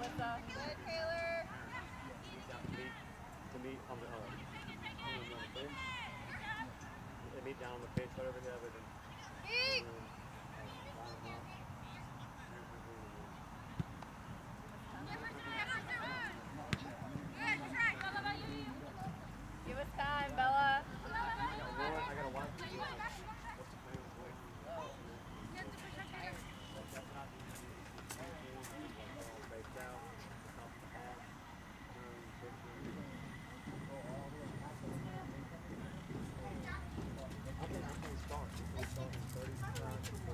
Good, Taylor. To meet on the pitch. They meet down on the pitch, whatever they have it. Eat. Give us time, Bella. I gotta watch this. I can start in 30 times.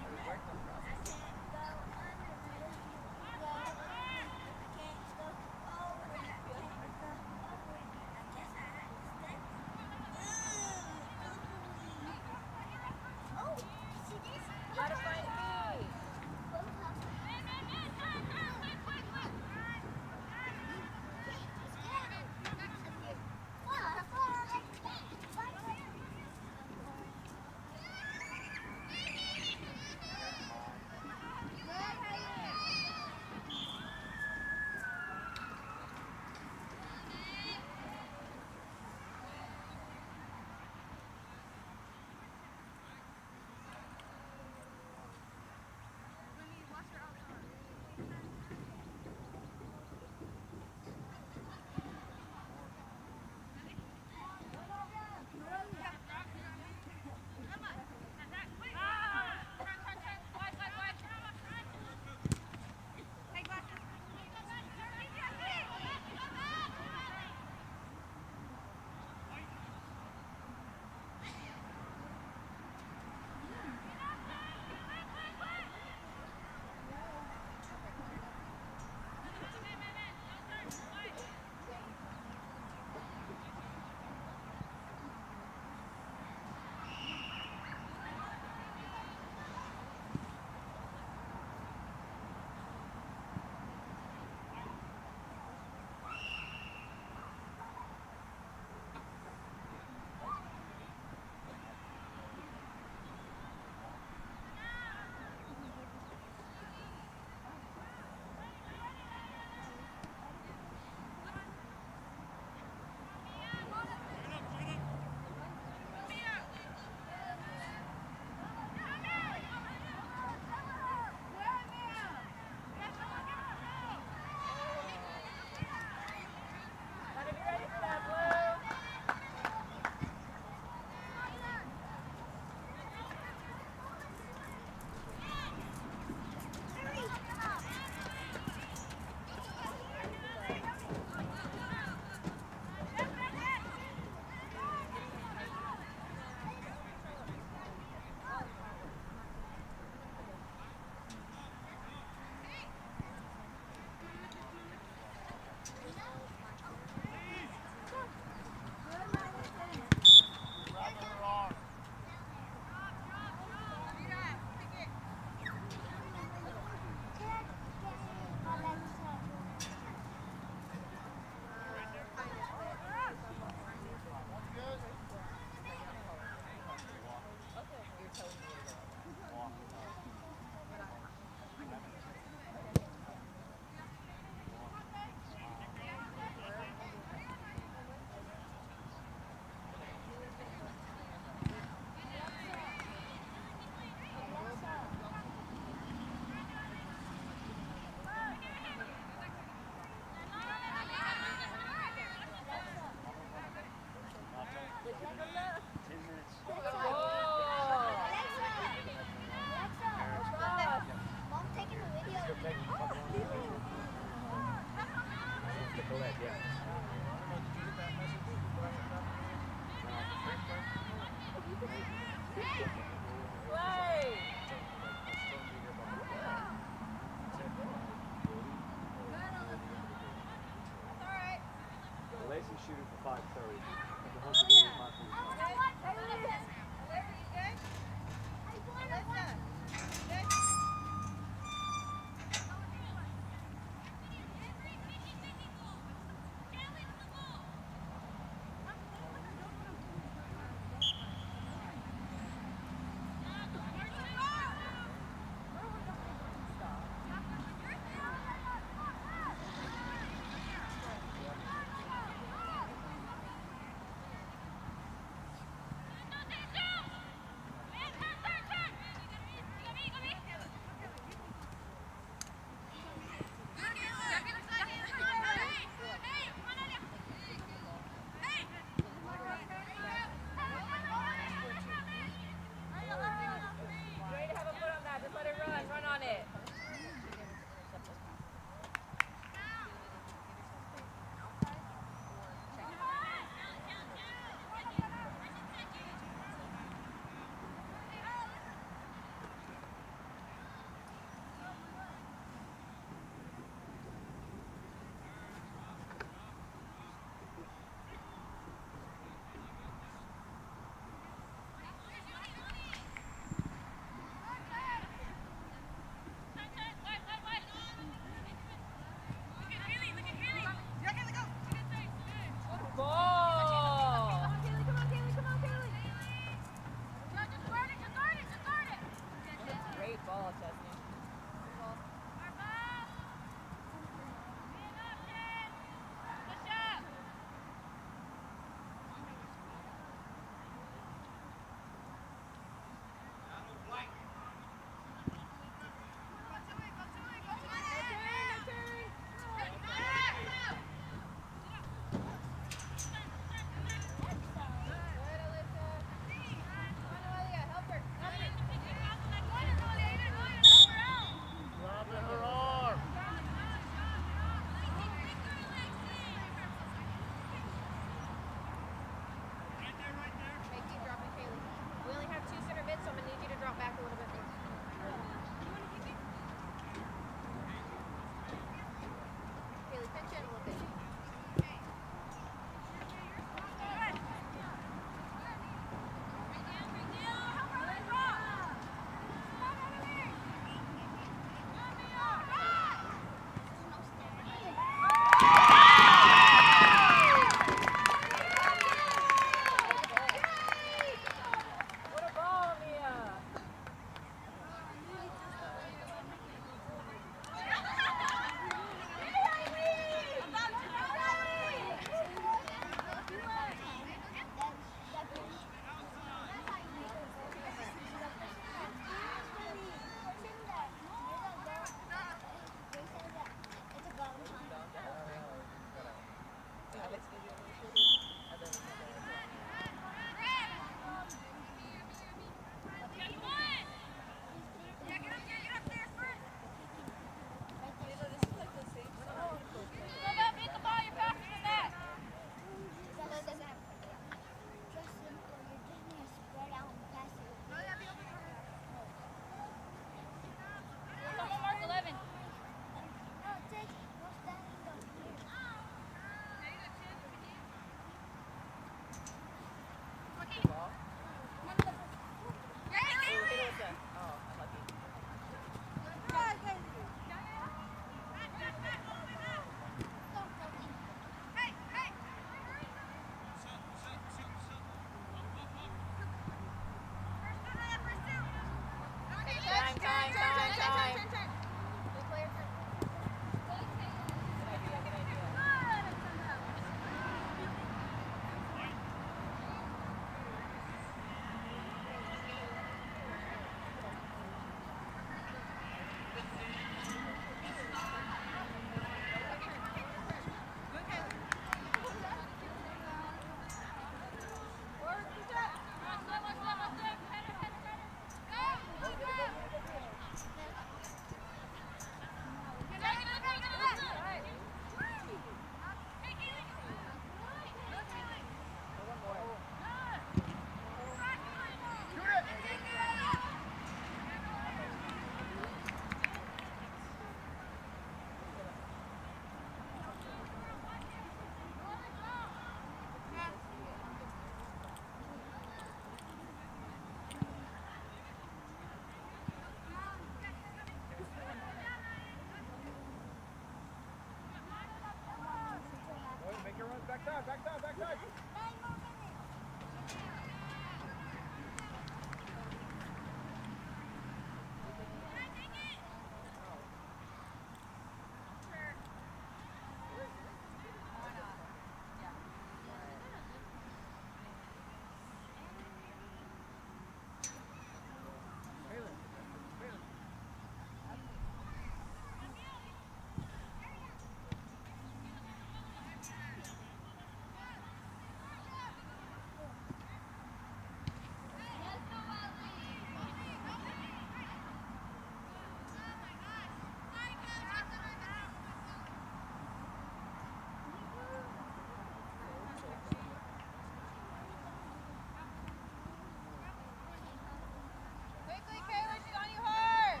Quickly, Kayla, she's on you hard.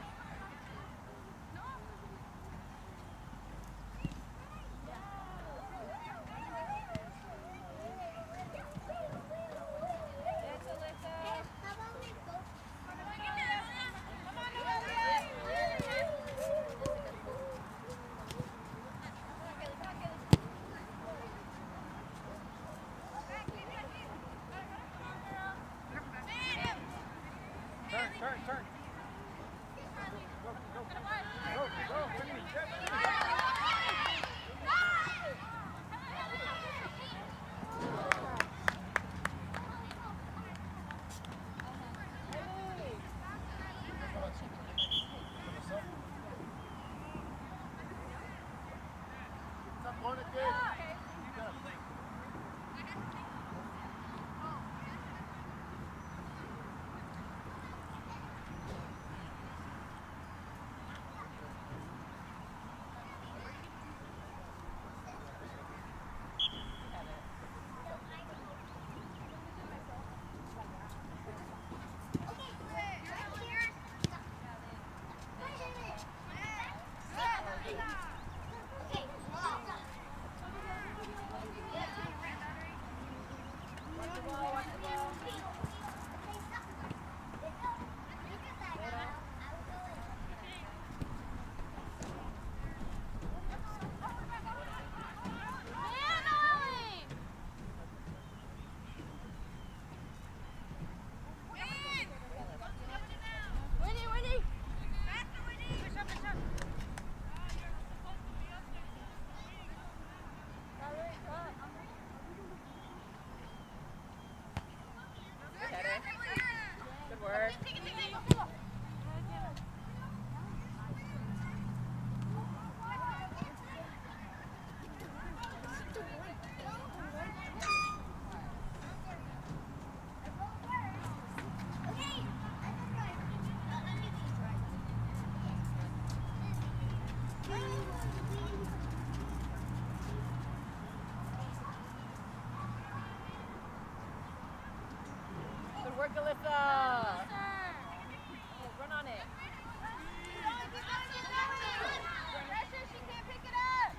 Yes, Alyssa. Come on, Olivia. Turn. Good work. Good work, Alyssa. Oh, run on it. Pressure, she can't pick it up.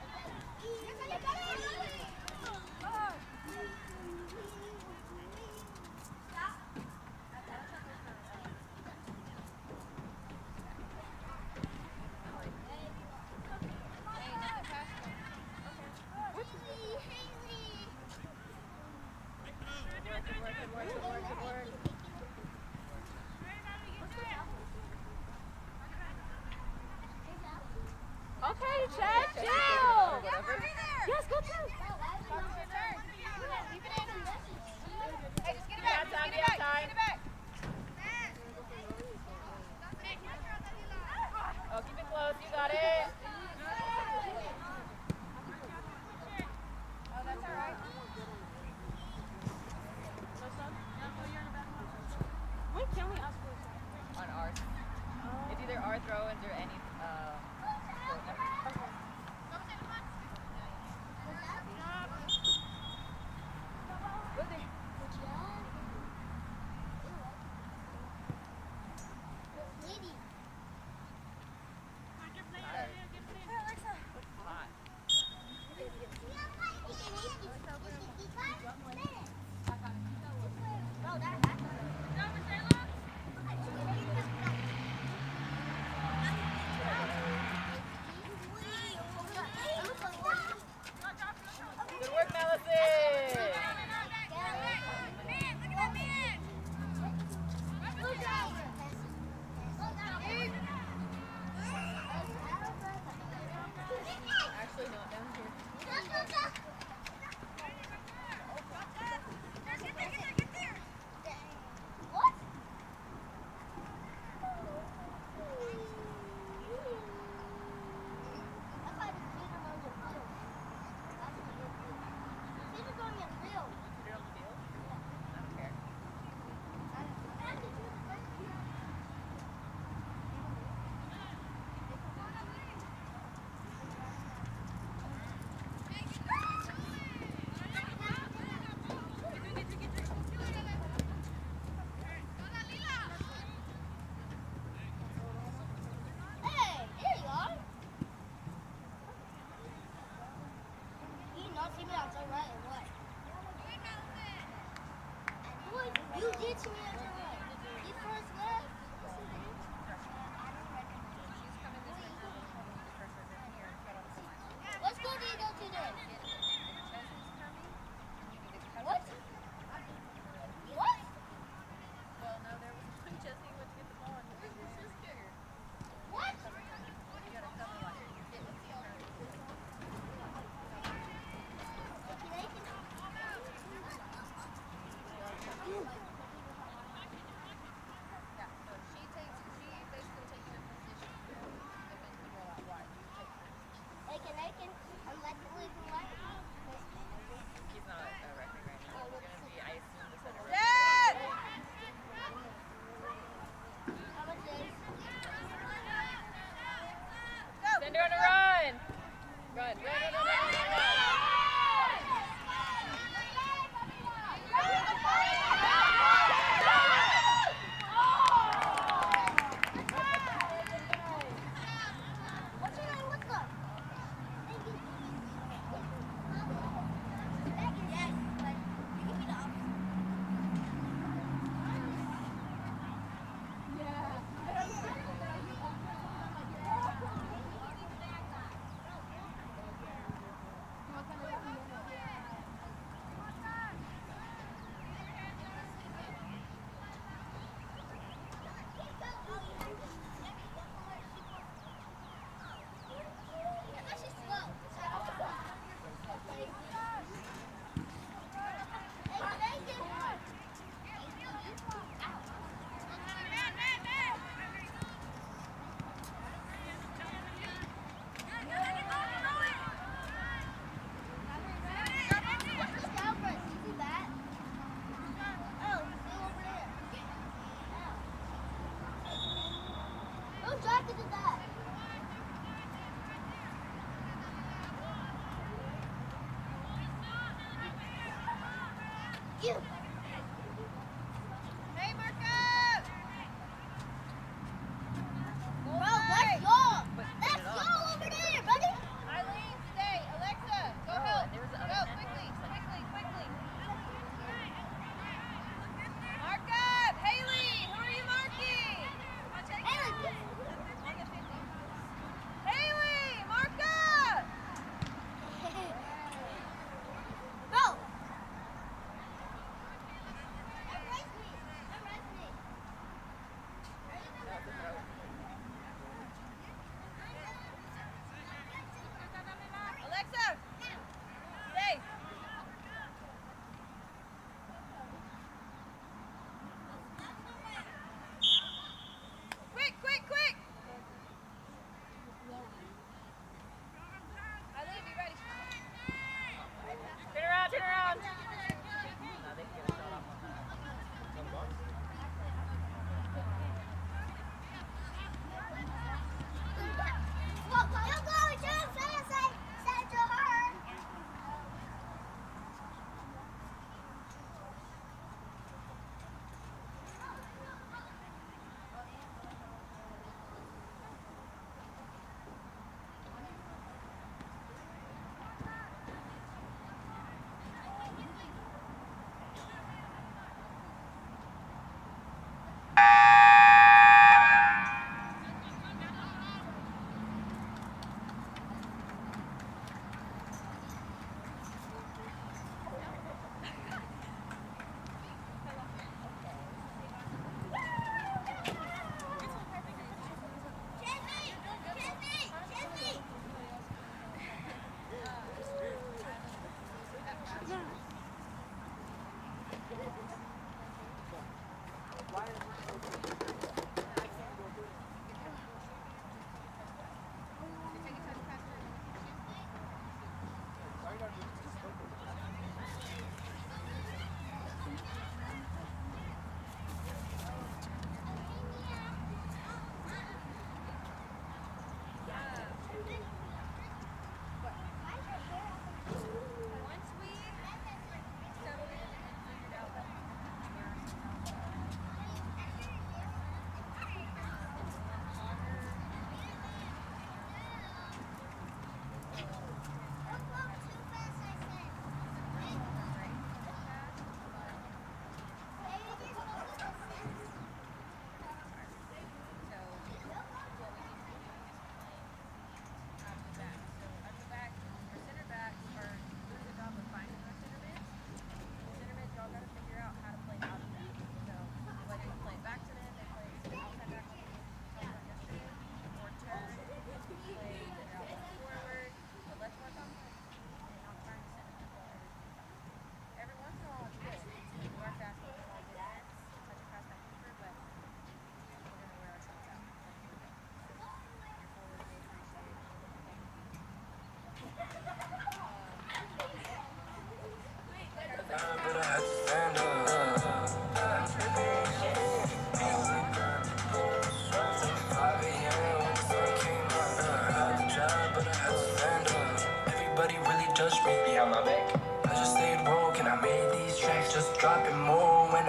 Good work. Okay, Chad, chill. Yes, go through. Hey, just get it back. Get it back. Oh, keep it close. You got it. Oh, that's all right. No, son? No. You did to me as a run. He first left. Let's go Diego today. What? What? Well, no, there was one Jesse went to get the ball and his sister. What? You gotta cover like it. Yeah, so she basically takes your position. And then you go out wide. You take her. I'm like the legal white. He's not a record right now. He's gonna be, I assume, the center. How much is? Send her on a run! Run.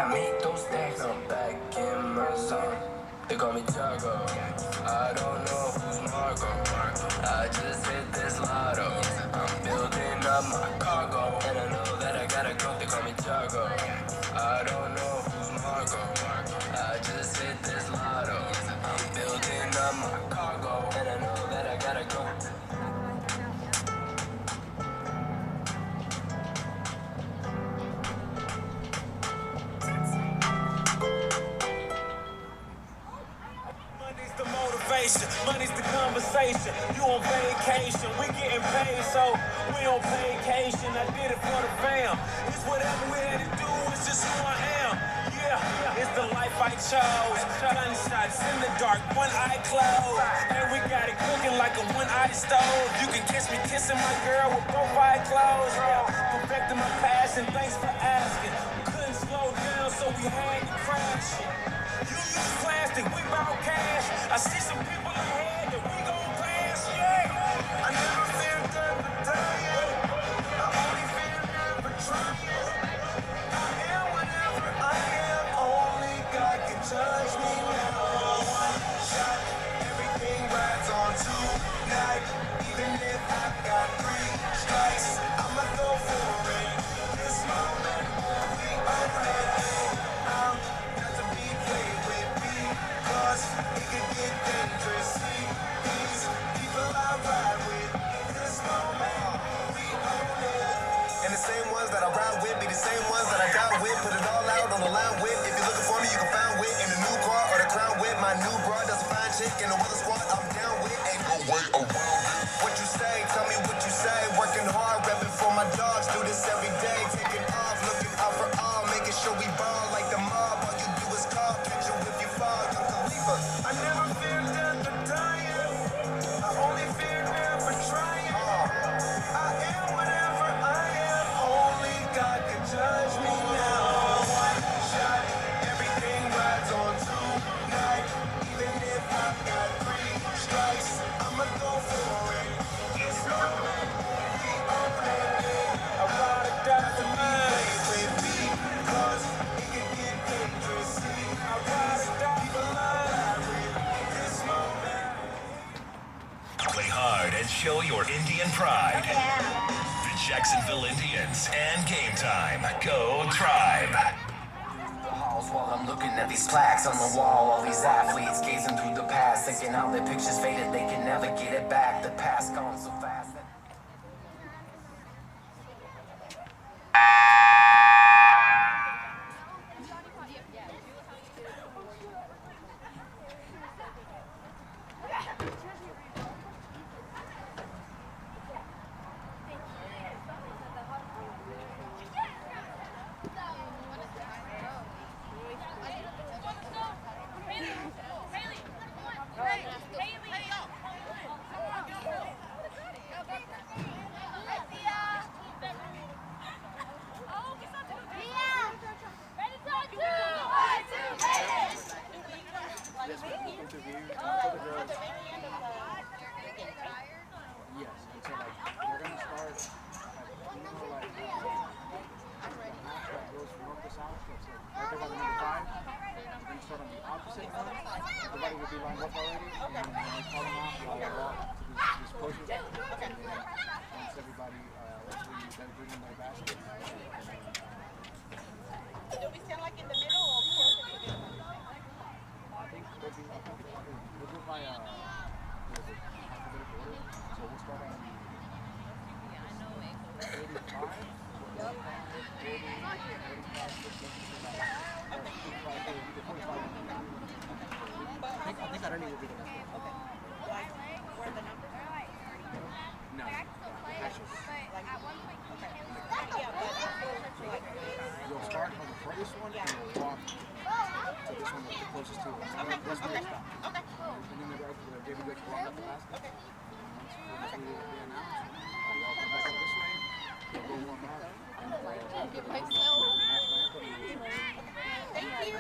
make those stacks, I'm back in my zone. They call me Taco. I don't know who's Marco. I just hit this lotto. I'm building up my cargo, and I know that I gotta go. They call me Taco. I don't know who's Marco. I just hit this lotto. I'm building up my cargo, and I know that I gotta go. Money's the motivation, money's the conversation. You on vacation, we getting paid, so we on vacation. I did it for the fam. It's whatever we had to do, it's just who I am. Yeah, it's the life I chose. Gunshots in the dark, one eye closed. And we got it cooking like a one-eye stove. You can kiss me kissing my girl with both eyes closed. Yeah, perfecting my passion, thanks for asking. Couldn't slow down, so we had to crash it. You use plastic, we bout cash. I see some people ahead that we gon' pass, yeah. I never feel good for dying. I only feel good for trying. I am whatever I am. Only God can judge me now. One shot, everything rides on tonight. Even if I got 3 strikes, I'ma go for it. This moment won't be open. I'm not to be played with because it could get dangerous. See these people I ride with. This moment we own it. And the same ones that I ride with be the same ones that I got with. Put it all out on the line with. If you're looking for me, you can find wit in the new car or the crown with. My new bra does a fine chick in the weather squad. I'm down with. Ain't no way around it. What you say? Tell me what you say. Working hard, repping for my dogs. Do this every day. Taking off, looking out for all, making sure we ball like the mob. All you do is call, catch you if you fall. Young Khalifa. I never fear death or dying. I only fear death for trying. I am whatever I am. Only God can judge me now. One shot, everything rides on tonight. Even if I got 3 strikes, I'ma go for it. It's moment, we open it. I ride or die for mine. With me, cause it can get dangerous. See, I ride or die for mine. This moment. Play hard and show your Indian pride. The Jacksonville Indians and Game Time. Go Tribe. The halls while I'm looking at these plaques on the wall. All these athletes gazing through the past, thinking how their pictures faded, they can never get it back. The past gone so fast.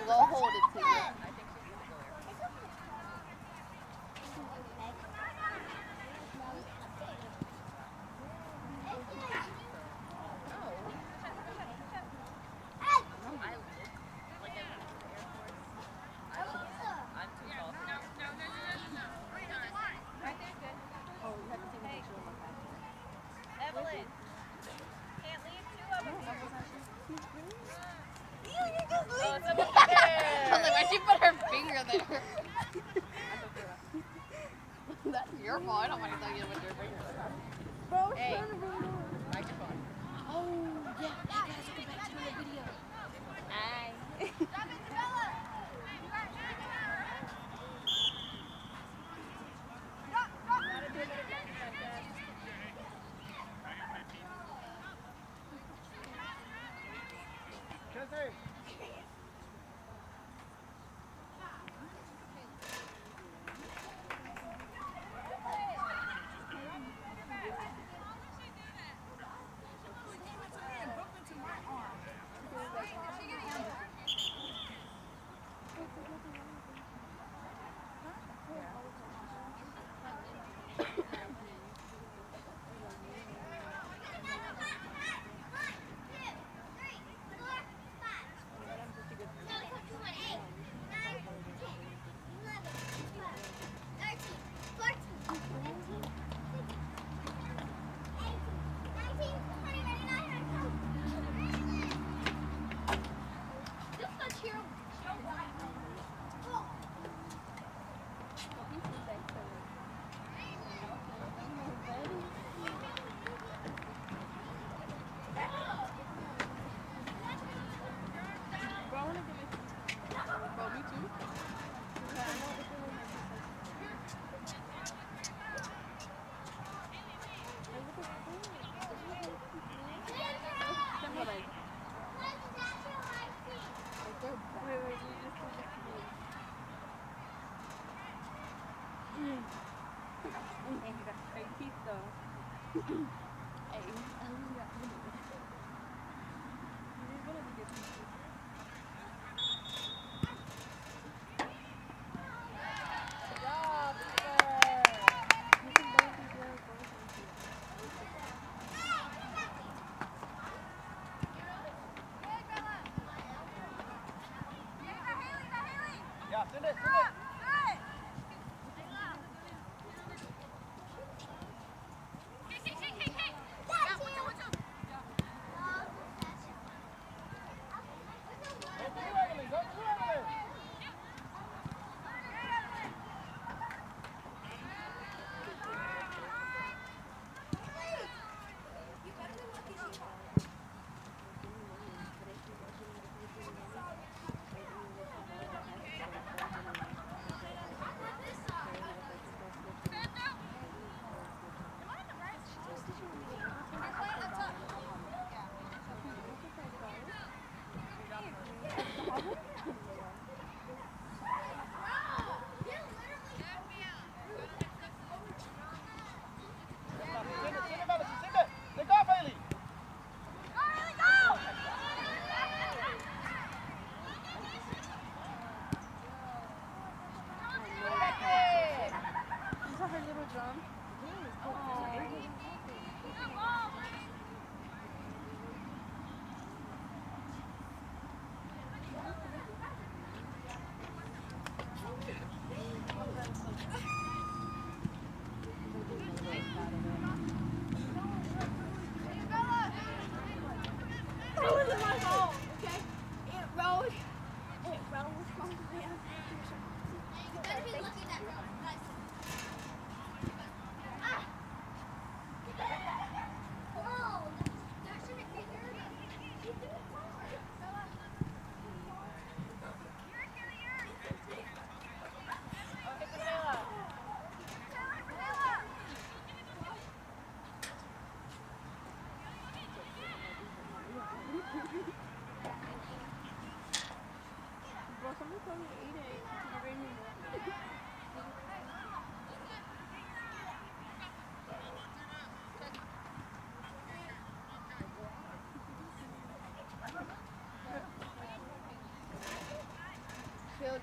We'll hold it to you.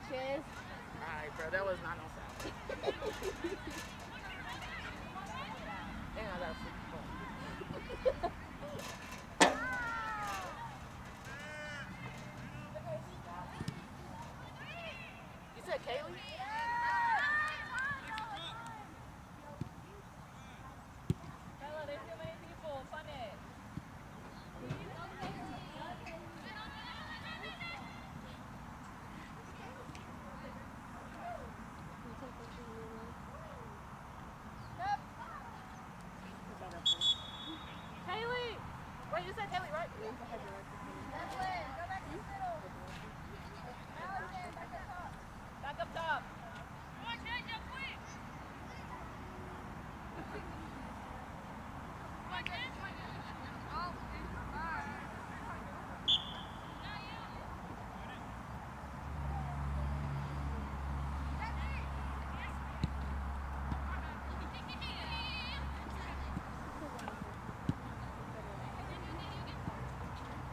Cheers. Alright, bro, that was not no sound. And I got a freaking phone. You said Kaylee? Bella, there's too many people. Fun it.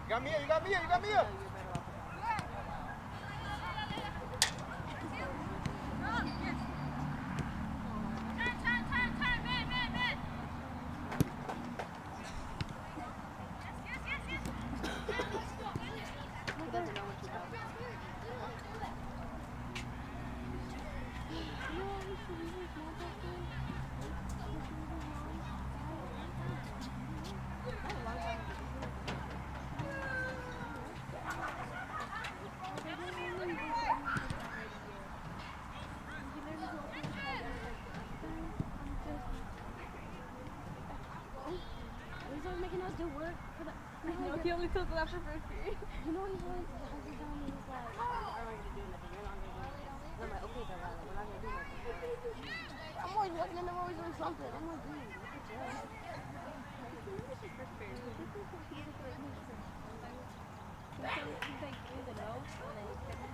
You got Mia, you got Mia, you got Mia. He only took it after first period. You know what he's like? He was like, are we going to do nothing? We're not going to do nothing. I'm like, okay, then we're not going to do nothing. I'm always looking and I'm always doing something. I'm like, dude, look at that. He's like in the nose and then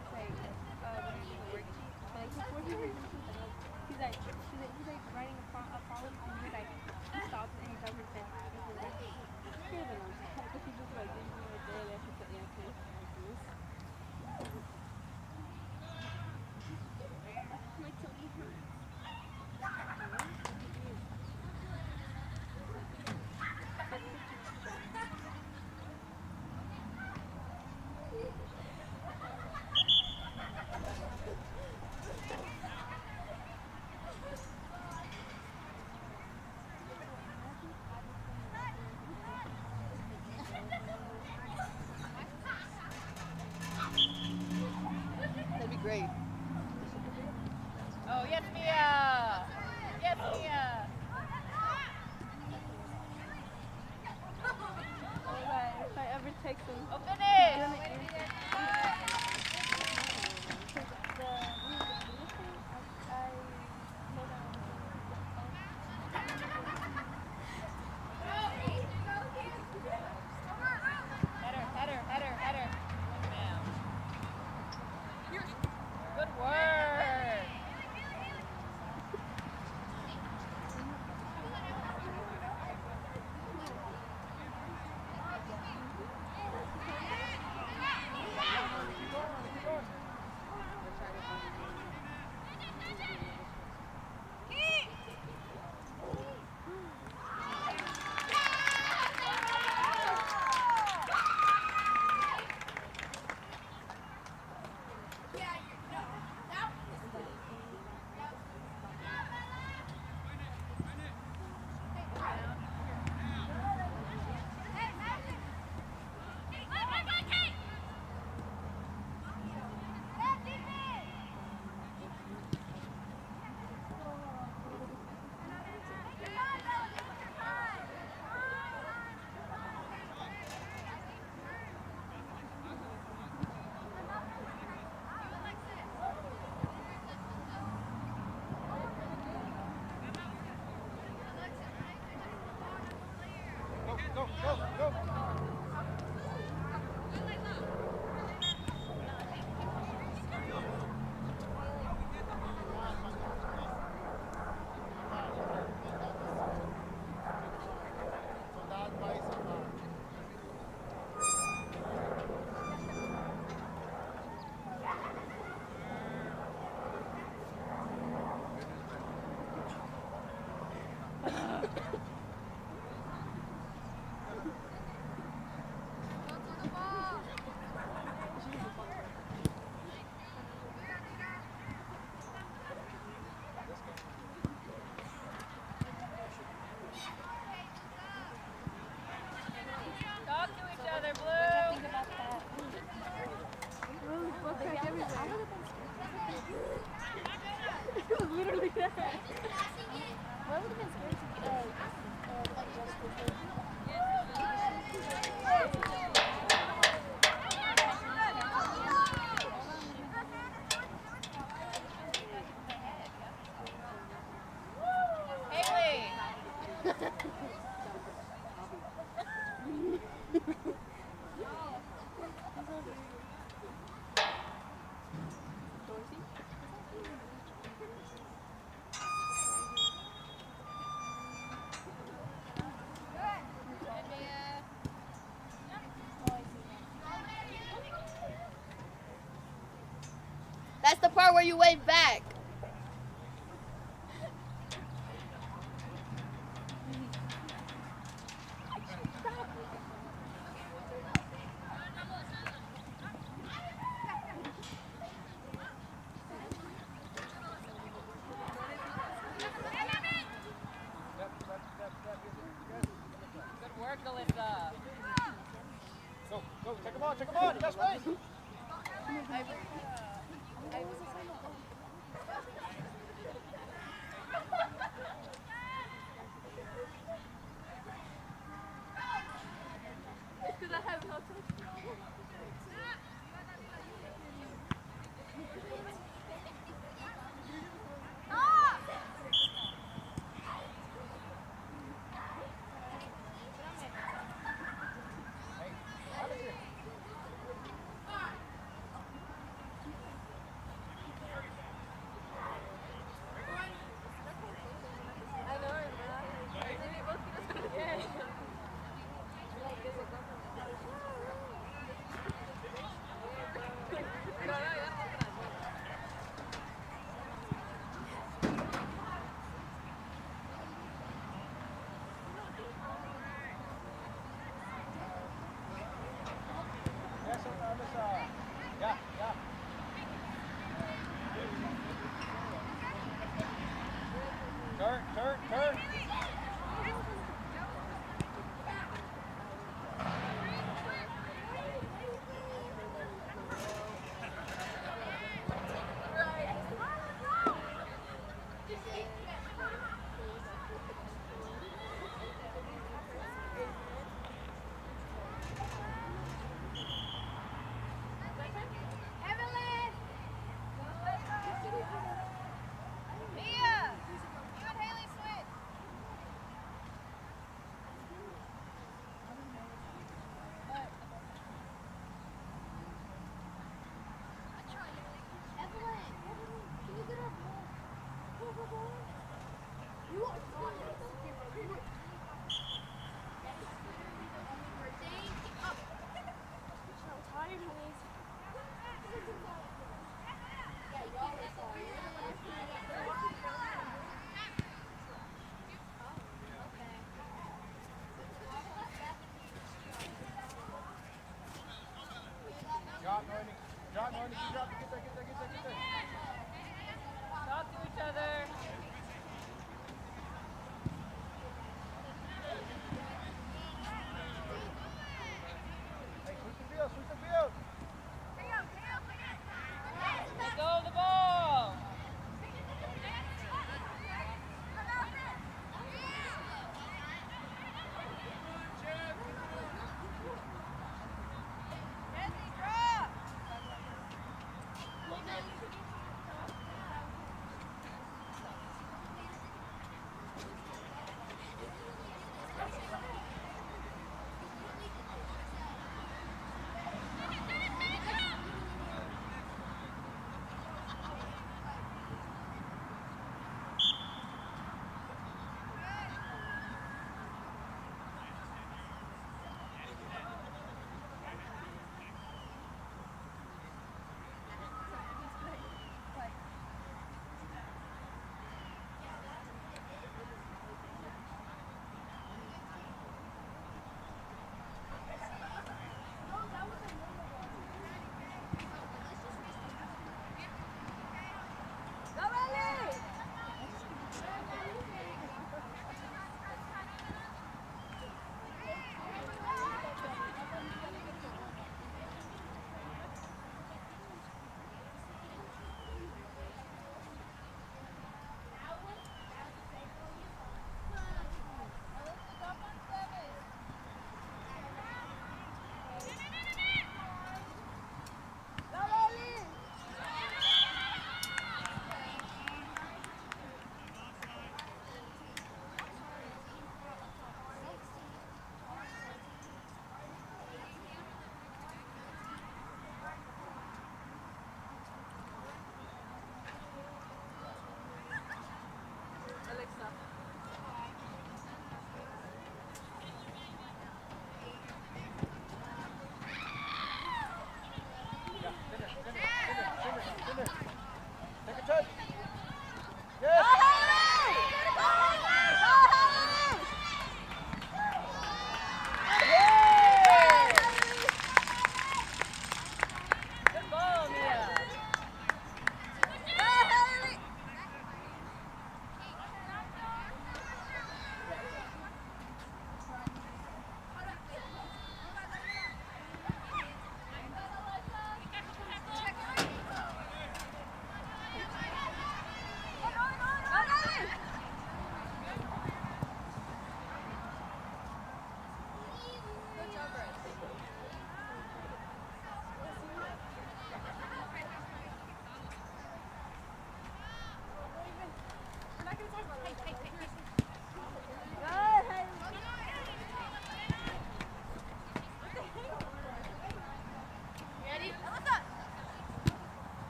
great. Oh, yes, Mia! Yes, Mia! If I ever take them, Oh, finish! Header, header, header, header. Down. Good work. Talk to each other, Blue. think about that. Like everywhere. It was literally that. What would have been scary to like just Haley. That's the part where you wave back. Good work, Alyssa. Go, check him on, you got space. because I have no touch. Talk to each other. Let go of the ball.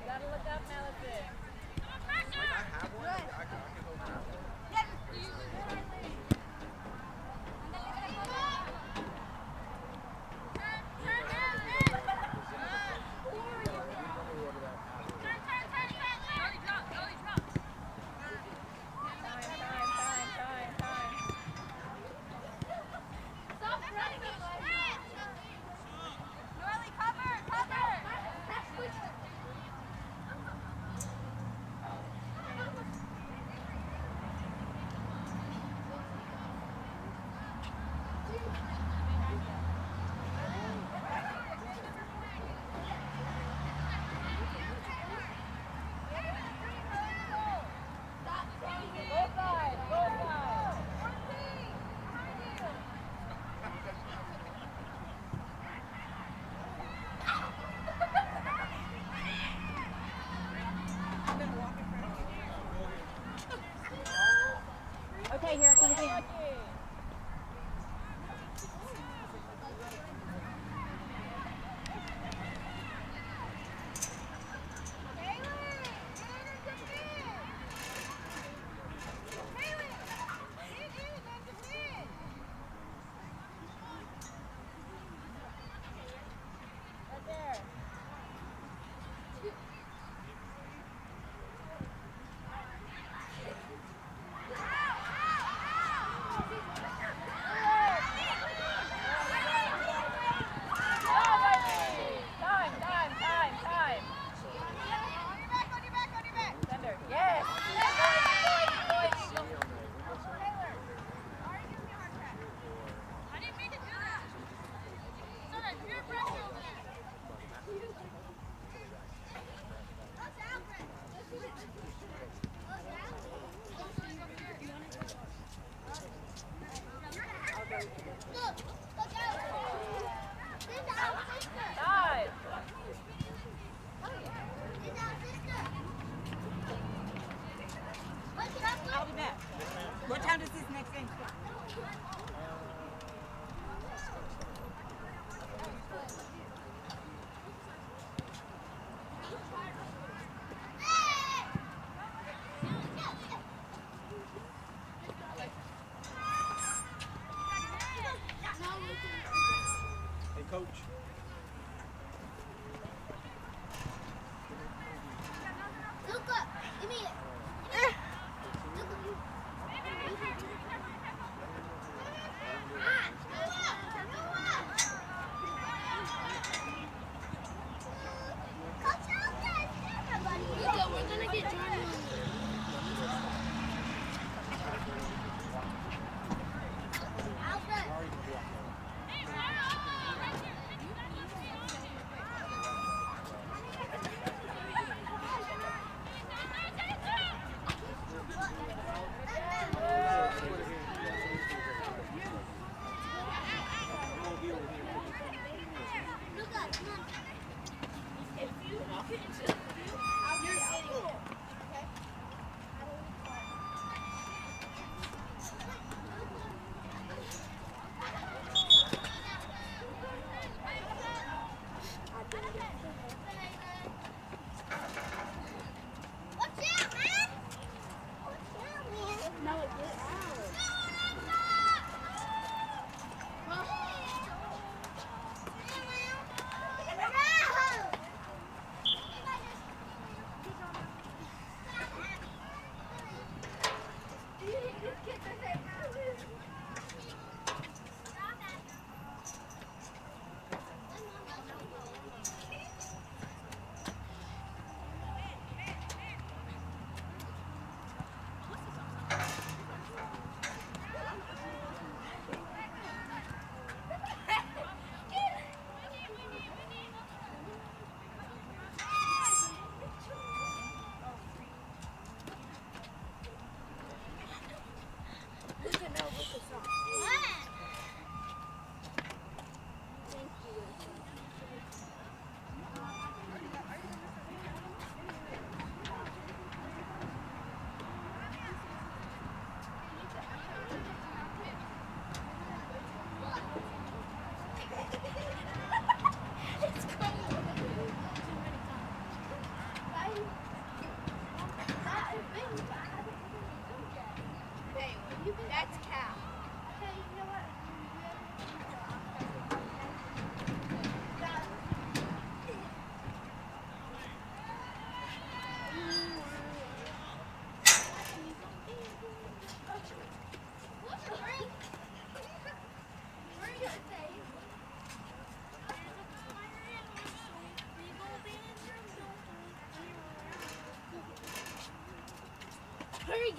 Gotta look up, Madison.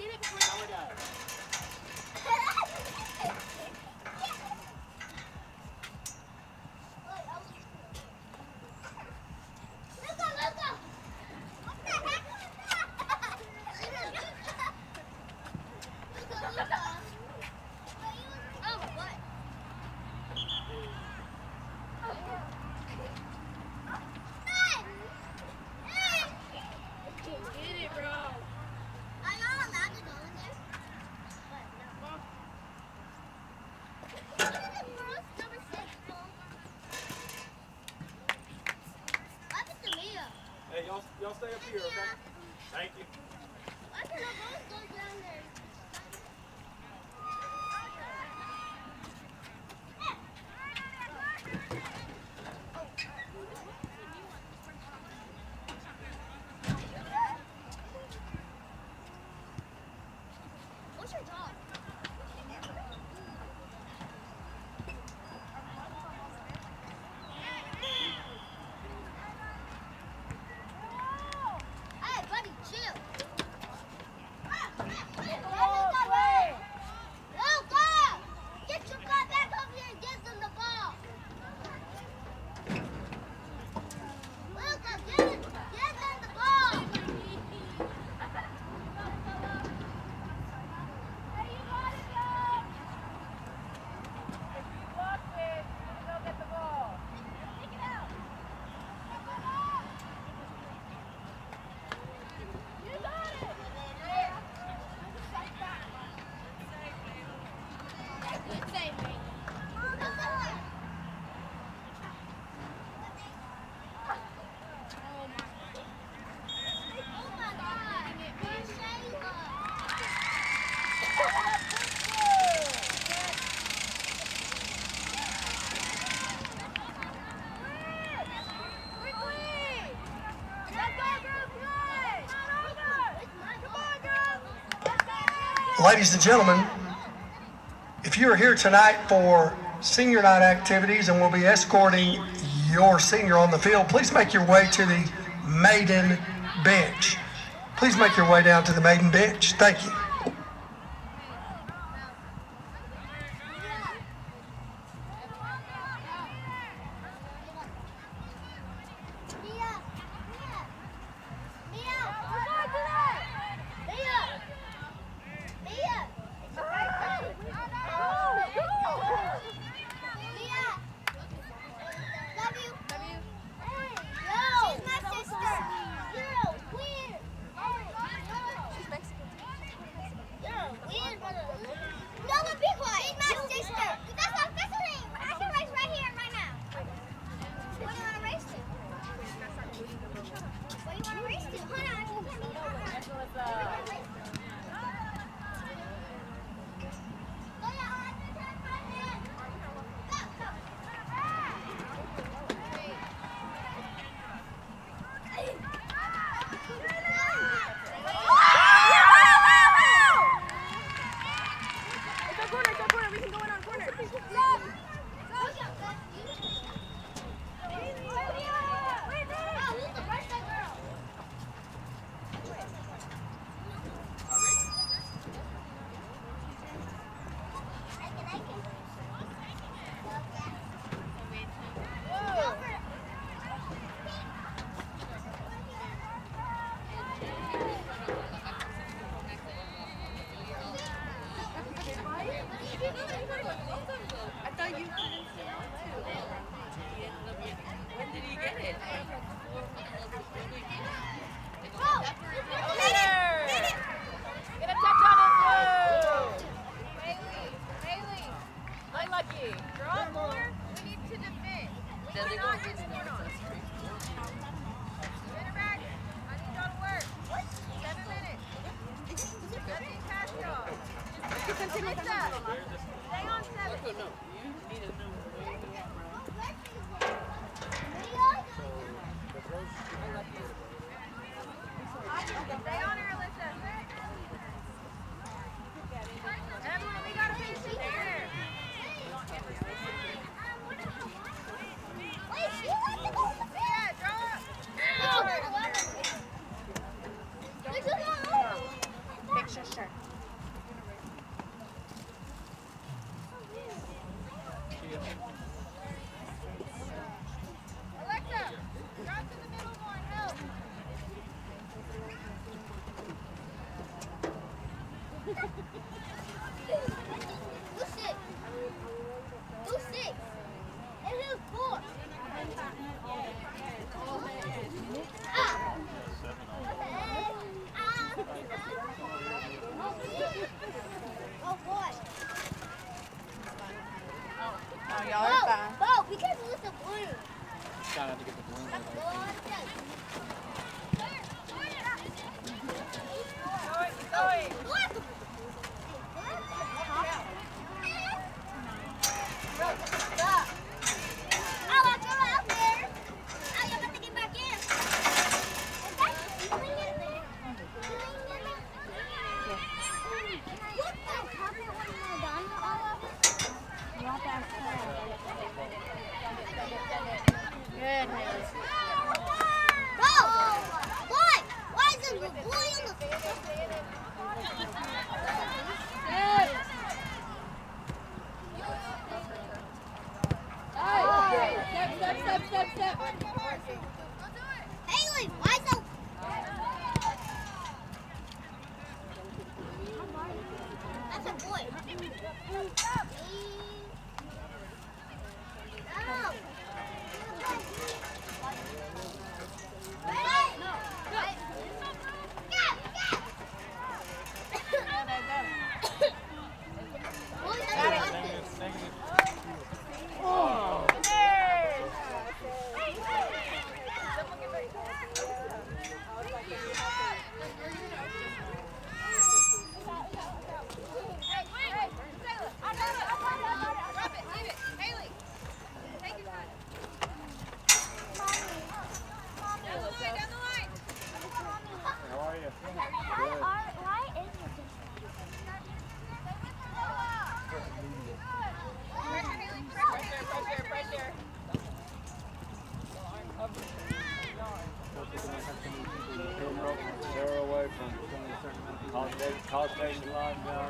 get it before No, we got it. Hey, y'all stay up here, okay? Thank you. What's your job? Hey, buddy, chill. Luca! Get your guy back up here and give them the ball. Luca, give them the ball. Hey, you got it, Doug! If you block it, you go get the ball. Take it out. You got it! Good save, mate. Oh my God. Ladies and gentlemen, if you are here tonight for senior night activities and we'll be escorting your senior on the field, please make your way to the Maiden bench. Please make your way down to the Maiden bench. Thank you. They're away from College Station Live now.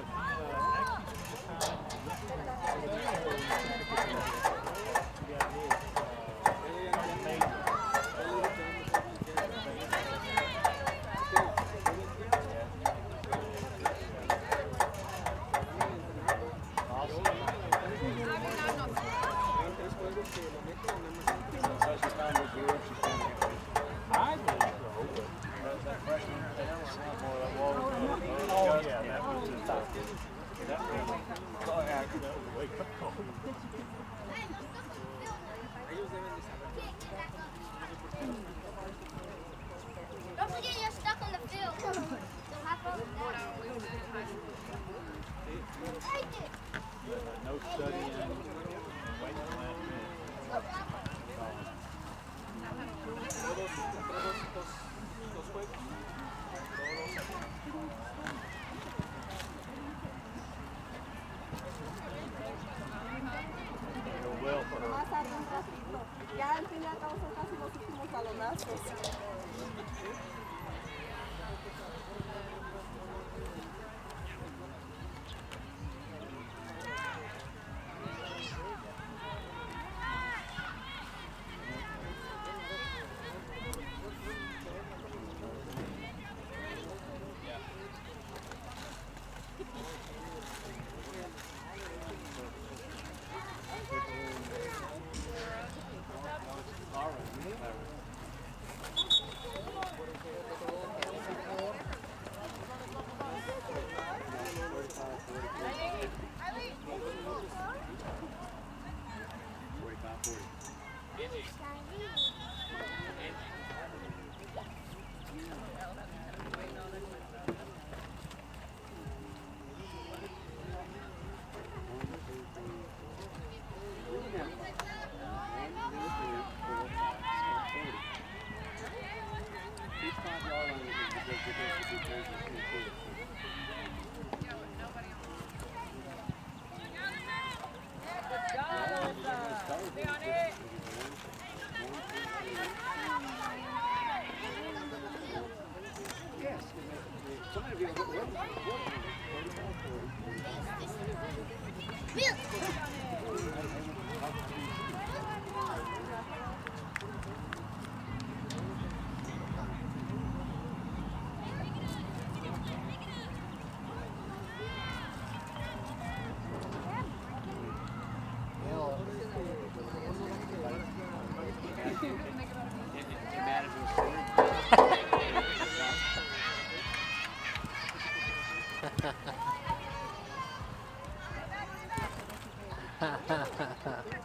Don't forget you're stuck on the field. Don't hop over that. Take it. No studying. Waiting on that minute. Well for her. Ya al fin y al cabo son casi los últimos balonazos.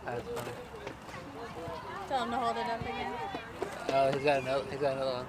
That's funny. Tell him to hold it up again. Oh, he's got another one.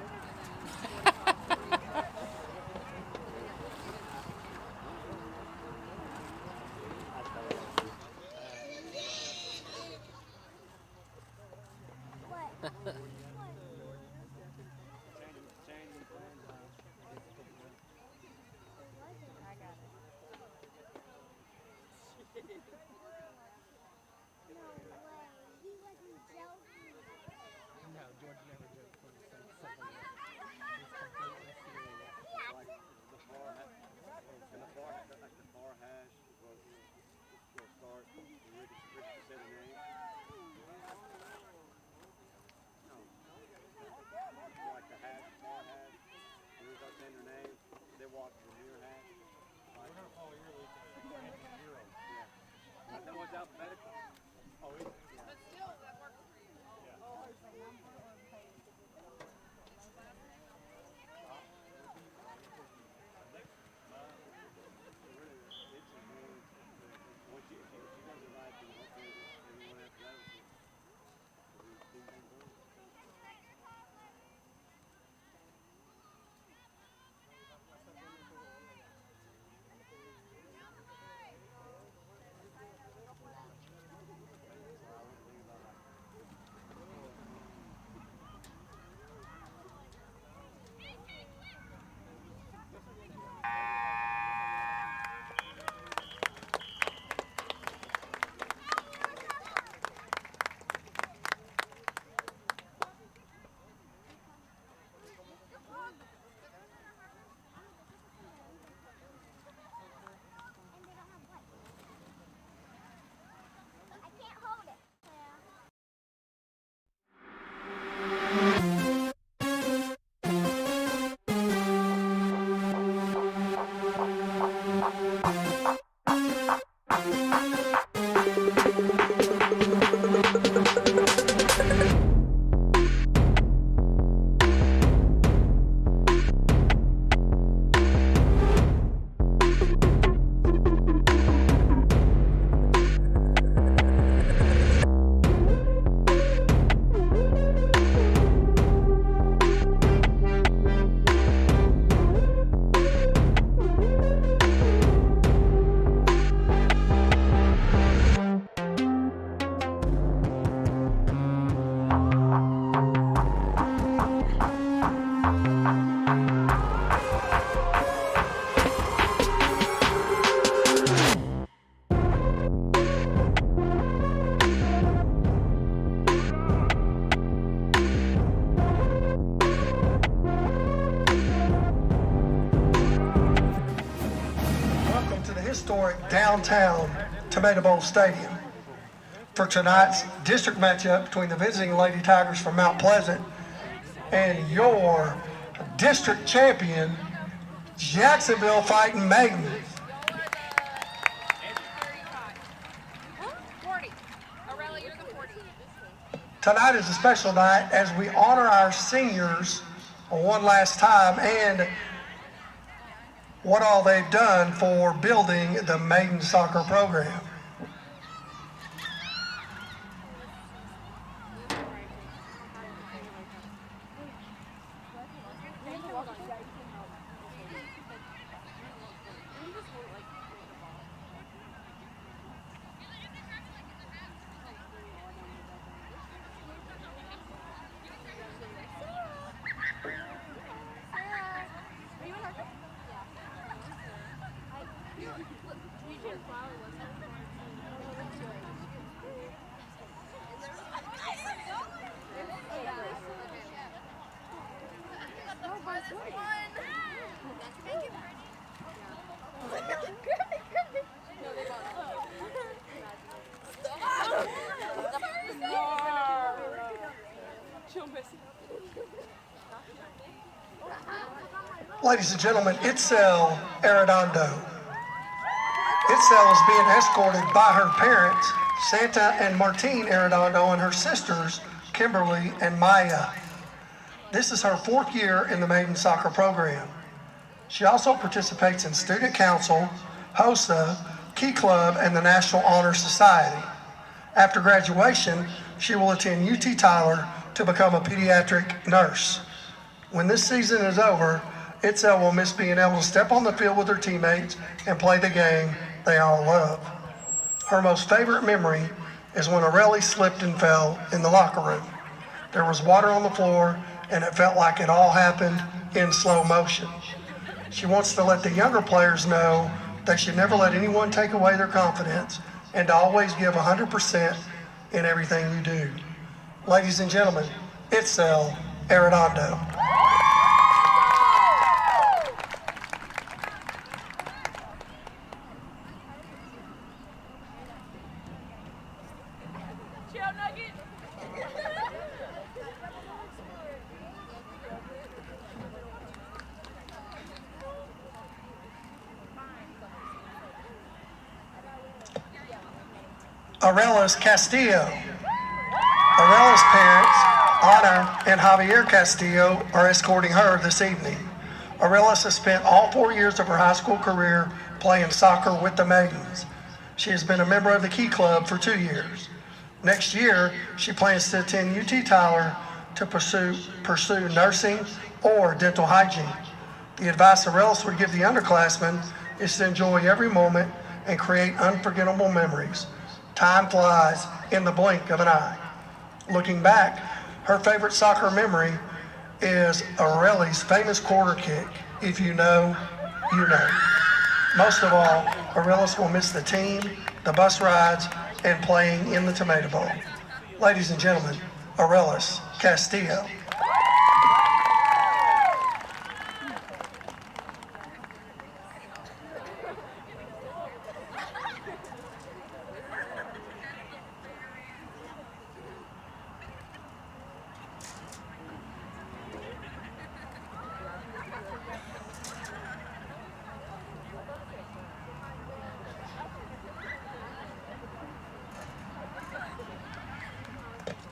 historic downtown Tomato Bowl Stadium for tonight's district matchup between the visiting Lady Tigers from Mount Pleasant and your district champion, Jacksonville Fightin Maidens. 40. Aurelia, you're the 40. Tonight is a special night as we honor our seniors one last time and what all they've done for building the Maiden soccer program. Ladies and gentlemen, Itzel Arredondo. Itzel is being escorted by her parents, Santa and Martine Arredondo, and her sisters, Kimberly and Maya. This is her 4th year in the Maiden soccer program. She also participates in Student Council, HOSA, Key Club, and the National Honor Society. After graduation, she will attend UT Tyler to become a pediatric nurse. When this season is over, Itzel will miss being able to step on the field with her teammates and play the game they all love. Her most favorite memory is when Aurelia slipped and fell in the locker room. There was water on the floor and it felt like it all happened in slow motion. She wants to let the younger players know they should never let anyone take away their confidence and to always give 100% in everything you do. Ladies and gentlemen, Itzel Arredondo. Arelis Castillo. Arelis' parents, Ana and Javier Castillo, are escorting her this evening. Arelis has spent all 4 years of her high school career playing soccer with the Maidens. She has been a member of the Key Club for 2 years. Next year, she plans to attend UT Tyler to pursue nursing or dental hygiene. The advice Arelis would give the underclassmen is to enjoy every moment and create unforgettable memories. Time flies in the blink of an eye. Looking back, her favorite soccer memory is Aurelia's famous quarter kick. If you know, you know. Most of all, Arelis will miss the team, the bus rides, and playing in the Tomato Bowl. Ladies and gentlemen, Arelis Castillo.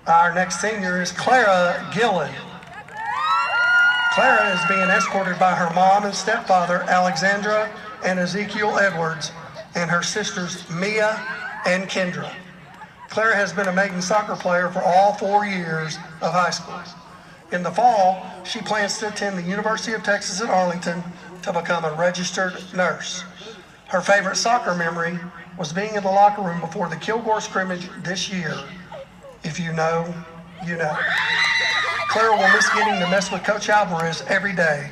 Our next senior is Clara Gillen. Clara is being escorted by her mom and stepfather, Alexandra and Ezekiel Edwards, and her sisters, Mia and Kendra. Clara has been a Maiden soccer player for all 4 years of high school. In the fall, she plans to attend the University of Texas at Arlington to become a registered nurse. Her favorite soccer memory was being in the locker room before the Kilgore scrimmage this year. If you know, you know. Clara will miss getting to mess with Coach Alvarez every day.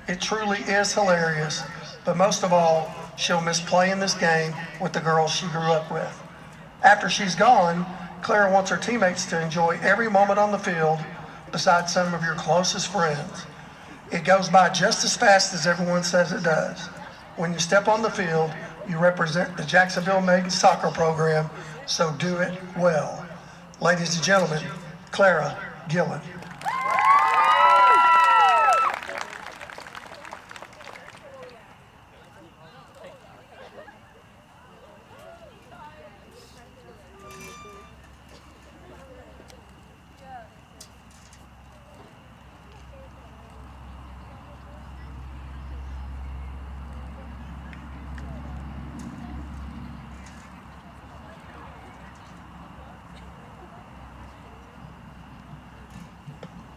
It truly is hilarious, but most of all, she'll miss playing this game with the girls she grew up with. After she's gone, Clara wants her teammates to enjoy every moment on the field besides some of your closest friends. It goes by just as fast as everyone says it does. When you step on the field, You represent the Jacksonville Maidens soccer program, so do it well. Ladies and gentlemen, Clara Gillen.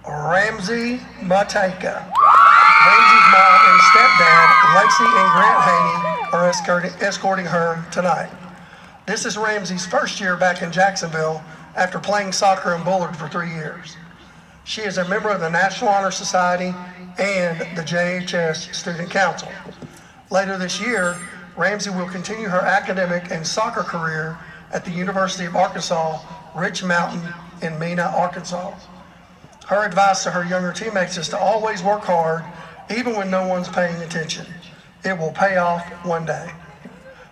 Ramsey Mateka. Ramsey's mom and stepdad, Lacey and Grant Haney, are escorting her tonight. This is Ramsey's first year back in Jacksonville after playing soccer in Bullard for 3 years. She is a member of the National Honor Society and the JHS Student Council. Later this year, Ramsey will continue her academic and soccer career at the University of Arkansas, Rich Mountain in Mena, Arkansas. Her advice to her younger teammates is to always work hard, even when no one's paying attention. It will pay off one day.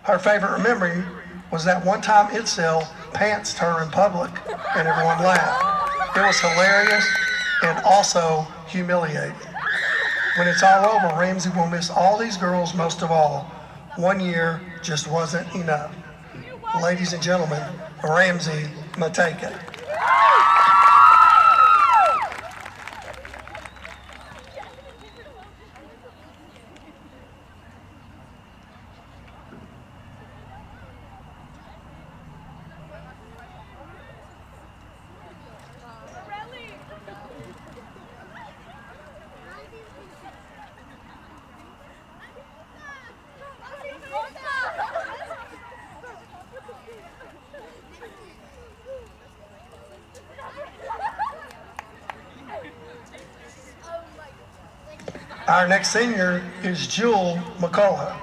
Her favorite memory was that one time Itzel pantsed her in public and everyone laughed. It was hilarious and also humiliating. When it's all over, Ramsey will miss all these girls most of all. 1 year just wasn't enough. Ladies and gentlemen, Ramsey Mateka. Our next senior is Jewel McCullough.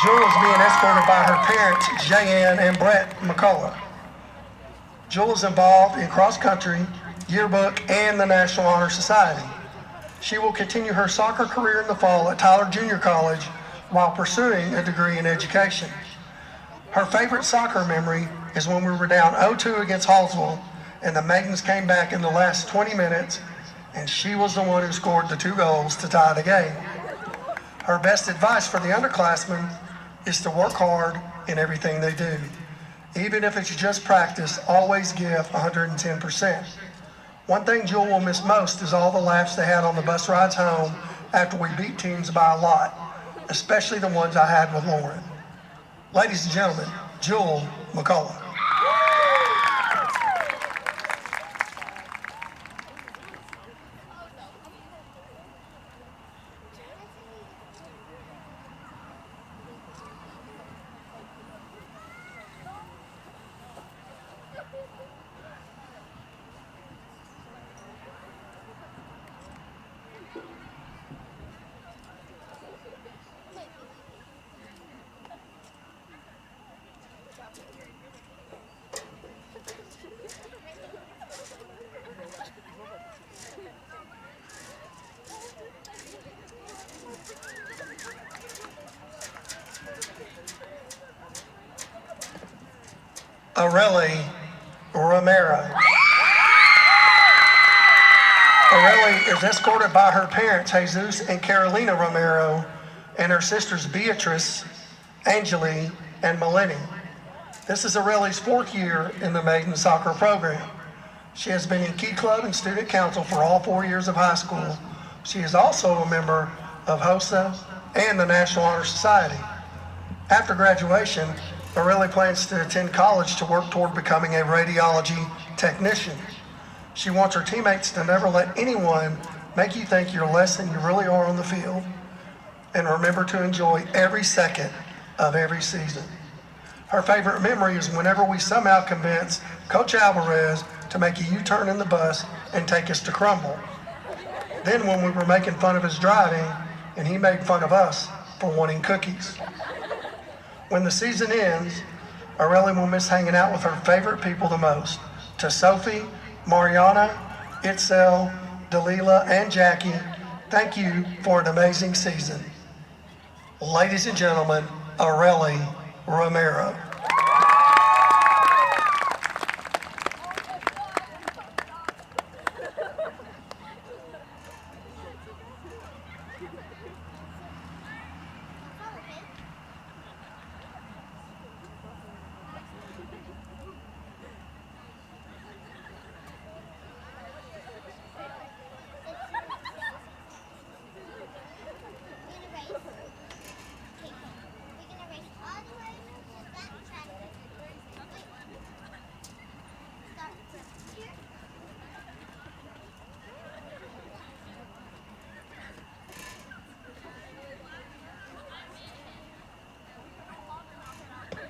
Jewel is being escorted by her parents, Jayanne and Brett McCullough. Jewel is involved in cross country, yearbook, and the National Honor Society. She will continue her soccer career in the fall at Tyler Junior College while pursuing a degree in education. Her favorite soccer memory is when we were down 0-2 against Hallsville and the Maidens came back in the last 20 minutes and she was the one who scored the 2 goals to tie the game. Her best advice for the underclassmen is to work hard in everything they do. Even if it's just practice, always give 110%. One thing Jewel will miss most is all the laughs they had on the bus rides home after we beat teams by a lot, especially the ones I had with Lauren. Ladies and gentlemen, Jewel McCullough. Aurelie Romero. Aurelie is escorted by her parents, Jesus and Carolina Romero, and her sisters Beatrice, Angeli, and Melanie. This is Aurelie's 4th year in the Maiden soccer program. She has been in Key Club and Student Council for all 4 years of high school. She is also a member of HOSA and the National Honor Society. After graduation, Aurelie plans to attend college to work toward becoming a radiology technician. She wants her teammates to never let anyone make you think you're less than you really are on the field. And remember to enjoy every second of every season. Her favorite memory is whenever we somehow convince Coach Alvarez to make a U-turn in the bus and take us to Crumble. Then when we were making fun of his driving and he made fun of us for wanting cookies. When the season ends, Aurelie will miss hanging out with her favorite people the most. To Sophie, Mariana, Itzel, Dalila, and Jackie, thank you for an amazing season. Ladies and gentlemen, Areli Romero.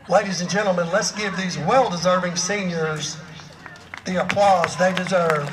Ladies and gentlemen, let's give these well-deserving seniors the applause they deserve.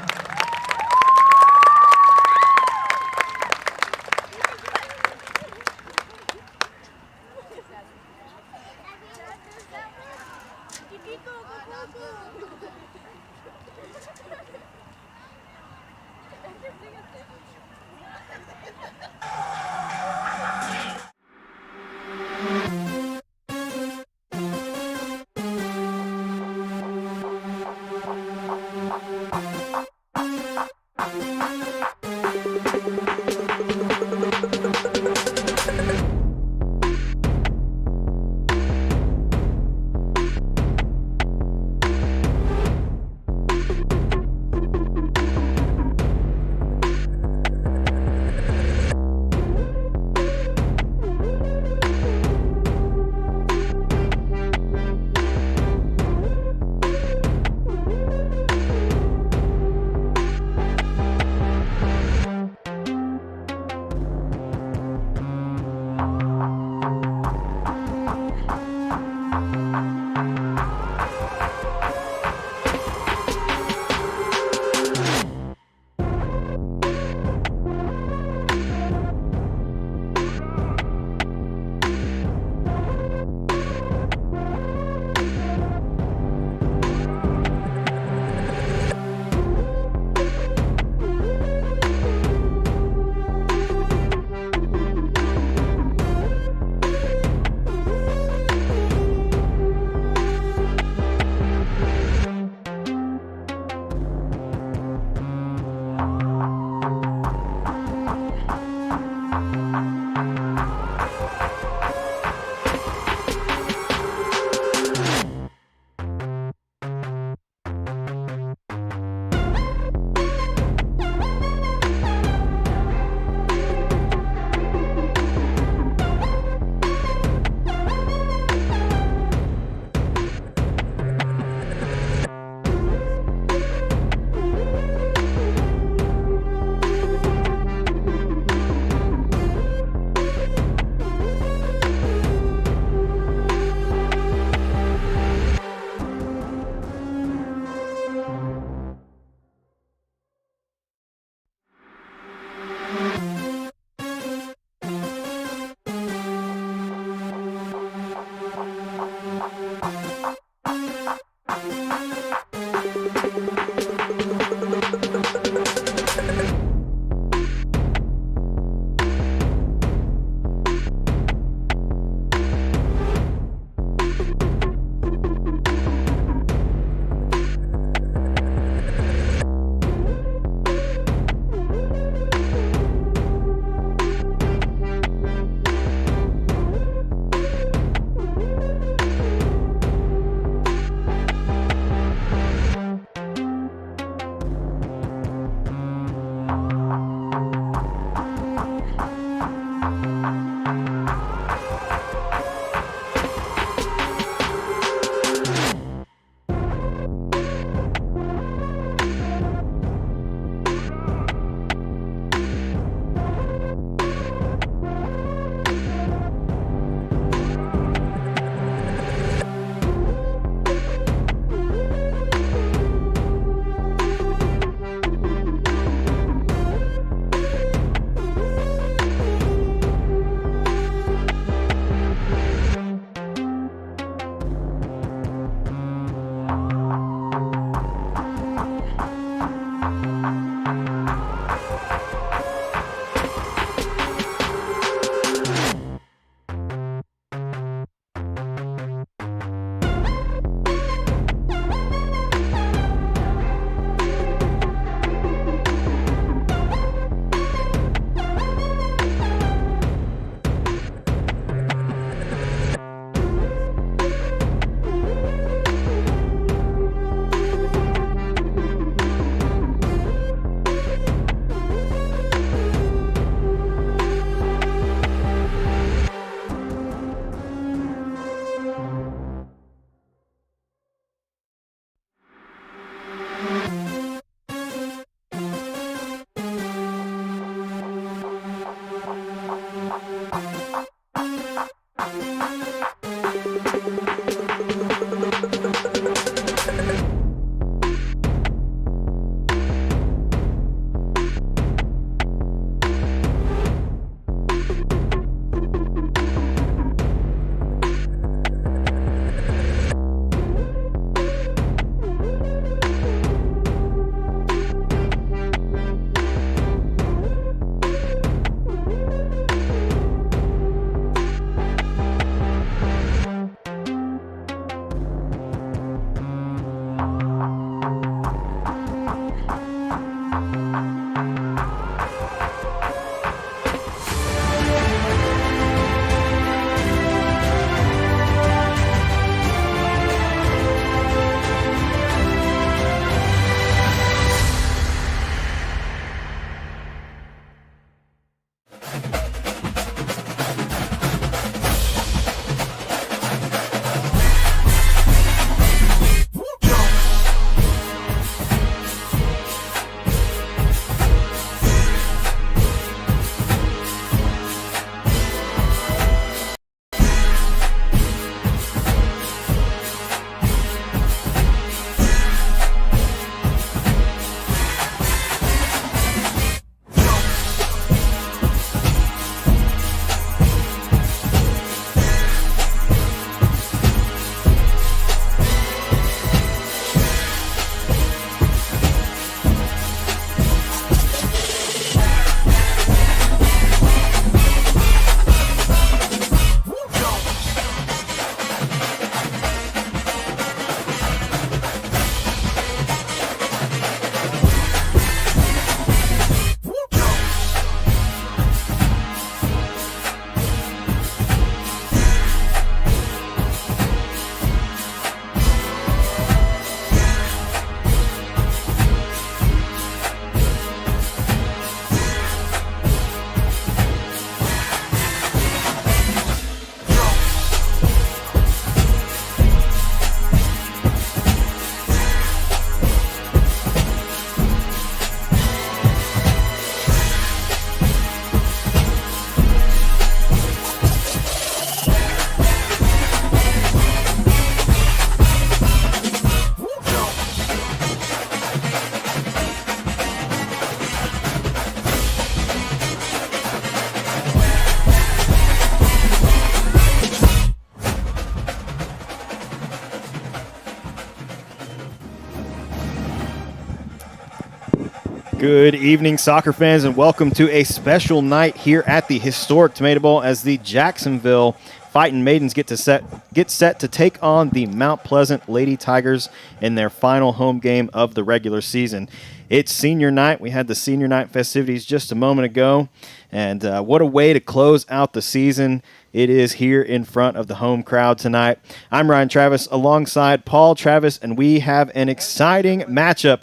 Good evening, soccer fans, and welcome to a special night here at the historic Tomato Bowl as the Jacksonville Fightin Maidens get set to take on the Mount Pleasant Lady Tigers in their final home game of the regular season. It's senior night. We had the senior night festivities just a moment ago, and what a way to close out the season it is here in front of the home crowd tonight. I'm Ryan Travis alongside Paul Travis, and we have an exciting matchup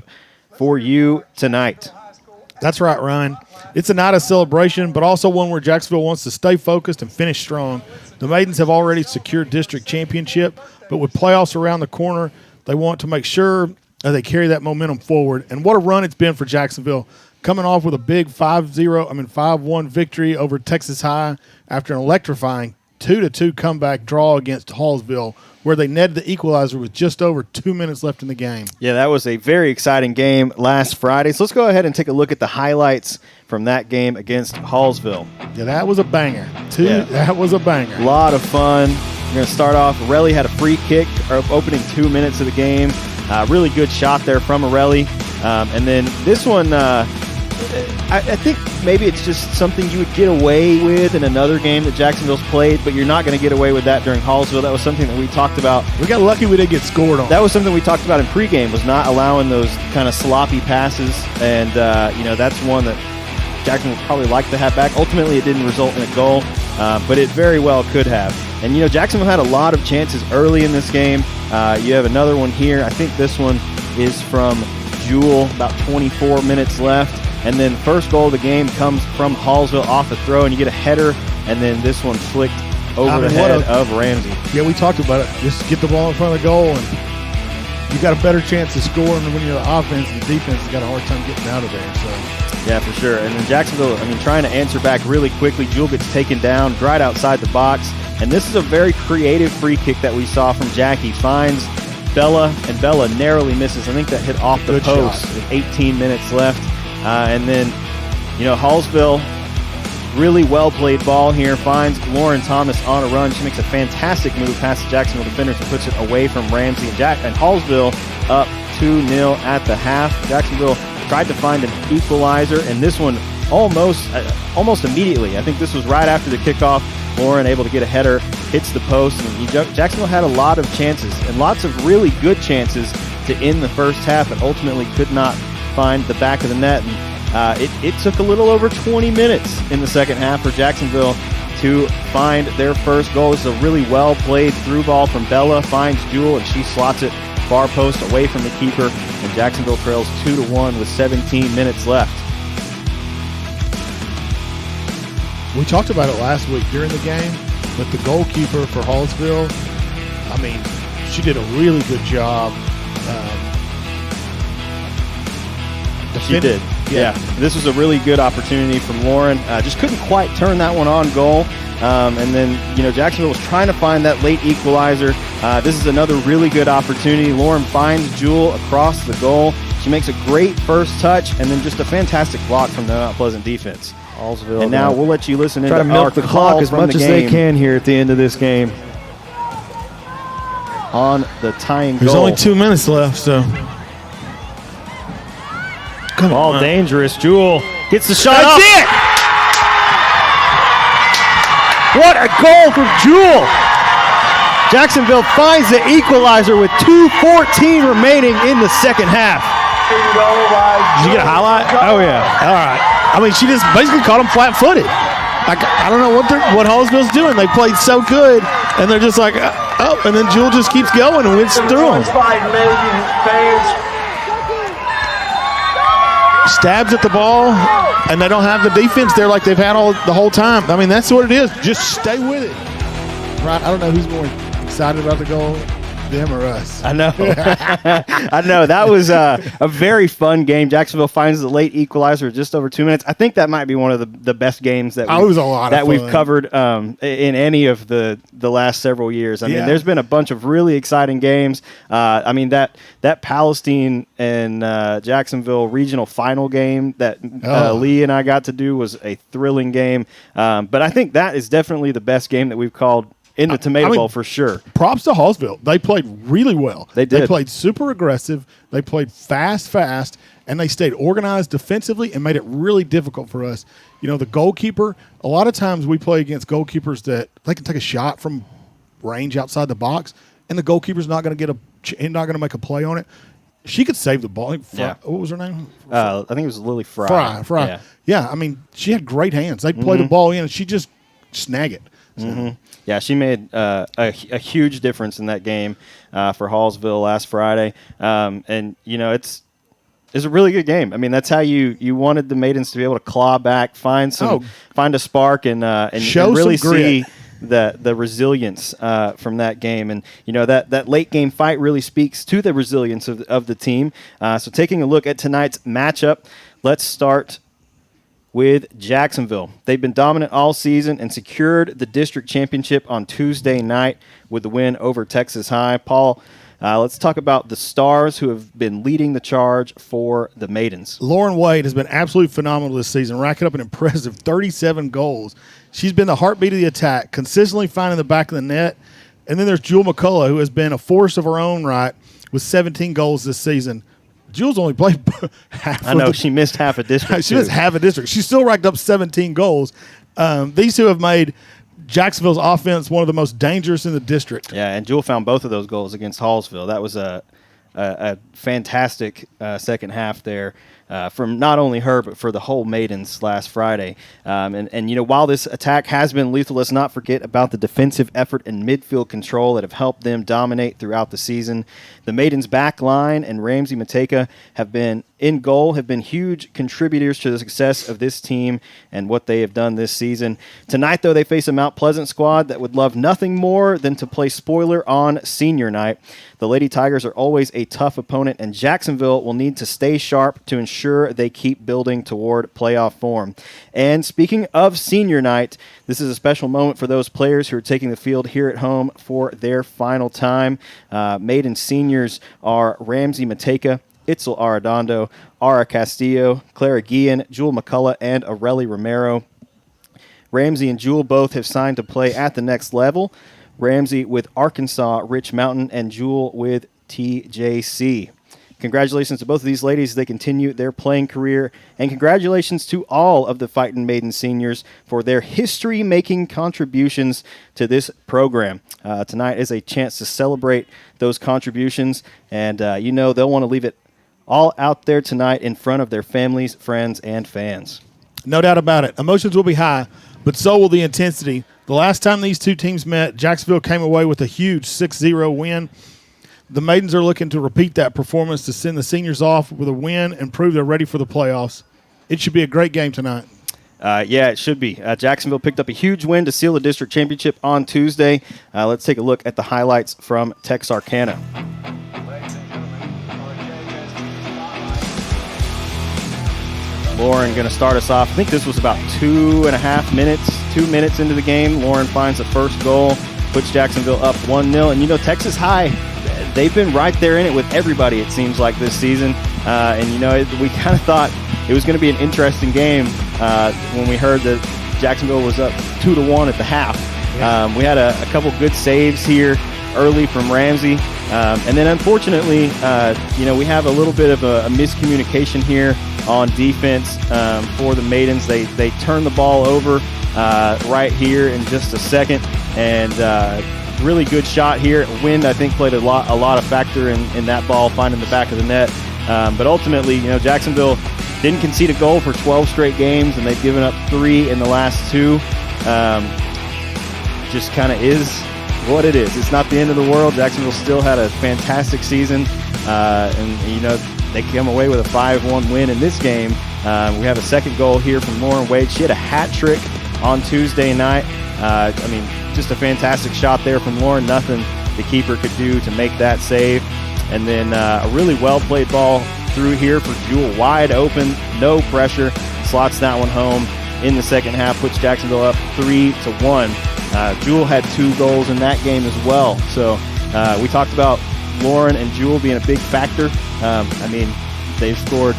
for you tonight. That's right, Ryan. It's a night of celebration, but also one where Jacksonville wants to stay focused and finish strong. The Maidens have already secured district championship, but with playoffs around the corner, they want to make sure they carry that momentum forward. And what a run it's been for Jacksonville, coming off with a big 5-1 victory over Texas High after an electrifying 2-2 comeback draw against Hallsville, where they netted the equalizer with just over 2 minutes left in the game. Yeah, that was a very exciting game last Friday. So let's go ahead and take a look at the highlights from that game against Hallsville. Yeah, that was a banger. That was a banger. A lot of fun. We're going to start off. Arelli had a free kick opening 2 minutes of the game. Really good shot there from Arelli. And then this one, I think maybe it's just something you would get away with in another game that Jacksonville's played, but you're not going to get away with that during Hallsville. That was something that we talked about. We got lucky we didn't get scored on. That was something we talked about in pregame, was not allowing those kind of sloppy passes, and that's one that Jacksonville would probably like to have back. Ultimately, it didn't result in a goal, but it very well could have. And, Jacksonville had a lot of chances early in this game. You have another one here. I think this one is from Jewel, about 24 minutes left. And then first goal of the game comes from Hallsville off a throw, and you get a header, and then this one flicked over the head of Ramsey. Yeah, we talked about it. Just get the ball in front of the goal, and you got a better chance of scoring when you're the offense, and the defense has got a hard time getting out of there. So. Yeah, for sure. And then Jacksonville, trying to answer back really quickly. Jewel gets taken down right outside the box. And this is a very creative free kick that we saw from Jackie. Finds Bella, and Bella narrowly misses. I think that hit off the post with 18 minutes left. And then, Hallsville, really well-played ball here, finds Lauren Thomas on a run. She makes a fantastic move past the Jacksonville defenders and puts it away from Ramsey. And Hallsville up 2-0 at the half. Jacksonville tried to find an equalizer, and this one almost immediately. I think this was right after the kickoff. Lauren able to get a header, hits the post. And Jacksonville had a lot of chances, and lots of really good chances to end the first half, but ultimately could not find the back of the net. And it took a little over 20 minutes in the second half for Jacksonville to find their first goal. This is a really well-played through ball from Bella, finds Jewel, and she slots it far post away from the keeper, and Jacksonville trails 2-1 with 17 minutes left. We talked about it last week during the game, but the goalkeeper for Hallsville, she did a really good job. She did. Yeah. This was a really good opportunity from Lauren. Just couldn't quite turn that one on goal. And then, Jacksonville was trying to find that late equalizer. This is another really good opportunity. Lauren finds Jewel across the goal. She makes a great first touch, and then just a fantastic block from the Mount Pleasant defense. Hallsville. And now we'll let you listen try to to milk the clock as much as they can here at the end of this game. On the tying goal. There's only 2 minutes left, so. Ball dangerous. Jewel gets the shot. That's it! What a goal from Jewel! Jacksonville finds the equalizer with 2:14 remaining in the second half. Did you get a highlight? Oh, yeah. All right. She just basically caught him flat-footed. I don't know what Hallsville's doing. They played so good, and they're just like, and then Jewel just keeps going and wins through them. Stabs at the ball, and they don't have the defense there like they've had the whole time. That's what it is. Just stay with it. Right? I don't know who's more excited about the goal, them or us. I know. I know. That was a very fun game. Jacksonville finds the late equalizer just over 2 minutes. I think that might be one of the best games that we've covered in any of the last several years. There's been a bunch of really exciting games. That Palestine and Jacksonville regional final game that Lee and I got to do was a thrilling game. But I think that is definitely the best game that we've called in the Tomato Bowl for sure. Props to Hallsville. They played really well. They did. They played super aggressive. They played fast, and they stayed organized defensively and made it really difficult for us. You know, the goalkeeper, a lot of times we play against goalkeepers that they can take a shot from range outside the box, and the goalkeeper's not going to make a play on it. She could save the ball. Yeah. What was her name? I think it was Lily Fry. Fry. Yeah, I mean, she had great hands. They play the ball in, and she just snag it. So. Yeah, she made a huge difference in that game for Hallsville last Friday. And, you know, it's a really good game. I mean, that's how you wanted the Maidens to be able to claw back, find a spark, and really see the resilience from that game. And, you know, that late game fight really speaks to the resilience of the team. So taking a look at tonight's matchup, let's start with Jacksonville. They've been dominant all season and secured the district championship on Tuesday night with the win over Texas High. Paul, let's talk about the stars who have been leading the charge for the Maidens. Lauren Wade has been absolutely phenomenal this season, racking up an impressive 37 goals. She's been the heartbeat of the attack, consistently finding the back of the net. And then there's Jewel McCullough, who has been a force of her own right with 17 goals this season. Jewel's only played half. I know, she missed half a district. She missed half a district. She still racked up 17 goals. These two have made Jacksonville's offense one of the most dangerous in the district. Yeah, and Jewel found both of those goals against Hallsville. That was a fantastic second half there from not only her, but for the whole Maidens last Friday. And, you know, while this attack has been lethal, let's not forget about the defensive effort and midfield control that have helped them dominate throughout the season. The Maidens' back line and Ramsey Mateka have been huge contributors to the success of this team and what they have done this season. Tonight, though, they face a Mount Pleasant squad that would love nothing more than to play spoiler on senior night. The Lady Tigers are always a tough opponent, and Jacksonville will need to stay sharp to ensure they keep building toward playoff form. And speaking of senior night, this is a special moment for those players who are taking the field here at home for their final time. Maiden seniors are Ramsey Mateka, Itzel Arredondo, Ara Castillo, Clara Guillen, Jewel McCullough, and Aurelie Romero. Ramsey and Jewel both have signed to play at the next level. Ramsey with Arkansas Rich Mountain, and Jewel with TJC. Congratulations to both of these ladies as they continue their playing career, and congratulations to all of the Fightin Maiden seniors for their history-making contributions to this program. Tonight is a chance to celebrate those contributions, and you know they'll want to leave it all out there tonight in front of their families, friends, and fans. No doubt about it. Emotions will be high, but so will the intensity. The last time these two teams met, Jacksonville came away with a huge 6-0 win. The Maidens are looking to repeat that performance to send the seniors off with a win and prove they're ready for the playoffs. It should be a great game tonight. Yeah, it should be. Jacksonville picked up a huge win to seal the district championship on Tuesday. Let's take a look at the highlights from Texarkana. Lauren going to start us off. I think this was about 2.5 minutes. 2 minutes into the game, Lauren finds the first goal, puts Jacksonville up 1-0. And, you know, Texas High, they've been right there in it with everybody, it seems like, this season. And, you know, we kind of thought it was going to be an interesting game when we heard that Jacksonville was up 2-1 at the half. We had a couple good saves here early from Ramsey. And then, unfortunately, you know, we have a little bit of a miscommunication here on defense for the Maidens. They turn the ball over right here in just a second. And really good shot here. Wind, I think, played a lot of factor in that ball finding the back of the net. But ultimately, you know, Jacksonville didn't concede a goal for 12 straight games, and they've given up 3 in the last 2. Just kind of is what it is. It's not the end of the world. Jacksonville still had a fantastic season, and you know they come away with a 5-1 win in this game. We have a second goal here from Lauren Wade. She had a hat trick on Tuesday night. I mean, just a fantastic shot there from Lauren. Nothing the keeper could do to make that save. And then a really well-played ball through here for Jewel, wide open, no pressure. Slots that one home in the second half, puts Jacksonville up 3-1. Jewel had 2 goals in that game as well. So we talked about Lauren and Jewel being a big factor. I mean, they've scored,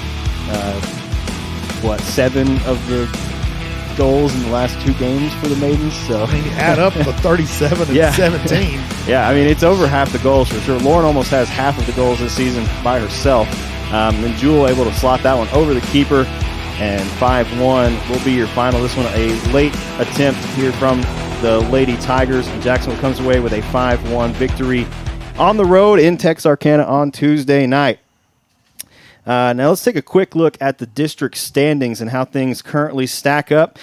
7 of the goals in the last 2 games for the Maidens. So I mean, you add up the 37 and 17. Yeah, I mean, it's over half the goals for sure. Lauren almost has half of the goals this season by herself. Then Jewel able to slot that one over the keeper, and 5-1 will be your final. This one a late attempt here from the Lady Tigers, and Jacksonville comes away with a 5-1 victory on the road in Texarkana on Tuesday night. Now let's take a quick look at the district standings and how things currently stack up.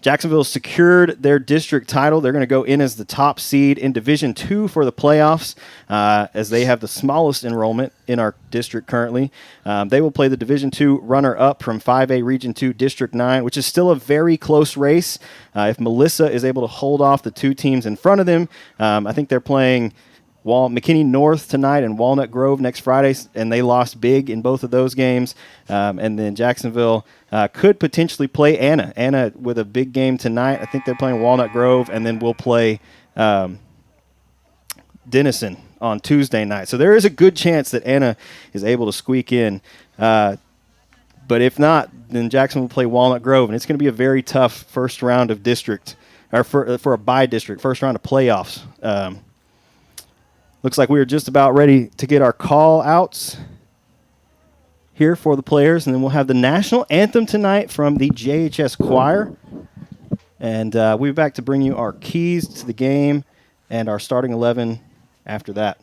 Jacksonville secured their district title. They're going to go in as the top seed in Division II for the playoffs, as they have the smallest enrollment in our district currently. They will play the Division II runner-up from 5A Region 2 District 9, which is still a very close race. If Melissa is able to hold off the 2 teams in front of them, I think they're playing McKinney North tonight and Walnut Grove next Friday, and they lost big in both of those games. And then Jacksonville could potentially play Anna. Anna with a big game tonight. I think they're playing Walnut Grove, and then we'll play Denison on Tuesday night. So there is a good chance that Anna is able to squeak in. But if not, then Jacksonville will play Walnut Grove, and it's going to be a very tough first round of district, or for a bye district, first round of playoffs. Looks like we are just about ready to get our call outs here for the players, and then we'll have the national anthem tonight from the JHS choir. And we'll be back to bring you our keys to the game and our starting 11 after that.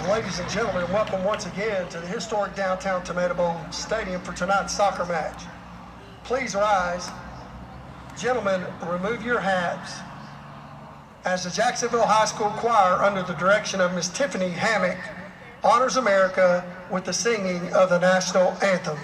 Ladies and gentlemen, welcome once again to the historic downtown Tomato Bowl Stadium for tonight's soccer match. Please rise. Gentlemen, remove your hats as the Jacksonville High School Choir, under the direction of Miss Tiffany Hammock, honors America with the singing of the national anthem.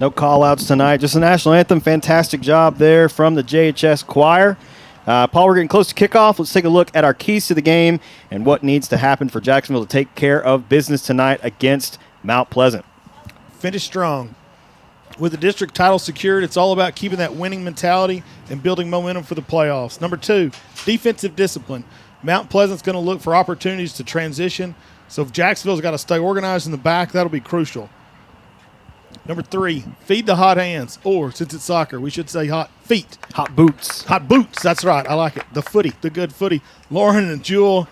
No call-outs tonight, just the national anthem. Fantastic job there from the JHS choir. Paul, we're getting close to kickoff. Let's take a look at our keys to the game and what needs to happen for Jacksonville to take care of business tonight against Mount Pleasant. Finish strong. With the district title secured, it's all about keeping that winning mentality and building momentum for the playoffs. Number 2, defensive discipline. Mount Pleasant's going to look for opportunities to transition, so if Jacksonville's got to stay organized in the back, that'll be crucial. Number 3, feed the hot hands, or since it's soccer, we should say hot feet. Hot boots. Hot boots, that's right. I like it. The footy, the good footy. Lauren and Jewel,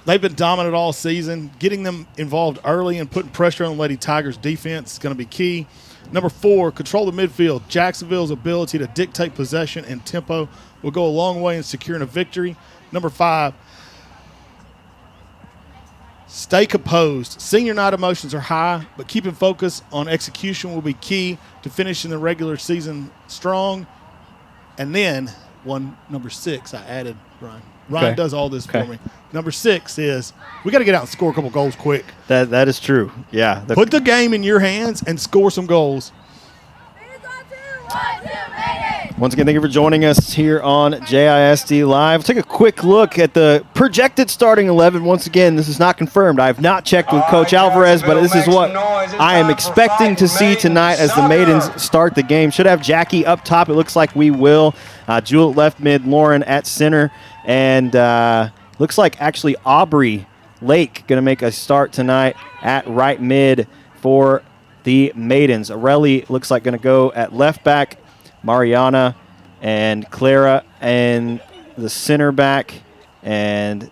they've been dominant all season. Getting them involved early and putting pressure on the Lady Tigers' defense is going to be key. Number 4, control the midfield. Jacksonville's ability to dictate possession and tempo will go a long way in securing a victory. Number 5, stay composed. Senior night emotions are high, but keeping focus on execution will be key to finishing the regular season strong And then number 6, I added Ryan. Ryan Okay. does all this for me. Number 6 is we got to get out and score a couple goals quick. That is true. Yeah. Put the game in your hands and score some goals. Once again, thank you for joining us here on JISD Live. Take a quick look at the projected starting 11. Once again, this is not confirmed. I have not checked with Coach Alvarez, but this is what I am expecting to see tonight as the Maidens start the game. Should have Jackie up top. It looks like we will. Jewel at left mid, Lauren at center, and looks like actually Aubrey Lake going to make a start tonight at right mid for the Maidens. Areli looks like going to go at left back. Mariana and Clara and the center back, and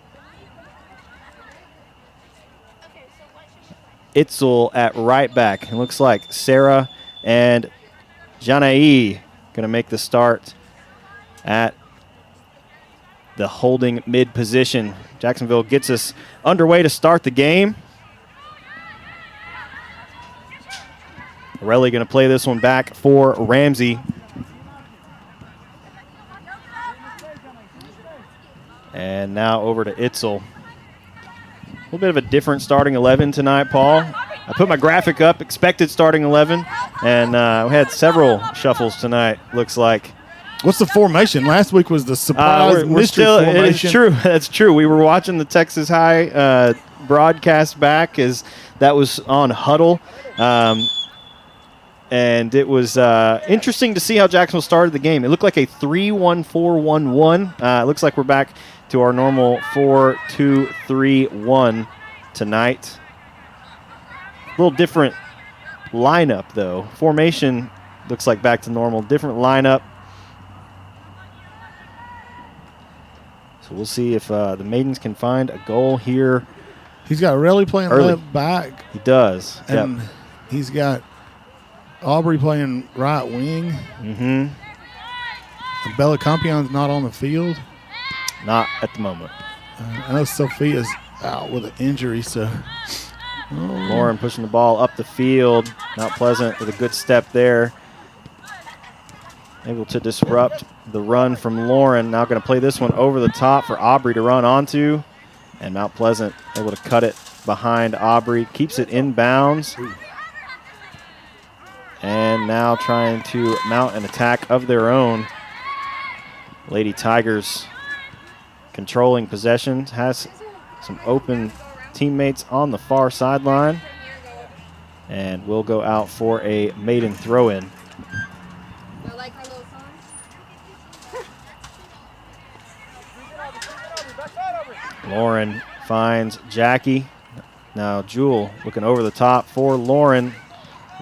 Itzel at right back. It looks like Sarah and Janae going to make the start at the holding mid position. Jacksonville gets us underway to start the game. Areli going to play this one back for Ramsey. And now over to Itzel. A little bit of a different starting 11 tonight, Paul. I put my graphic up, expected starting 11, and we had several shuffles tonight, looks like. What's the formation? Last week was the surprise mystery formation. It is true. That's true. We were watching the Texas High broadcast back as that was on Huddle. And it was interesting to see how Jacksonville started the game. It looked like a 3-1-4-1-1. It looks like we're back to our normal 4-2-3-1 tonight. A little different lineup, though. Formation looks like back to normal. Different lineup. So we'll see if the Maidens can find a goal here. He's got Areli playing early. left back. He does. And he's got Aubrey playing right wing. Mm-hmm. And Bella Campion's not on the field. Not at the moment. I know Sophia's out with an injury, so. Lauren pushing the ball up the field. Mount Pleasant with a good step there. Able to disrupt the run from Lauren. Now going to play this one over the top for Aubrey to run onto. And Mount Pleasant able to cut it behind Aubrey. Keeps it in bounds. And now trying to mount an attack of their own. Lady Tigers controlling possession. Has some open teammates on the far sideline. And will go out for a maiden throw-in. Lauren finds Jackie. Now Jewel looking over the top for Lauren.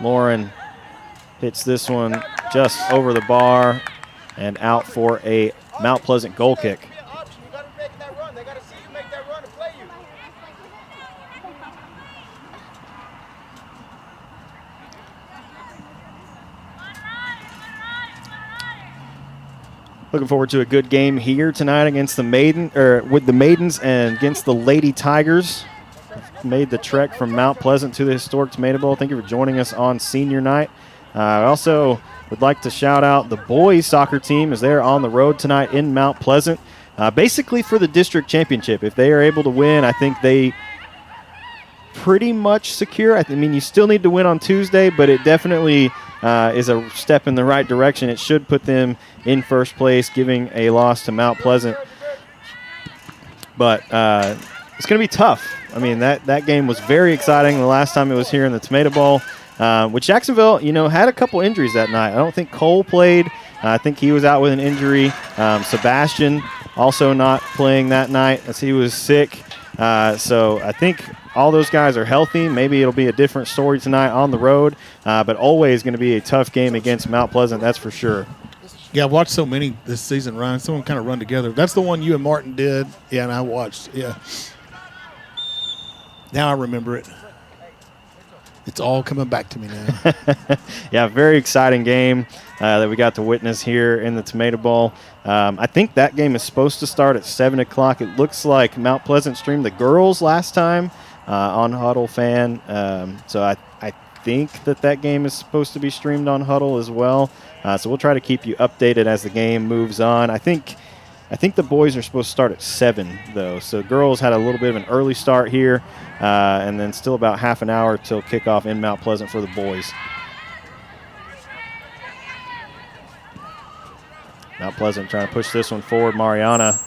Lauren hits this one just over the bar and out for a Mount Pleasant goal kick. Looking forward to a good game here tonight against the with the Maidens and against the Lady Tigers. Made the trek from Mount Pleasant to the historic Tomato Bowl. Thank you for joining us on senior night. I also would like to shout out the boys soccer team as they're on the road tonight in Mount Pleasant, basically for the district championship. If they are able to win, I think they pretty much secure. I mean, you still need to win on Tuesday, but it definitely is a step in the right direction. It should put them in first place, giving a loss to Mount Pleasant. But it's going to be tough. I mean, that game was very exciting the last time it was here in the Tomato Bowl. With Jacksonville, had a couple injuries that night. I don't think Cole played. I think he was out with an injury. Sebastian also not playing that night as he was sick. So I think all those guys are healthy. Maybe it'll be a different story tonight on the road, but always going to be a tough game against Mount Pleasant, that's for sure. Yeah, I've watched so many this season, Ryan. Some of them kind of run together. That's the one you and Martin did. Yeah, and I watched. Yeah. Now I remember it. It's all coming back to me now. Yeah, very exciting game that we got to witness here in the Tomato Bowl. I think that game is supposed to start at 7 o'clock. It looks like Mount Pleasant streamed the girls last time on Huddle Fan. So I think that game is supposed to be streamed on Huddle as well. So we'll try to keep you updated as the game moves on. I think the boys are supposed to start at 7, though. So girls had a little bit of an early start here, and then still about half an hour till kickoff in Mount Pleasant for the boys. Mount Pleasant trying to push this one forward. Mariana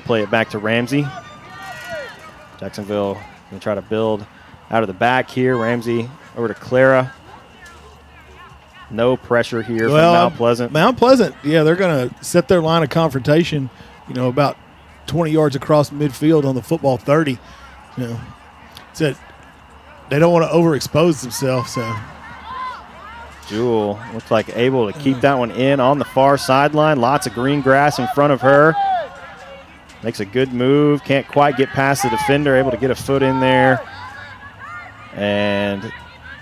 play it back to Ramsey. Jacksonville going to try to build out of the back here. Ramsey over to Clara. No pressure here from Mount Pleasant. Mount Pleasant, yeah, they're going to set their line of confrontation, about 20 yards across midfield on the football 30. They don't want to overexpose themselves. So Jewel looks like able to keep that one in on the far sideline. Lots of green grass in front of her. Makes a good move. Can't quite get past the defender. Able to get a foot in there and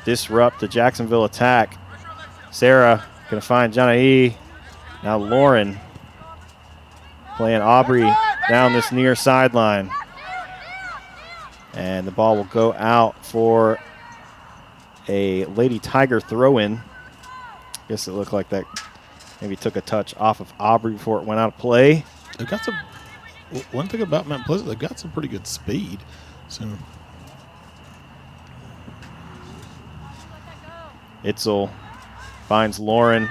disrupt the Jacksonville attack. Sarah going to find Janae. Now Lauren playing Aubrey down this near sideline. And the ball will go out for a Lady Tiger throw-in. Guess it looked like that maybe took a touch off of Aubrey before it went out of play. They've got some. One thing about Mount Pleasant, they've got some pretty good speed. So Itzel finds Lauren.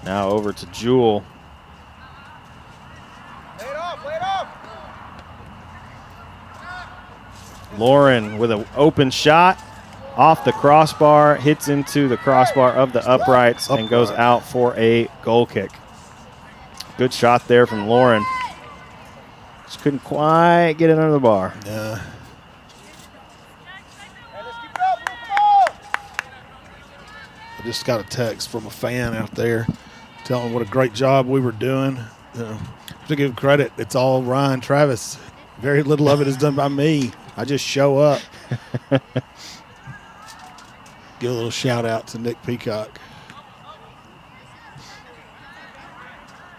Now over to Jewel. Lauren with an open shot off the crossbar, hits into the crossbar of the uprights and goes out for a goal kick. Good shot there from Lauren. Just couldn't quite get it under the bar. I just got a text from a fan out there telling what a great job we were doing. To give credit, it's all Ryan Travis. Very little of it is done by me. I just show up. Give a little shout out to Nick Peacock.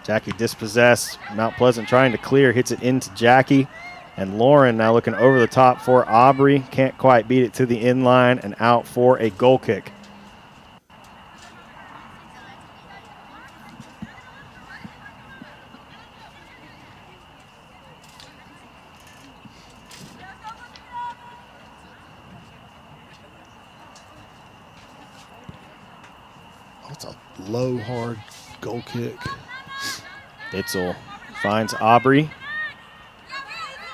Jackie dispossessed. Mount Pleasant trying to clear, hits it into Jackie. And Lauren now looking over the top for Aubrey. Can't quite beat it to the inline and out for a goal kick. That's a low, hard goal kick. Itzel finds Aubrey.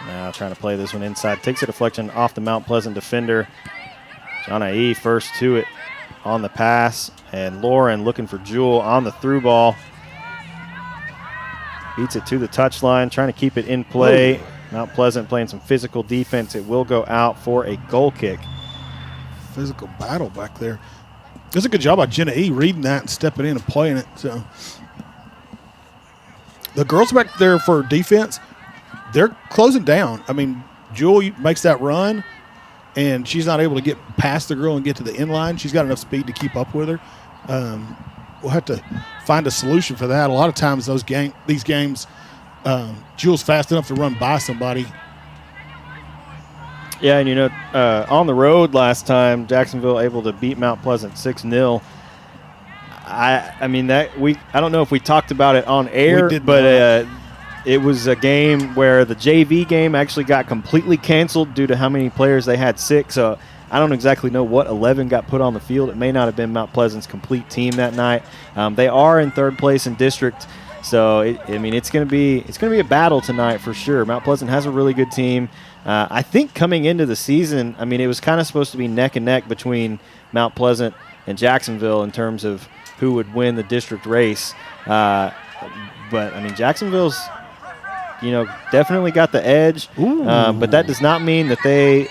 Now trying to play this one inside. Takes a deflection off the Mount Pleasant defender. Janae first to it on the pass. And Lauren looking for Jewel on the through ball. Beats it to the touchline, trying to keep it in play. Ooh. Mount Pleasant playing some physical defense. It will go out for a goal kick. Physical battle back there. Does a good job by Jenna E. reading that and stepping in and playing it. So the girls back there for defense, they're closing down. I mean, Jewel makes that run, and she's not able to get past the girl and get to the inline. She's got enough speed to keep up with her. We'll have to find a solution for that. A lot of times these games, Jewel's fast enough to run by somebody. Yeah, and on the road last time, Jacksonville able to beat Mount Pleasant 6-0. I mean I don't know if we talked about it on air, but it was a game where the JV game actually got completely canceled due to how many players they had sick. So I don't exactly know what 11 got put on the field. It may not have been Mount Pleasant's complete team that night. They are in third place in district, so it's going to be a battle tonight for sure. Mount Pleasant has a really good team. I think coming into the season, it was kind of supposed to be neck and neck between Mount Pleasant and Jacksonville in terms of who would win the district race. But Jacksonville's, definitely got the edge. But that does not mean that they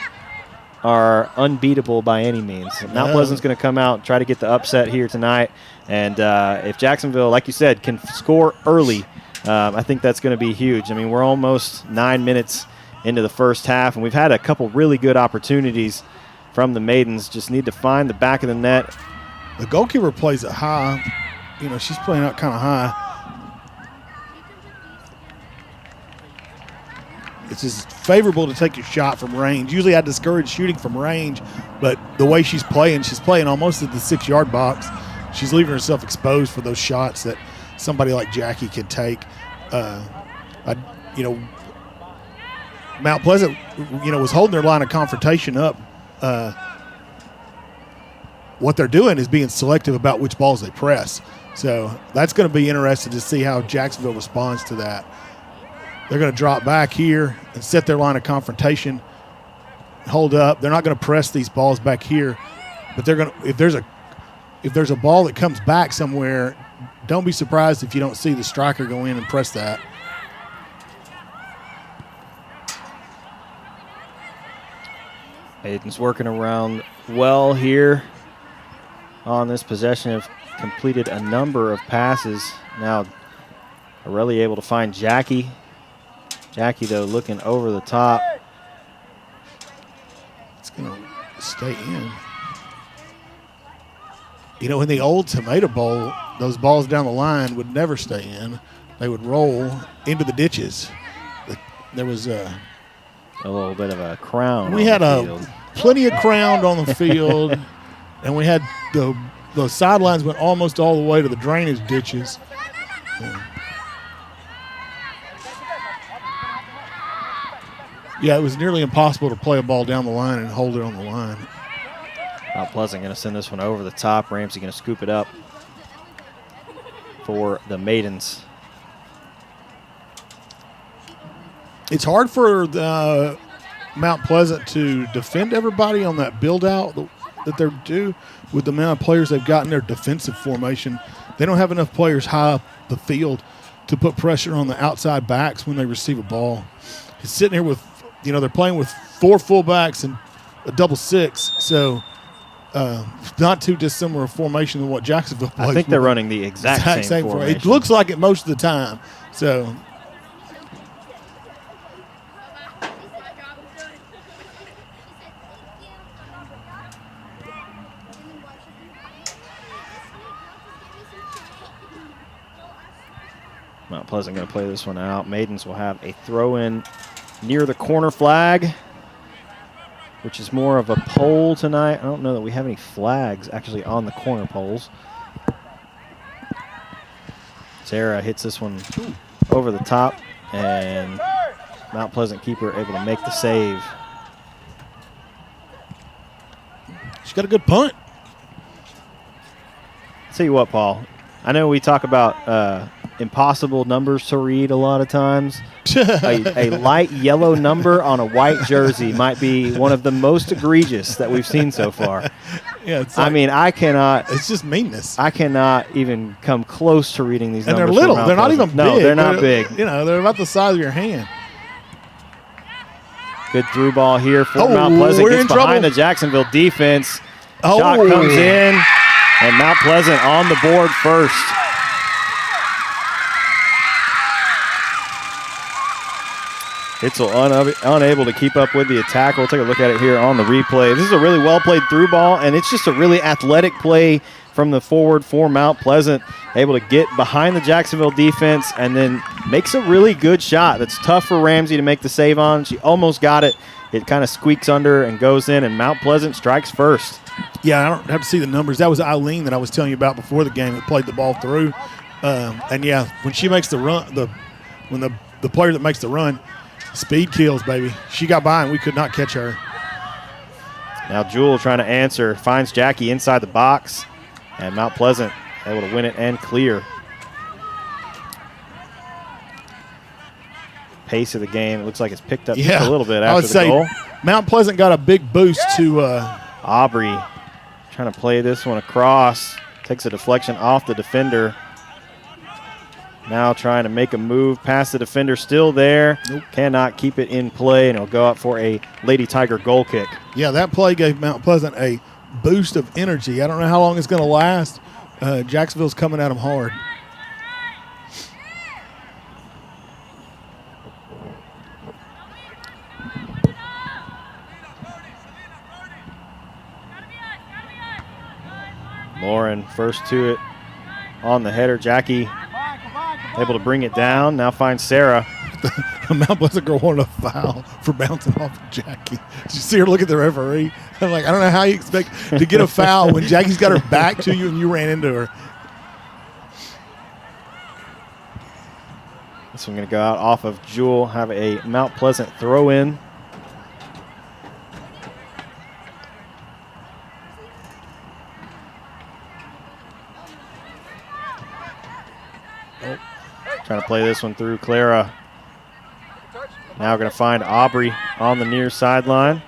are unbeatable by any means. Mount Pleasant's going to come out and try to get the upset here tonight. And if Jacksonville, like you said, can score early, I think that's going to be huge. We're almost 9 minutes into the first half, and we've had a couple really good opportunities from the Maidens. Just need to find the back of the net. The goalkeeper plays it high. She's playing out kind of high. it's just favorable to take a shot from range. Usually I discourage shooting from range, but the way she's playing almost at the 6-yard box. She's leaving herself exposed for those shots that somebody like Jackie can take. Mount Pleasant, was holding their line of confrontation up. What they're doing is being selective about which balls they press. So that's going to be interesting to see how Jacksonville responds to that. They're going to drop back here and set their line of confrontation, hold up. They're not going to press these balls back here, but they're going to, if there's a ball that comes back somewhere, don't be surprised if you don't see the striker go in and press that. Maidens working around well here on this possession. Have completed a number of passes. Now Aurelia able to find Jackie. Jackie, though, looking over the top. It's going to stay in. In the old Tomato Bowl, those balls down the line would never stay in. They would roll into the ditches. There was a little bit of a crown. We had plenty of crown on the field, and we had the sidelines went almost all the way to the drainage ditches. Yeah, it was nearly impossible to play a ball down the line and hold it on the line. Mount Pleasant going to send this one over the top. Ramsey going to scoop it up for the Maidens. It's hard for Mount Pleasant to defend everybody on that build-out that they're due with the amount of players they've got in their defensive formation. They don't have enough players high up the field to put pressure on the outside backs when they receive a ball. It's sitting here with, they're playing with 4 fullbacks and a double 6, so not too dissimilar formation than what Jacksonville plays. I think they're running the exact same formation. It looks like it most of the time. So Mount Pleasant going to play this one out. Maidens will have a throw-in near the corner flag, which is more of a pole tonight. I don't know that we have any flags actually on the corner poles. Sarah hits this one over the top, and Mount Pleasant keeper able to make the save. She's got a good punt. Tell you what, Paul, I know we talk about impossible numbers to read a lot of times. a light yellow number on a white jersey might be one of the most egregious that we've seen so far. Yeah, it's like, I cannot. It's just meanness. I cannot even come close to reading these numbers. And they're little. They're not even big. No, they're not big. They're about the size of your hand. Good through ball here for Mount Pleasant. Gets behind the Jacksonville defense. Shot comes in, and Mount Pleasant on the board first. Hitzel unable to keep up with the attack. We'll take a look at it here on the replay. This is a really well-played through ball, and it's just a really athletic play from the forward for Mount Pleasant. Able to get behind the Jacksonville defense and then makes a really good shot. That's tough for Ramsey to make the save on. She almost got it. It kind of squeaks under and goes in, and Mount Pleasant strikes first. Yeah, I don't have to see the numbers. That was Eileen that I was telling you about before the game that played the ball through. And, yeah, when she makes the run, when the player that makes the run, speed kills, baby. She got by, and we could not catch her. Now Jewel trying to answer, finds Jackie inside the box, and Mount Pleasant able to win it and clear. Pace of the game, it looks like it's picked up just a little bit after the goal. Mount Pleasant got a big boost to Aubrey trying to play this one across. Takes a deflection off the defender. Now trying to make a move past the defender, still there. Nope. Cannot keep it in play, and it'll go out for a Lady Tiger goal kick. Yeah, that play gave Mount Pleasant a boost of energy. I don't know how long it's going to last. Jacksonville's coming at them hard. Lauren first to it on the header. Jackie able to bring it down. Now finds Sarah. the Mount Pleasant girl wanted a foul for bouncing off of Jackie. Did you see her look at the referee? I'm like, I don't know how you expect to get a foul when Jackie's got her back to you and you ran into her. This one going to go out off of Jewel, have a Mount Pleasant throw in. Trying to play this one through Clara. Now going to find Aubrey on the near sideline.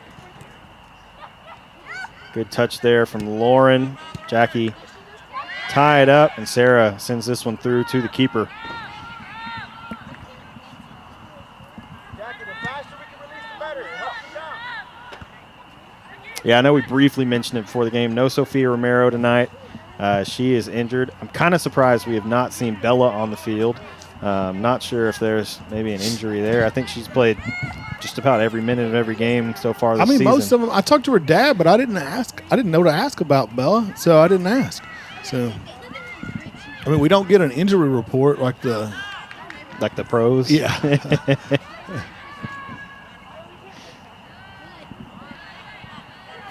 Good touch there from Lauren. Jackie tie it up, and Sarah sends this one through to the keeper. Yeah, I know we briefly mentioned it before the game. No Sophia Romero tonight. She is injured. I'm kind of surprised we have not seen Bella on the field. Not sure if there's maybe an injury there. I think she's played just about every minute of every game so far this season. Most of them. I talked to her dad, but I didn't ask. I didn't know to ask about Bella, so I didn't ask. So, we don't get an injury report like the pros. Yeah.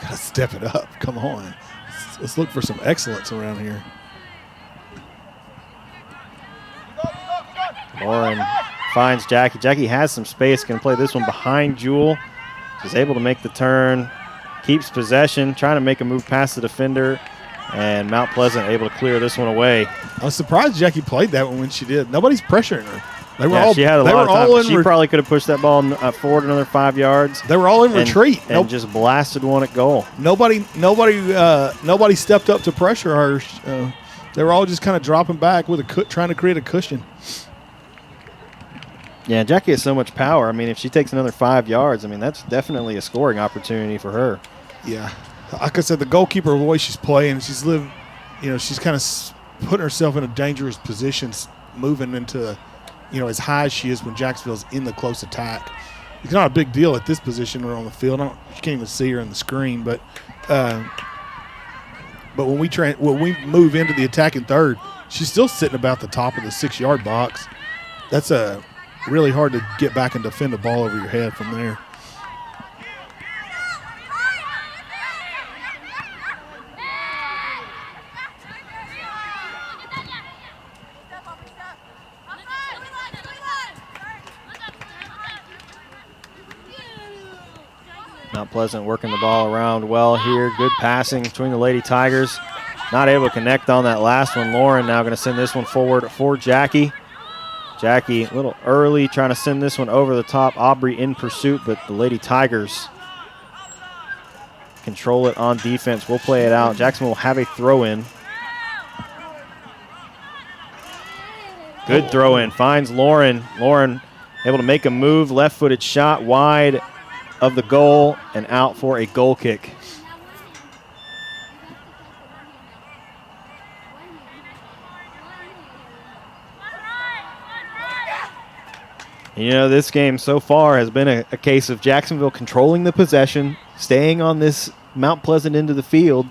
Gotta step it up. Come on. Let's look for some excellence around here. Lauren finds Jackie. Jackie has some space. Going to play this one behind Jewel. She's able to make the turn. Keeps possession. Trying to make a move past the defender. And Mount Pleasant able to clear this one away. I was surprised Jackie played that one when she did. Nobody's pressuring her. They were all, she had a lot of time. She probably could have pushed that ball forward another 5 yards. They were all in retreat. And just blasted one at goal. Nobody stepped up to pressure her. They were all just kind of dropping back with trying to create a cushion. Yeah, Jackie has so much power. If she takes another 5 yards, that's definitely a scoring opportunity for her. Yeah. Like I said, the goalkeeper, the way she's playing, she's she's kind of putting herself in a dangerous position, moving into, as high as she is when Jacksonville's in the close attack. It's not a big deal at this position or on the field. You can't even see her in the screen, but when we move into the attacking third, she's still sitting about the top of the 6-yard box. That's really hard to get back and defend the ball over your head from there. Mount Pleasant working the ball around well here. Good passing between the Lady Tigers. Not able to connect on that last one. Lauren now going to send this one forward for Jackie. Jackie a little early, trying to send this one over the top. Aubrey in pursuit, but the Lady Tigers control it on defense. We'll play it out. Jacksonville will have a throw-in. Good throw-in. Finds Lauren. Lauren able to make a move. Left-footed shot wide of the goal and out for a goal kick. This game so far has been a case of Jacksonville controlling the possession, staying on this Mount Pleasant end of the field.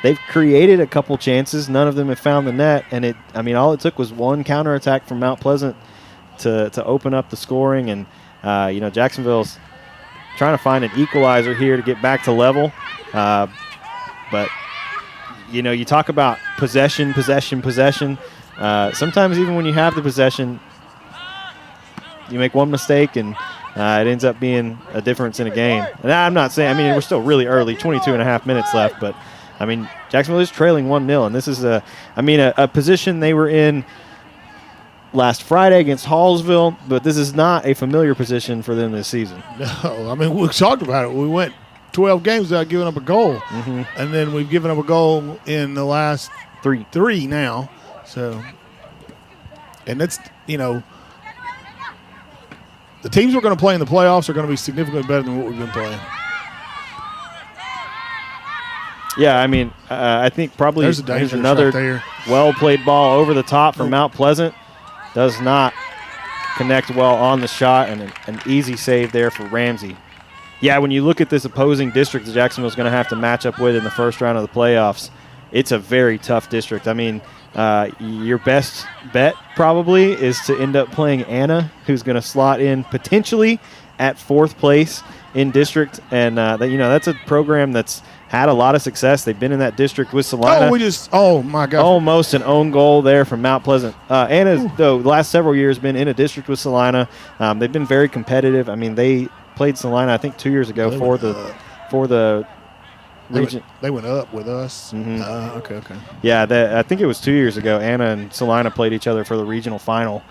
They've created a couple chances. None of them have found the net, and all it took was one counterattack from Mount Pleasant to open up the scoring. And Jacksonville's trying to find an equalizer here to get back to level. But you talk about possession. Sometimes even when you have the possession, you make one mistake and it ends up being a difference in a game. And I'm not saying, we're still really early, 22 and a half minutes left, but Jacksonville is trailing 1-0, and this is a position they were in last Friday against Hallsville, but this is not a familiar position for them this season. No, we talked about it. We went 12 games without giving up a goal, and then we've given up a goal in the last three now. So, and that's, the teams we're going to play in the playoffs are going to be significantly better than what we've been playing. Yeah, I think probably there's another well-played ball over the top from Mount Pleasant. Does not connect well on the shot, and an easy save there for Ramsey. Yeah, when you look at this opposing district that Jacksonville's going to have to match up with in the first round of the playoffs, it's a very tough district. your best bet probably is to end up playing Anna, who's going to slot in potentially at 4th place in district. And, that's a program that's had a lot of success. They've been in that district with Salina. Oh, my God. Almost an own goal there from Mount Pleasant. Anna's, though, the last several years been in a district with Salina. They've been very competitive. I mean, they played Salina, I think, 2 years ago for the region. They went up with us. Mm-hmm. Okay. Yeah, I think it was 2 years ago. Anna and Salina played each other for the regional final.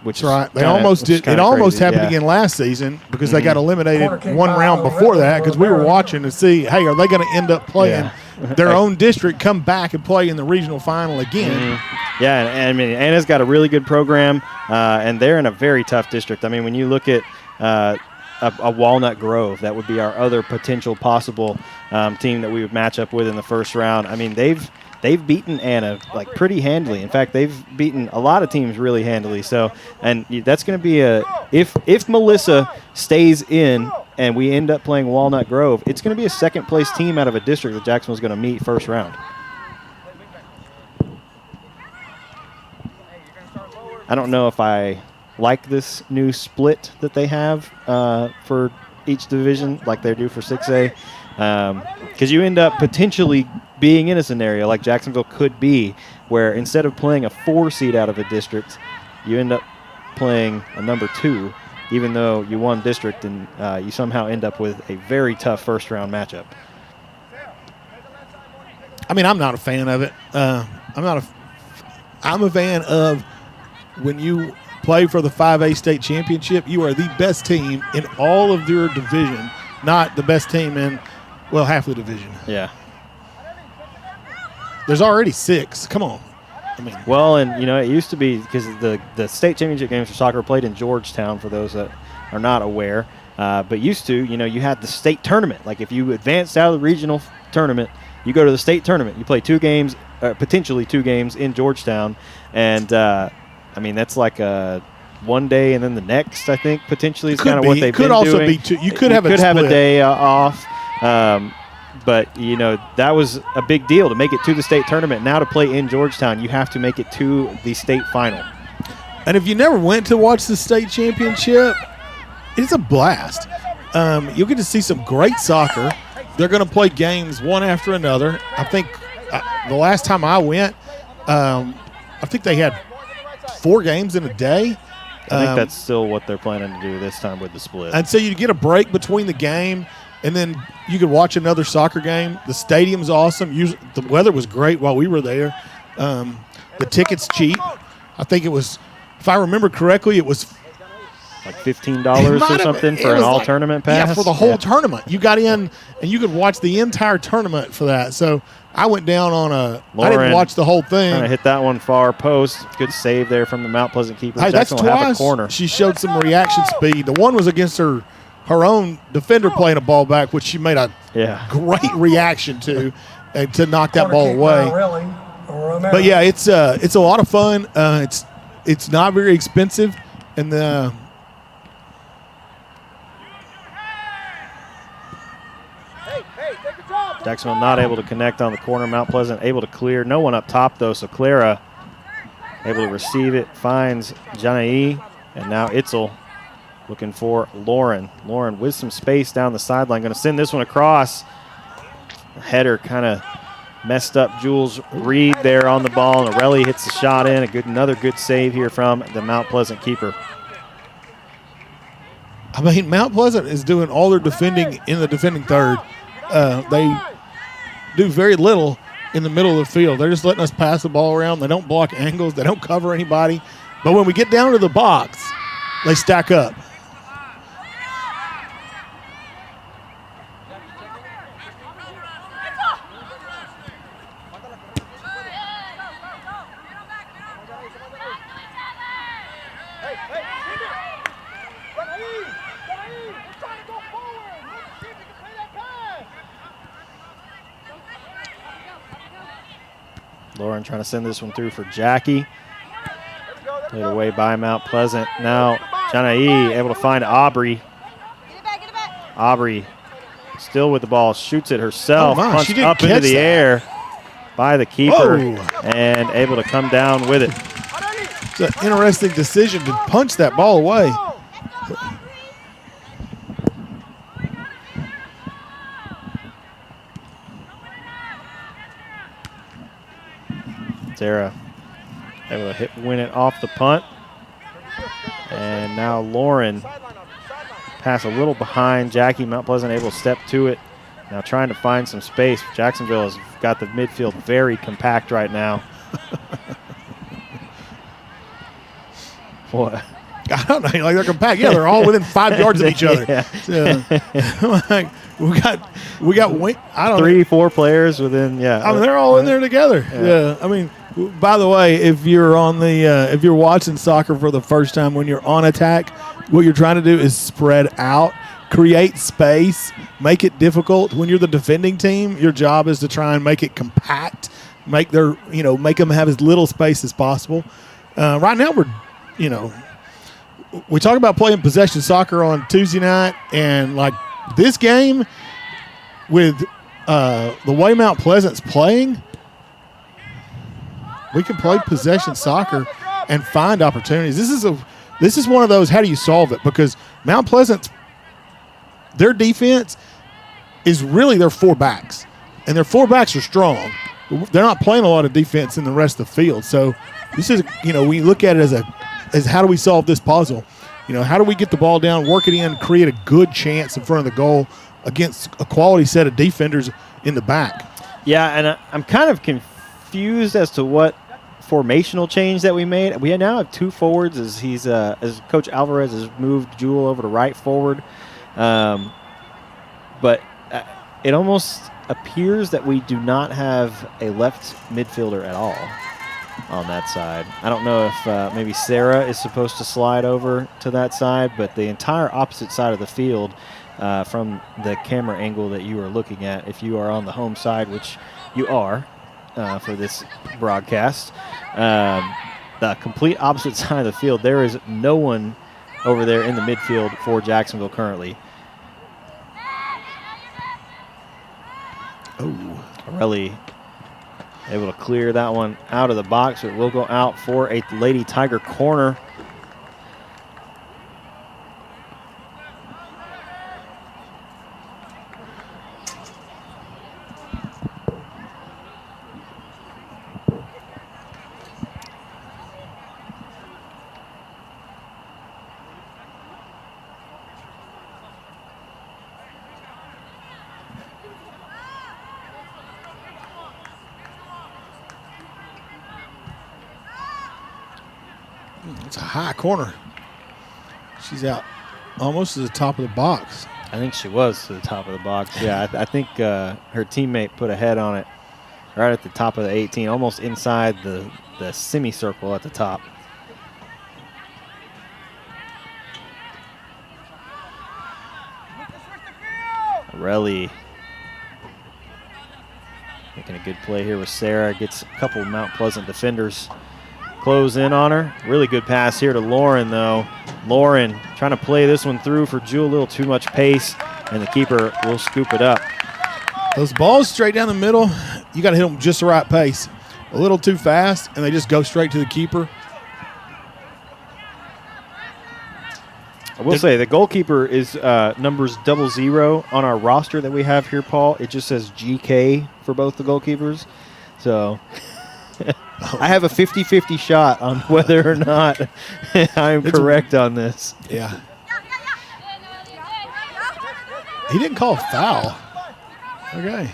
Which That's right. They almost did. It almost happened again last season because they got eliminated one round before that because we were watching to see, hey, are they going to end up playing their own district, come back and play in the regional final again? Yeah, and I mean, Anna's got a really good program, and they're in a very tough district. I mean, when you look at a Walnut Grove, that would be our other potential possible team that we would match up with in the first round. I mean, they've beaten Anna like pretty handily. In fact, they've beaten a lot of teams really handily. So, and that's going to be if Melissa stays in and we end up playing Walnut Grove, it's going to be a 2nd place team out of a district that Jacksonville's going to meet first round. I don't know if I like this new split that they have for each division like they do for 6A. Because you end up potentially being in a scenario like Jacksonville could be, where instead of playing a 4 seed out of a district, you end up playing a number 2, even though you won district, and you somehow end up with a very tough first round matchup. I mean, I'm not a fan of it. I'm a fan of when you play for the 5A state championship, you are the best team in all of your division, not the best team in, well, half the division. Yeah. There's already 6. Come on. I mean, well, and it used to be because the state championship games for soccer were played in Georgetown. For those that are not aware, but used to, you had the state tournament. Like if you advanced out of the regional tournament, you go to the state tournament. You play 2 games, potentially 2 games in Georgetown, and I mean that's like one day and then the next. I think potentially is kind of what they've been doing. Could also be 2. You could have a day off. But, that was a big deal to make it to the state tournament. Now to play in Georgetown, you have to make it to the state final. And if you never went to watch the state championship, it's a blast. You'll get to see some great soccer. They're going to play games one after another. I think the last time I went, I think they had 4 games in a day. I think that's still what they're planning to do this time with the split. And so you get a break between the game, and then you could watch another soccer game. The stadium's awesome. The weather was great while we were there. The ticket's cheap. I think it was, if I remember correctly, it was like $15 or something for an all-tournament pass? Yeah, for the whole tournament. You got in, and you could watch the entire tournament for that. So I went down on I didn't watch the whole thing. Kind of hit that one far post. Good save there from the Mount Pleasant keeper. Hey, that's twice corner. She showed some reaction speed. The one was against her own defender playing a ball back, which she made a great reaction to knock that ball away. But yeah, it's a lot of fun. It's not very expensive, and Jacksonville not able to connect on the corner. Mount Pleasant able to clear. No one up top, though, so Clara able to receive it. Finds Janai, and now Itzel looking for Lauren. Lauren with some space down the sideline. Going to send this one across. Header kind of messed up Jules Reed there on the ball, and Arelli hits the shot in. Another good save here from the Mount Pleasant keeper. I mean, Mount Pleasant is doing all their defending in the defending third. They do very little in the middle of the field. They're just letting us pass the ball around. They don't block angles. They don't cover anybody. But when we get down to the box, they stack up. Lauren trying to send this one through for Jackie. Played away by Mount Pleasant. Now Janai able to find Aubrey. Aubrey still with the ball, shoots it herself, punched up into the air. by the keeper and able to come down with it. It's an interesting decision to punch that ball away. Sarah able to win it off the punt. And now Lauren pass a little behind. Jackie Mount Pleasant able to step to it. Now trying to find some space. Jacksonville has got the midfield very compact right now. What? I don't know. Like they're compact. Yeah, they're all within 5 yards of each other. Yeah. So, like, we got. I don't know. 3-4 players within. Yeah. I mean, they're all in there together. Yeah. I mean, by the way, if you're on the if you're watching soccer for the first time, when you're on attack, what you're trying to do is spread out, create space, make it difficult. When you're the defending team, your job is to try and make it compact, make them have as little space as possible. Right now, we talk about playing possession soccer on Tuesday night, and like this game with the way Mount Pleasant's playing, we can play possession soccer and find opportunities. This is one of those, how do you solve it? Because Mount Pleasant's, their defense is really their 4 backs, and their 4 backs are strong. They're not playing a lot of defense in the rest of the field. So this is, we look at it as how do we solve this puzzle? How do we get the ball down, work it in, create a good chance in front of the goal against a quality set of defenders in the back? Yeah, and I'm kind of confused as to what formational change that we made. We now have 2 forwards as Coach Alvarez has moved Jewel over to right forward. But it almost appears that we do not have a left midfielder at all on that side. I don't know if maybe Sarah is supposed to slide over to that side, but the entire opposite side of the field from the camera angle that you are looking at, if you are on the home side, which you are for this broadcast, the complete opposite side of the field, there is no one over there in the midfield for Jacksonville currently. Oh, Corelli able to clear that one out of the box. It will go out for a Lady Tiger corner. It's a high corner. She's out almost to the top of the box. I think she was to the top of the box. Yeah, I think her teammate put a head on it right at the top of the 18, almost inside the semicircle at the top. Corelli making a good play here with Sarah. Gets a couple of Mount Pleasant defenders close in on her. Really good pass here to Lauren, though. Lauren trying to play this one through for Jewel. A little too much pace, and the keeper will scoop it up. Those balls straight down the middle, you got to hit them just the right pace. A little too fast, and they just go straight to the keeper. I will say the goalkeeper is numbers 00 on our roster that we have here, Paul. It just says GK for both the goalkeepers. So I have a 50-50 shot on whether or not I'm correct on this. Yeah. He didn't call a foul. Okay.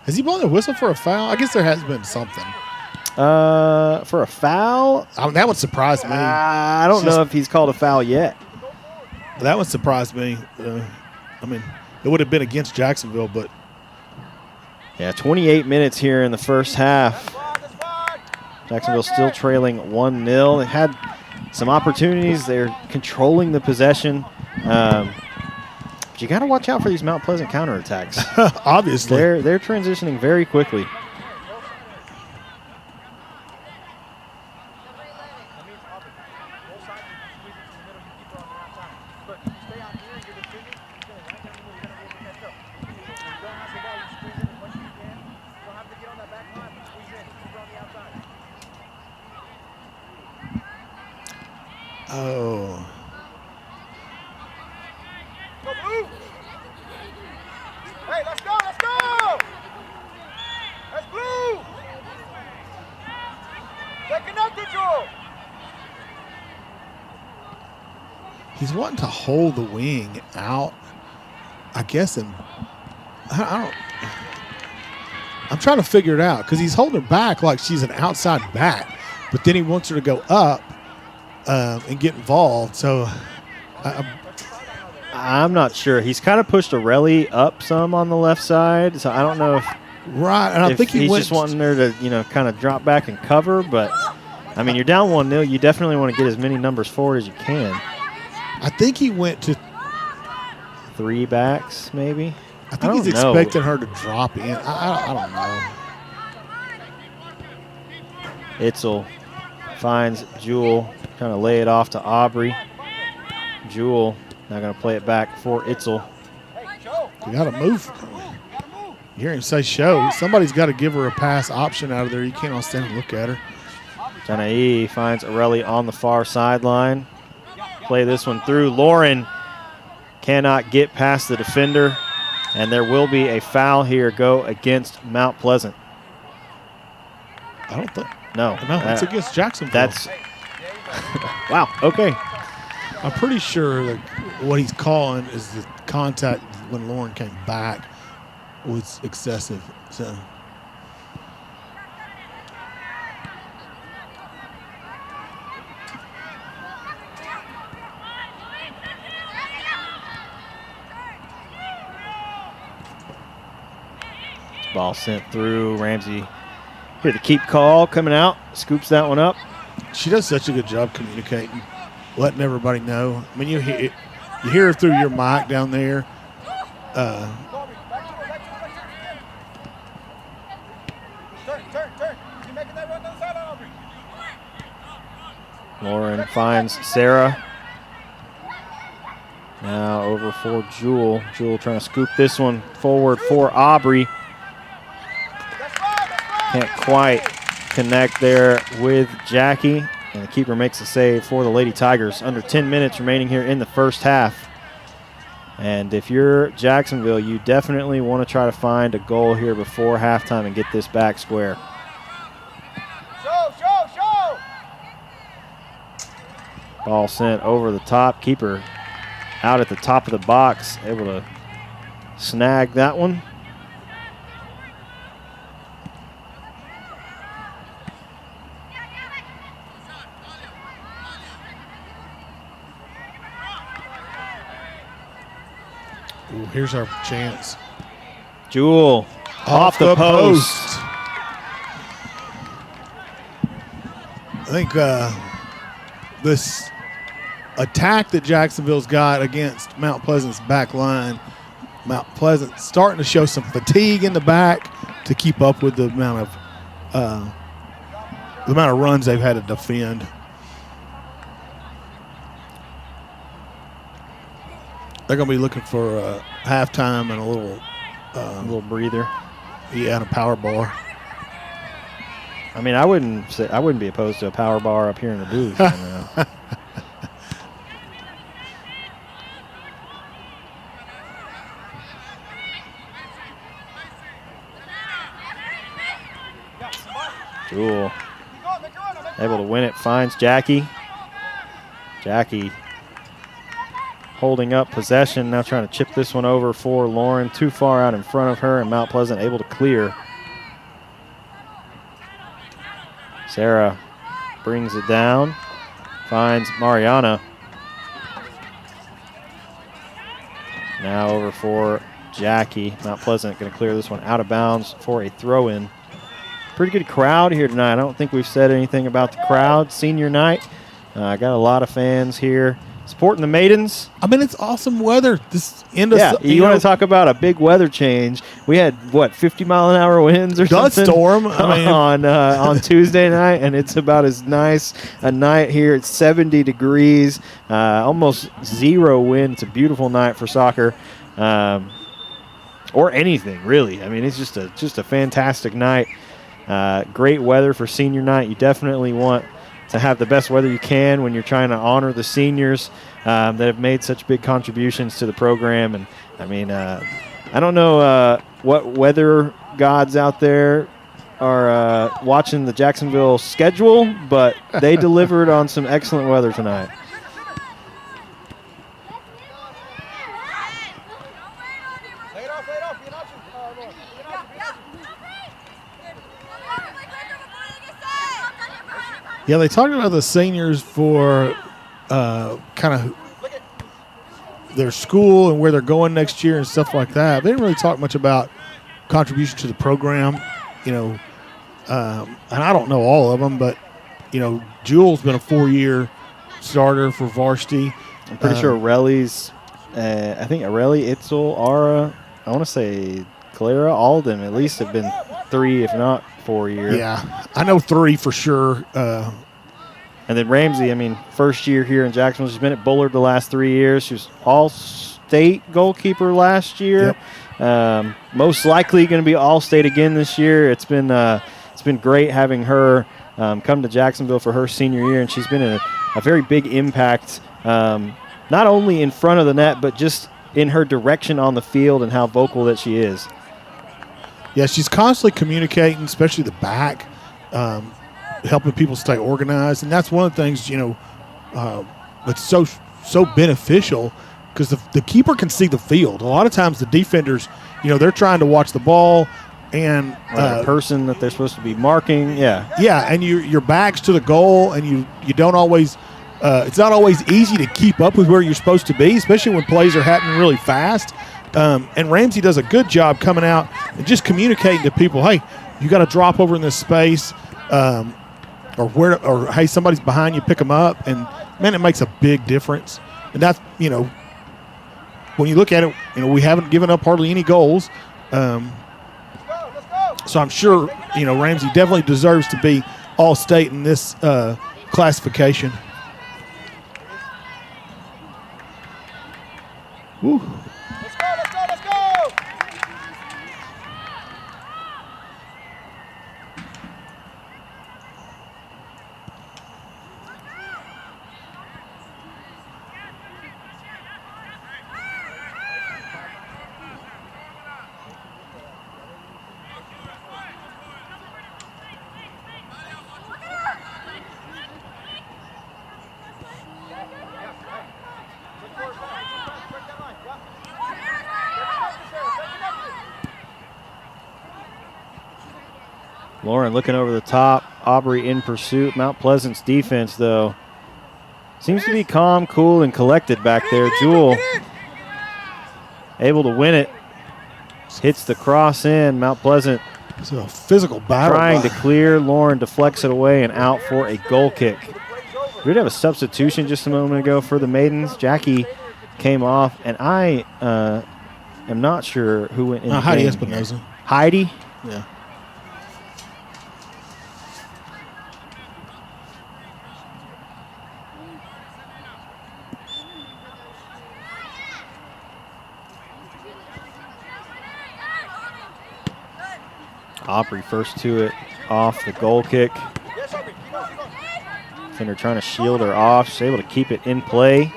Has he blown the whistle for a foul? I guess there has been something. For a foul? That would surprise me. I don't know if he's called a foul yet. That would surprise me. I mean, it would have been against Jacksonville, but. Yeah, 28 minutes here in the first half. Jacksonville still trailing 1-0. They had some opportunities. They're controlling the possession. But you got to watch out for these Mount Pleasant counterattacks. Obviously. They're transitioning very quickly. Oh. Go blue. Hey, let's go, let's go. That's blue. Stay connected, Joel. He's wanting to hold the wing out, I guess, and I don't. I'm trying to figure it out because he's holding her back like she's an outside back, but then he wants her to go up and get involved. So I'm not sure. He's kind of pushed Aurelie up some on the left side, so I don't know if and I think he's just wanting her to, kind of drop back and cover. But I mean, you're down 1-0. You definitely want to get as many numbers forward as you can. I think he went to 3 backs, maybe. I think he's expecting her to drop in. I don't know. Itzel finds Jewel, trying to lay it off to Aubrey. Jewel now going to play it back for Itzel. You got to move. You hear him say show. Somebody's got to give her a pass option out of there. You can't all stand and look at her. Janai finds Aurelie on the far sideline. Play this one through. Lauren cannot get past the defender, and there will be a foul here go against Mount Pleasant. I don't think. No, it's against Jacksonville. That's wow. Okay. I'm pretty sure that what he's calling is the contact when Lauren came back was excessive. So. Ball sent through. Ramsey here the keep call coming out. Scoops that one up. She does such a good job communicating, letting everybody know. I mean, you hear her through your mic down there. Lauren finds Sarah. Now over for Jewel. Jewel trying to scoop this one forward for Aubrey. Can't quite connect there with Jackie. And the keeper makes a save for the Lady Tigers. Under 10 minutes remaining here in the first half. And if you're Jacksonville, you definitely want to try to find a goal here before halftime and get this back square. Show. Ball sent over the top. Keeper out at the top of the box, able to snag that one. Ooh, here's our chance. Jewel off the post. I think this attack that Jacksonville's got against Mount Pleasant's back line, Mount Pleasant starting to show some fatigue in the back to keep up with the amount of runs they've had to defend. They're going to be looking for halftime and a little breather. Yeah, and a power bar. I mean, I wouldn't be opposed to a power bar up here in the booth. Jewel able to win it, finds Jackie. Jackie holding up possession, now trying to chip this one over for Lauren. Too far out in front of her, and Mount Pleasant able to clear. Sarah brings it down, finds Mariana. Now over for Jackie. Mount Pleasant going to clear this one out of bounds for a throw-in. Pretty good crowd here tonight. I don't think we've said anything about the crowd. Senior night. Got a lot of fans here supporting the Maidens. I mean, it's awesome weather. This end of you want to talk about a big weather change? We had 50-mile-an-hour winds or something storm on Tuesday night, and it's about as nice a night here. It's 70 degrees, almost zero wind. It's a beautiful night for soccer, or anything really. I mean, it's just a fantastic night. Great weather for senior night. You definitely want to have the best weather you can when you're trying to honor the seniors that have made such big contributions to the program. And I mean, I don't know what weather gods out there are watching the Jacksonville schedule, but they delivered on some excellent weather tonight. Yeah, they talked about the seniors for kind of their school and where they're going next year and stuff like that. They didn't really talk much about contribution to the program, you know. And I don't know all of them, but, you know, Jewel's been a 4-year starter for varsity. I'm pretty sure Aureli's, I think Aureli, Itzel, Ara, I want to say Clara, all of them at least have been 3, if not 4 years. Yeah, I know 3 for sure. And then Ramsey, I mean, first year here in Jacksonville. She's been at Bullard the last 3 years. She was all-state goalkeeper last year. Yep. Most likely going to be all-state again this year. It's been great having her come to Jacksonville for her senior year, and she's been a very big impact, not only in front of the net, but just in her direction on the field and how vocal that she is. Yeah, she's constantly communicating, especially the back, helping people stay organized. And that's one of the things, you know, that's so beneficial because the keeper can see the field. A lot of times the defenders, you know, they're trying to watch the ball and the person that they're supposed to be marking. Yeah, and your back's to the goal, and you don't always it's not always easy to keep up with where you're supposed to be, especially when plays are happening really fast. And Ramsey does a good job coming out and just communicating to people, hey, you got to drop over in this space, or hey, somebody's behind you, pick them up, and man, it makes a big difference. And that's, you know, when you look at it, you know, we haven't given up hardly any goals. So I'm sure, you know, Ramsey definitely deserves to be all-state in this classification. Woo. Let's go. Lauren looking over the top. Aubrey in pursuit. Mount Pleasant's defense, though, seems to be calm, cool, and collected back there. Jewel able to win it. Hits the cross in. Mount Pleasant. It's a physical battle. Trying to clear. Lauren deflects it away and out for a goal kick. We did have a substitution just a moment ago for the Maidens. Jackie came off, and I am not sure who went in. Heidi Espinoza. Heidi? Yeah. Aubrey first to it off the goal kick. Defender trying to shield her off. She's able to keep it in play.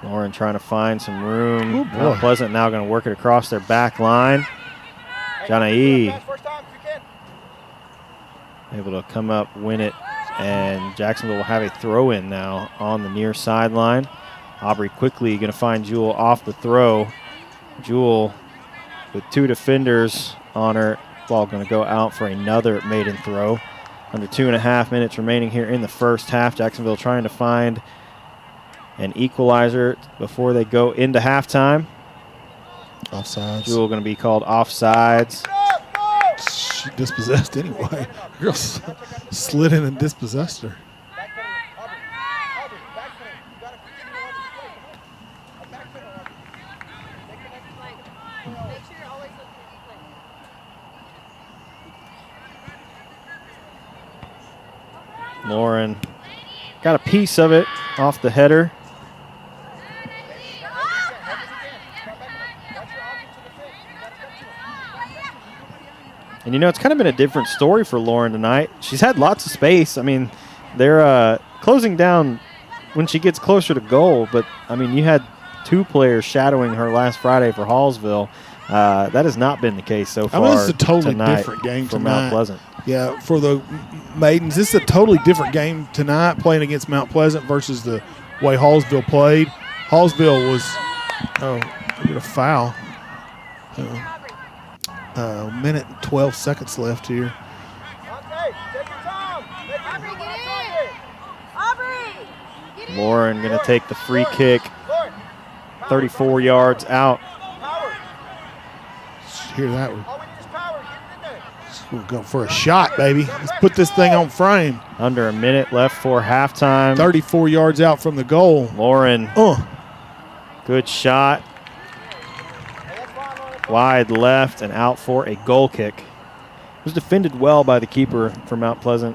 Lauren trying to find some room. Mount Pleasant now going to work it across their back line. Janae able to come up, win it, and Jacksonville will have a throw-in now on the near sideline. Aubrey quickly going to find Jewel off the throw. Jewel with 2 defenders on her. Ball going to go out for another maiden throw. Under 2.5 minutes remaining here in the first half. Jacksonville trying to find an equalizer before they go into halftime. Offsides. Jewel going to be called offsides. She dispossessed anyway. Girl slid in and dispossessed her. Lauren got a piece of it off the header. And, it's kind of been a different story for Lauren tonight. She's had lots of space. I mean, they're closing down when she gets closer to goal. But, I mean, you had 2 players shadowing her last Friday for Hallsville. That has not been the case so far. I mean, this is a totally different game for tonight. Mount Pleasant. Yeah, for the Maidens, this is a totally different game tonight, playing against Mount Pleasant versus the way Hallsville played. Hallsville was, they get a foul. Minute and 12 seconds left here. Lauren going to take the free kick, 34 yards out. Hear that one. We'll go for a shot, baby. Let's put this thing on frame. Under a minute left for halftime. 34 yards out from the goal. Lauren. Good shot. Wide left and out for a goal kick. It was defended well by the keeper from Mount Pleasant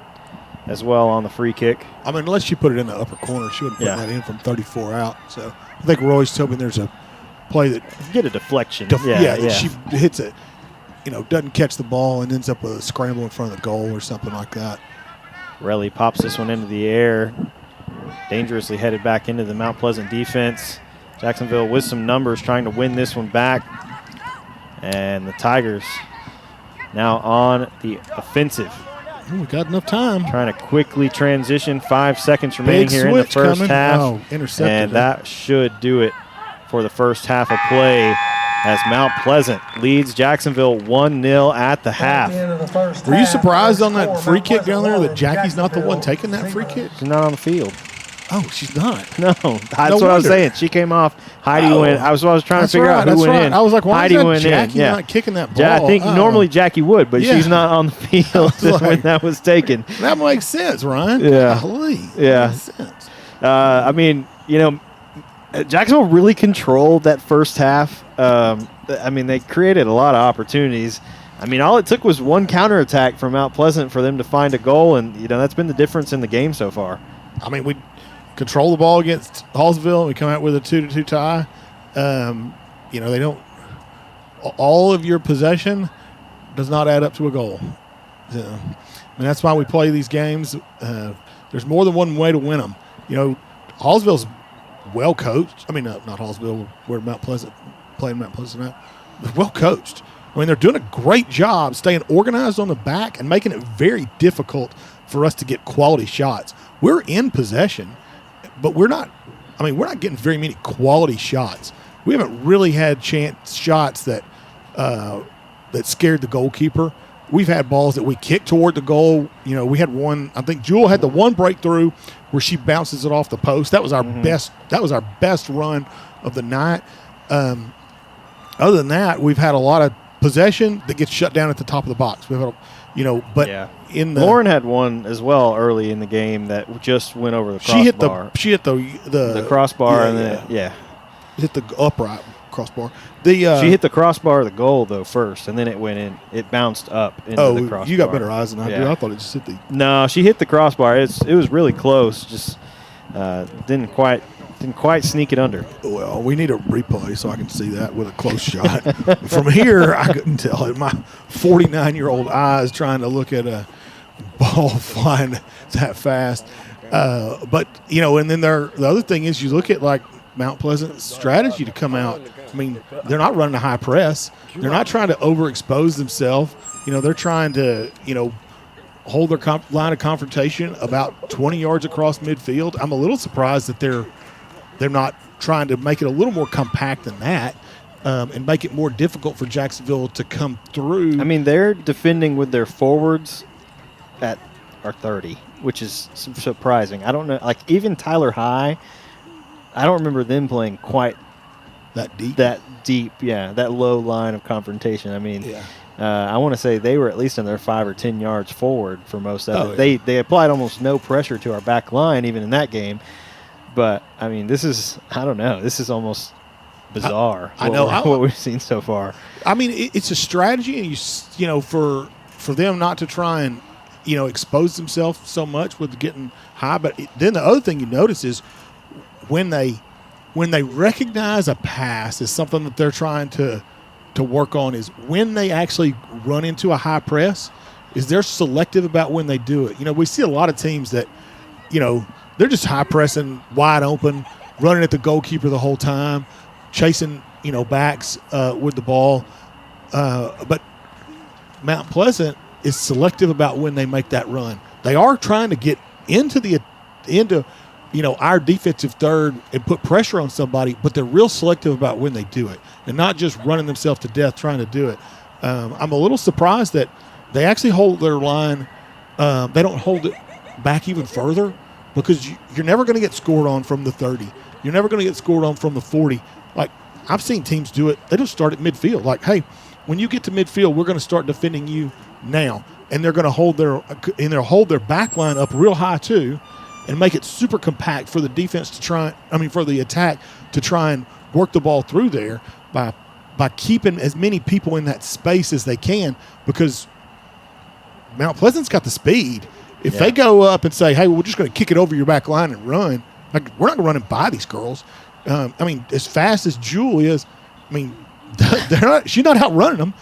as well on the free kick. I mean, unless you put it in the upper corner, she wouldn't put that in from 34 out. So I think Roy's told me there's a play that get a deflection. She hits it, doesn't catch the ball and ends up with a scramble in front of the goal or something like that. Relly pops this one into the air, dangerously headed back into the Mount Pleasant defense. Jacksonville with some numbers trying to win this one back. And the Tigers now on the offensive. We got enough time. Trying to quickly transition. 5 seconds remaining here in the first half. Intercepted. And that should do it for the first half of play as Mount Pleasant leads Jacksonville 1-0 at the half. Were you surprised on that free kick down there that Jackie's not the one taking that free kick? She's not on the field. Oh, she's not. No, that's what I was saying. She came off. Heidi went. I was trying to figure out who went in. I was like, why Heidi is that went Jackie in. not kicking that ball? I think normally Jackie would, but she's not on the field when that was taken. That makes sense, Ryan. Yeah. Golly. Yeah. Makes sense. I mean, Jacksonville really controlled that first half. I mean, they created a lot of opportunities. I mean, all it took was one counterattack from Mount Pleasant for them to find a goal, and, that's been the difference in the game so far. I mean, we control the ball against Hallsville, and we come out with a 2-2 tie. They don't – all of your possession does not add up to a goal. So, that's why we play these games. There's more than one way to win them. Hallsville's well coached. I mean, not Hallsville, where Mount Pleasant playing Mount Pleasant now. They're well coached. I mean, they're doing a great job staying organized on the back and making it very difficult for us to get quality shots. We're in possession, but we're not getting very many quality shots. We haven't really had shots that scared the goalkeeper. We've had balls that we kicked toward the goal. We had one. I think Jewel had the one breakthrough where she bounces it off the post. That was our best. That was our best run of the night. Other than that, we've had a lot of possession that gets shut down at the top of the box. We've had, Lauren had one as well early in the game that just went over the crossbar. She hit the crossbar and then hit the upright crossbar. She hit the crossbar of the goal though first, and then it went in. It bounced up into the crossbar. You got better eyes than I do. I thought it just hit the. No, she hit the crossbar. It was really close. Just didn't quite sneak it under. Well, we need a replay so I can see that with a close shot. From here, I couldn't tell it. My 49-year-old eyes trying to look at a ball flying that fast. But and then the other thing is you look at like Mount Pleasant's strategy to come out. I mean, they're not running a high press. They're not trying to overexpose themselves. They're trying to hold their line of confrontation about 20 yards across midfield. I'm a little surprised that they're not trying to make it a little more compact than that and make it more difficult for Jacksonville to come through. I mean, they're defending with their forwards at our 30, which is surprising. I don't know. Like, even Tyler High, I don't remember them playing quite that deep, that low line of confrontation. I mean, I want to say they were at least in their 5 or 10 yards forward for most of it. They applied almost no pressure to our back line even in that game. But, I mean, this is almost bizarre. I know what we've seen so far. I mean, it's a strategy, and for them not to try and expose themselves so much with getting high. But then the other thing you notice is when they recognize a pass as something that they're trying to to work on is when they actually run into a high press, is they're selective about when they do it. You know, we see a lot of teams that, you know, they're just high pressing, wide open, running at the goalkeeper the whole time, chasing, you know, backs with the ball. But Mount Pleasant is selective about when they make that run. They are trying to get into you know, our defensive third and put pressure on somebody, but they're real selective about when they do it and not just running themselves to death trying to do it. I'm a little surprised that they actually hold their line. They don't hold it back even further because you're never going to get scored on from the 30. You're never going to get scored on from the 40. Like, I've seen teams do it. They just start at midfield. Like, hey, when you get to midfield, we're going to start defending you now. And they're going to hold their back line up real high too and make it super compact for the defense for the attack to try and work the ball through there by keeping as many people in that space as they can, because Mount Pleasant's got the speed. If they go up and say, hey, we're just going to kick it over your back line and run, like, we're not going to run and by these girls. As fast as Jewel is, she's not outrunning them.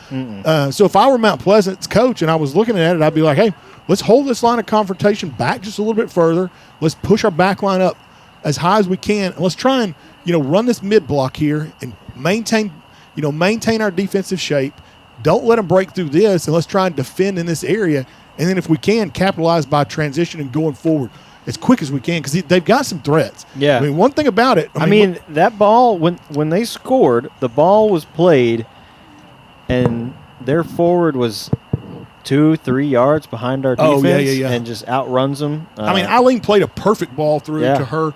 So if I were Mount Pleasant's coach and I was looking at it, I'd be like, hey, let's hold this line of confrontation back just a little bit further. Let's push our back line up as high as we can. And let's try and, you know, run this mid block here and maintain our defensive shape. Don't let them break through this, and let's try and defend in this area. And then if we can, capitalize by transition and going forward as quick as we can, because they've got some threats. Yeah. I mean, one thing about it. That ball, when they scored, the ball was played, and their forward was 2-3 yards behind our defense and just outruns them. Eileen played a perfect ball through to her.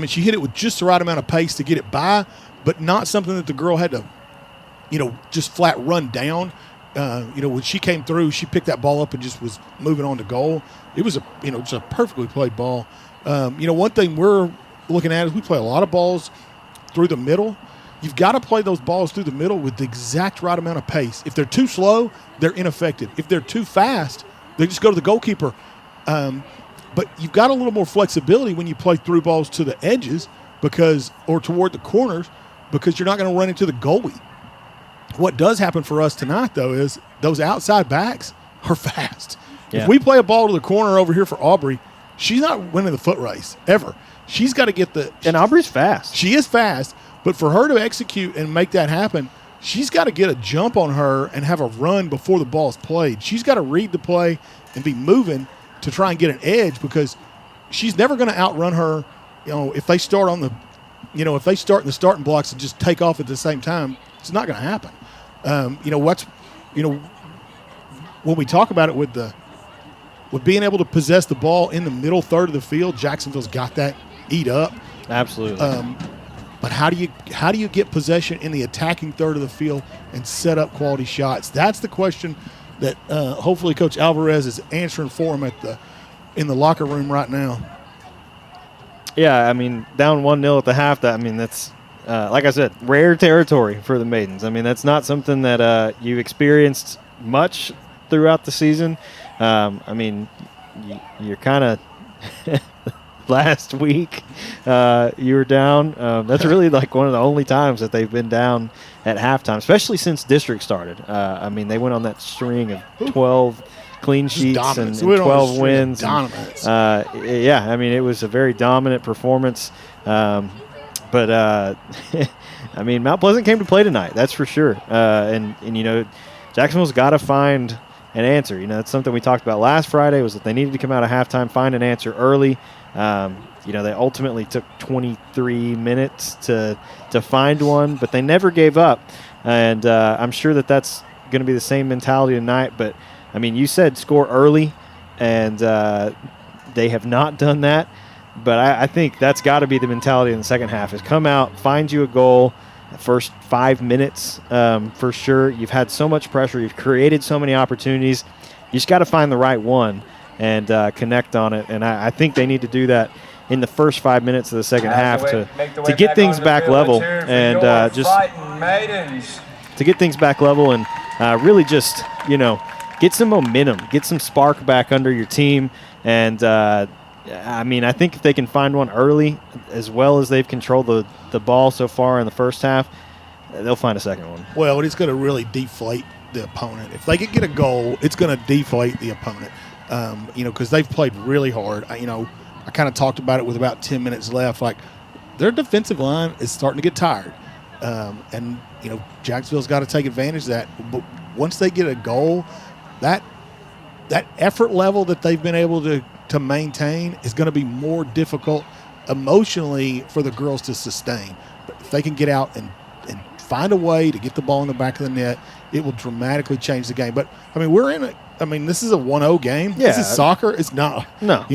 She hit it with just the right amount of pace to get it by, but not something that the girl had to, you know, just flat run down. When she came through, she picked that ball up and just was moving on to goal. It was just a perfectly played ball. One thing we're looking at is we play a lot of balls through the middle. You've got to play those balls through the middle with the exact right amount of pace. If they're too slow, they're ineffective. If they're too fast, they just go to the goalkeeper. But you've got a little more flexibility when you play through balls to the edges or toward the corners, because you're not going to run into the goalie. What does happen for us tonight, though, is those outside backs are fast. Yeah. If we play a ball to the corner over here for Aubrey, she's not winning the foot race ever. She's got to get and Aubrey's fast. She is fast, but for her to execute and make that happen, she's got to get a jump on her and have a run before the ball is played. She's got to read the play and be moving to try and get an edge, because she's never going to outrun her. If they start in the starting blocks and just take off at the same time, it's not going to happen. When we talk about it with being able to possess the ball in the middle third of the field, Jacksonville's got that eat up. Absolutely. But how do you get possession in the attacking third of the field and set up quality shots? That's the question that hopefully Coach Alvarez is answering for him in the locker room right now. Yeah, down 1-0 at the half. That's like I said, rare territory for the Maidens. That's not something that you experienced much throughout the season. You're kind of last week you were down. That's really like one of the only times that they've been down at halftime, especially since district started. They went on that string of 12 clean sheets and 12 wins. It was a very dominant performance. But Mount Pleasant came to play tonight, that's for sure. Jacksonville's got to find an answer. That's something we talked about last Friday, was that they needed to come out of halftime, find an answer early. They ultimately took 23 minutes to find one, but they never gave up. And I'm sure that's going to be the same mentality tonight. But, you said score early, and they have not done that. But I think that's got to be the mentality in the second half, is come out, find you a goal the first 5 minutes for sure. You've had so much pressure. You've created so many opportunities. You just got to find the right one and connect on it. And I think they need to do that in the first 5 minutes of the second half to get things back level and to get things back level and really just, get some momentum, get some spark back under your team. And I think if they can find one early, as well as they've controlled the ball so far in the first half, they'll find a second one. Well, it's going to really deflate the opponent. If they can get a goal, it's going to deflate the opponent. Because they've played really hard. I kind of talked about it with about 10 minutes left. Like, their defensive line is starting to get tired. And Jacksonville's got to take advantage of that. But once they get a goal, that effort level that they've been able to maintain is going to be more difficult emotionally for the girls to sustain. But if they can get out and find a way to get the ball in the back of the net, it will dramatically change the game. But, this is a 1-0 game. Yeah. This is soccer. It's not. No.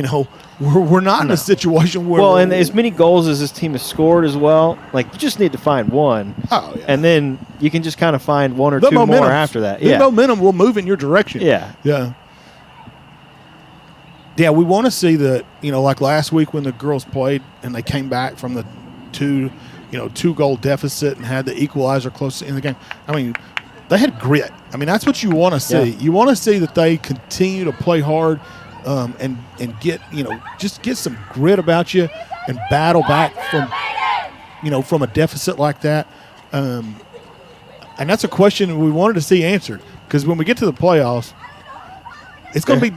We're not in a situation where. Well, and as many goals as this team has scored as well, like, you just need to find one. Oh, yeah. And then you can just kind of find one or two more after that. The momentum will move in your direction. Yeah. Yeah. Yeah, we want to see like last week when the girls played and they came back from the two-goal deficit and had the equalizer close in the game. They had grit. That's what you want to see. Yeah. You want to see that they continue to play hard and get, just get some grit about you and battle back from a deficit like that. And that's a question we wanted to see answered, because when we get to the playoffs, it's going to be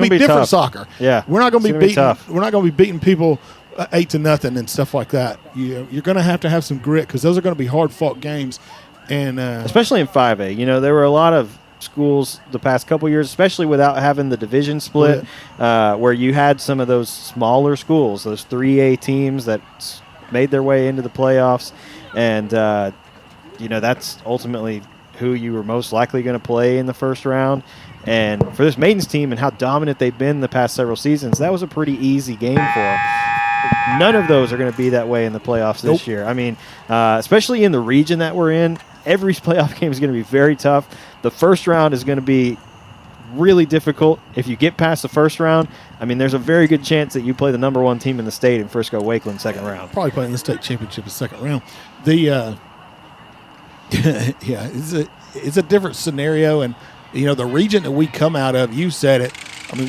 different tough. soccer. Yeah. We're not going to be beating tough. We're not going to be beating people 8-0 and stuff like that. You're going to have some grit, because those are going to be hard-fought games. And especially in 5A, there were a lot of schools the past couple years, especially without having the division split, where you had some of those smaller schools, those 3A teams that made their way into the playoffs, and that's ultimately who you were most likely going to play in the first round. And for this Maidens team and how dominant they've been the past several seasons, that was a pretty easy game for them. None of those are going to be that way in the playoffs this year. Especially in the region that we're in, every playoff game is going to be very tough. The first round is going to be really difficult. If you get past the first round, there's a very good chance that you play the number one team in the state in Frisco Wakeland second round. Probably playing the state championship in second round. It's a different scenario, and the region that we come out of, you said it.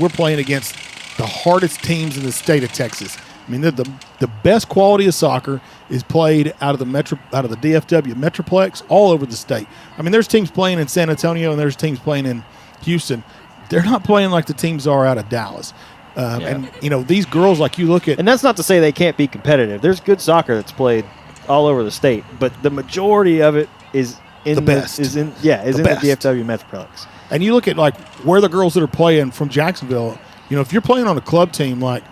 We're playing against the hardest teams in the state of Texas. The best quality of soccer is played out of the DFW Metroplex all over the state. There's teams playing in San Antonio and there's teams playing in Houston. They're not playing like the teams are out of Dallas. And these girls, like, you look at, and that's not to say they can't be competitive. There's good soccer that's played all over the state, but the majority of it is in the DFW Metroplex. And you look at, like, where the girls that are playing from Jacksonville, if you're playing on a club team like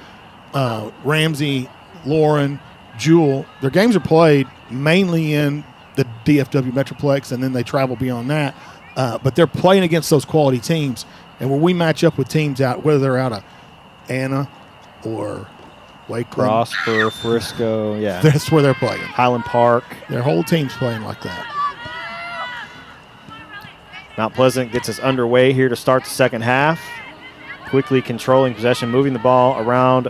Ramsey, Lauren, Jewel, their games are played mainly in the DFW Metroplex, and then they travel beyond that. But they're playing against those quality teams. And when we match up with teams out, whether they're out of Anna or Wakeland, Prosper, Frisco, that's where they're playing. Highland Park. Their whole team's playing like that. Mount Pleasant gets us underway here to start the second half. Quickly controlling possession, moving the ball around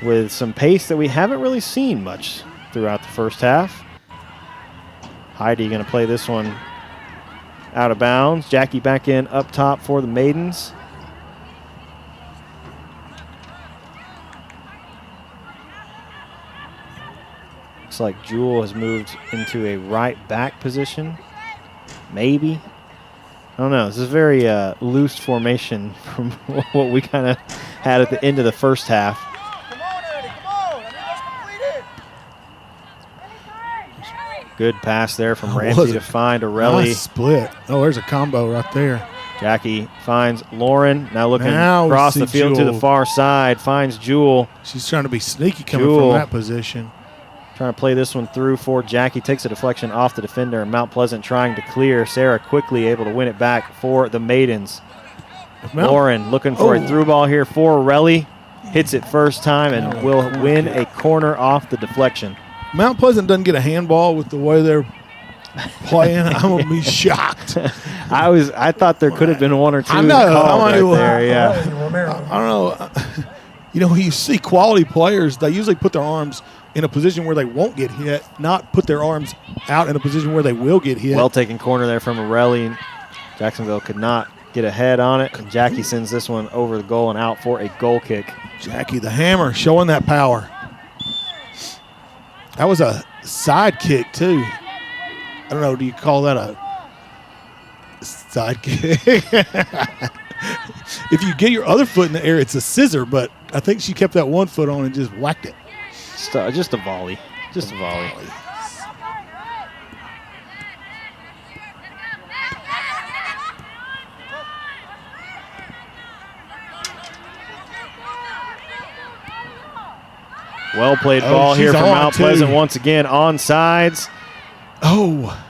with some pace that we haven't really seen much throughout the first half. Heidi going to play this one out of bounds. Jackie back in up top for the Maidens. Looks like Jewel has moved into a right back position. Maybe. I don't know. This is a very loose formation from what we kind of had at the end of the first half. Come on, Eddie, come on. Complete it. Good pass there from Ramsey to find Arelli. Nice split. Oh, there's a combo right there. Jackie finds Lauren. Now looking across the field to the far side. Finds Jewel. She's trying to be sneaky coming from that position. Trying to play this one through for Jackie. Takes a deflection off the defender, and Mount Pleasant trying to clear. Sarah quickly able to win it back for the Maidens. Lauren looking for a through ball here for Arelli. Hits it first time and will win a corner off the deflection. Mount Pleasant doesn't get a handball with the way they're playing. I'm going to be shocked. I thought there could have been one or two called right there. Yeah. I don't know. When you see quality players, they usually put their arms in a position where they won't get hit, not put their arms out in a position where they will get hit. Well taken corner there from Arelli. Jacksonville could not get ahead on it. And Jackie sends this one over the goal and out for a goal kick. Jackie the hammer showing that power. That was a side kick too. I don't know, do you call that a side kick? If you get your other foot in the air, it's a scissor, but I think she kept that one foot on and just whacked it. Just a volley. Just a volley. Well played ball here from Mount Pleasant once again on sides. Oh.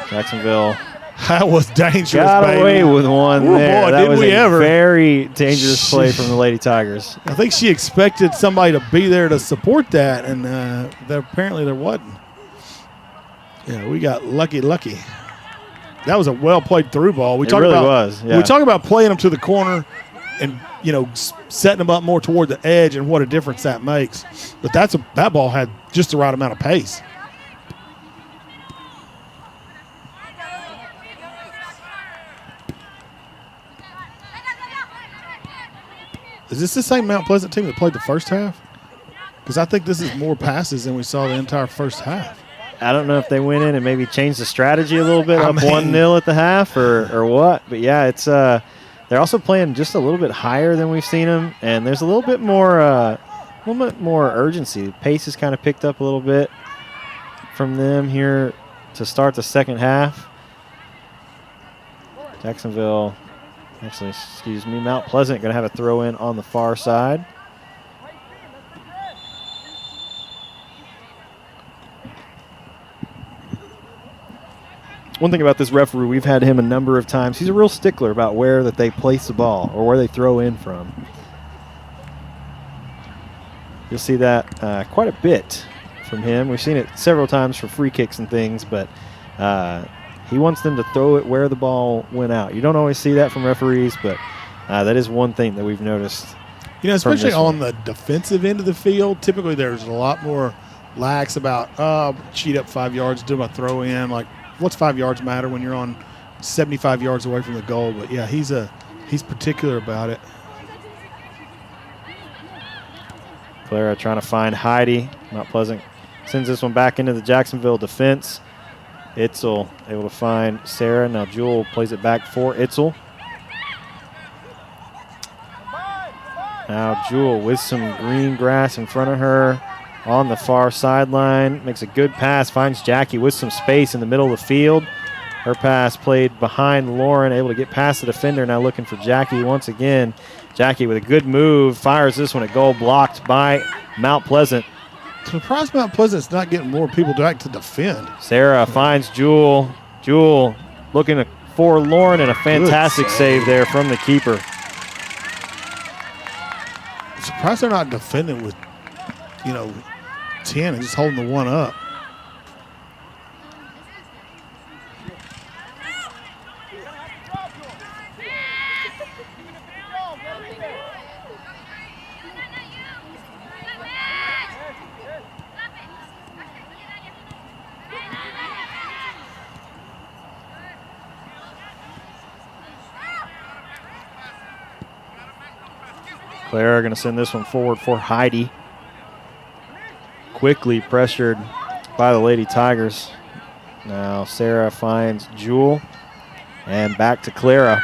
Jacksonville. That was dangerous, Got away with one there. Boy, that did was we a ever. very dangerous play from the Lady Tigers. I think she expected somebody to be there to support that, and apparently there wasn't. Yeah, we got lucky. That was a well-played through ball. We It really was, yeah. We talk about playing them to the corner and, setting them up more toward the edge and what a difference that makes. But that ball had just the right amount of pace. Is this the same Mount Pleasant team that played the first half? Because I think this is more passes than we saw the entire first half. I don't know if they went in and maybe changed the strategy a little bit, up 1-0 at the half or what. But, yeah, it's they're also playing just a little bit higher than we've seen them, and there's a little bit more urgency. The pace has kind of picked up a little bit from them here to start the second half. Jacksonville, Mount Pleasant going to have a throw in on the far side. One thing about this referee, we've had him a number of times. He's a real stickler about where that they place the ball or where they throw in from. You'll see that quite a bit from him. We've seen it several times for free kicks and things, but he wants them to throw it where the ball went out. You don't always see that from referees, but that is one thing that we've noticed. Especially on the defensive end of the field, typically there's a lot more lax about, cheat up 5 yards, do my throw in, like, what's 5 yards matter when you're on 75 yards away from the goal? But, yeah, he's particular about it. Clara trying to find Heidi. Mount Pleasant sends this one back into the Jacksonville defense. Itzel able to find Sarah. Now Jewel plays it back for Itzel. Now Jewel with some green grass in front of her. On the far sideline, makes a good pass, finds Jackie with some space in the middle of the field. Her pass played behind Lauren, able to get past the defender, now looking for Jackie once again. Jackie with a good move, fires this one at goal, blocked by Mount Pleasant. Surprised Mount Pleasant's not getting more people back to defend. Sarah finds Jewel. Jewel looking for Lauren, and a fantastic save there from the keeper. I'm surprised they're not defending with 10 and just holding the one up. Clara going to send this one forward for Heidi. Quickly pressured by the Lady Tigers. Now Sarah finds Jewel, and back to Clara.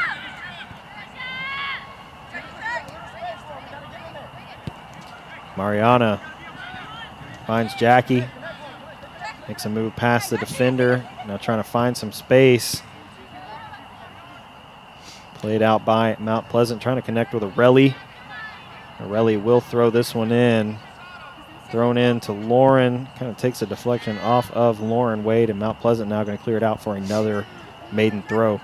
Mariana finds Jackie, makes a move past the defender, now trying to find some space. Played out by Mount Pleasant, trying to connect with Arelli. Arelli will throw this one in. Thrown in to Lauren, kind of takes a deflection off of Lauren Wade, and Mount Pleasant now going to clear it out for another maiden throw.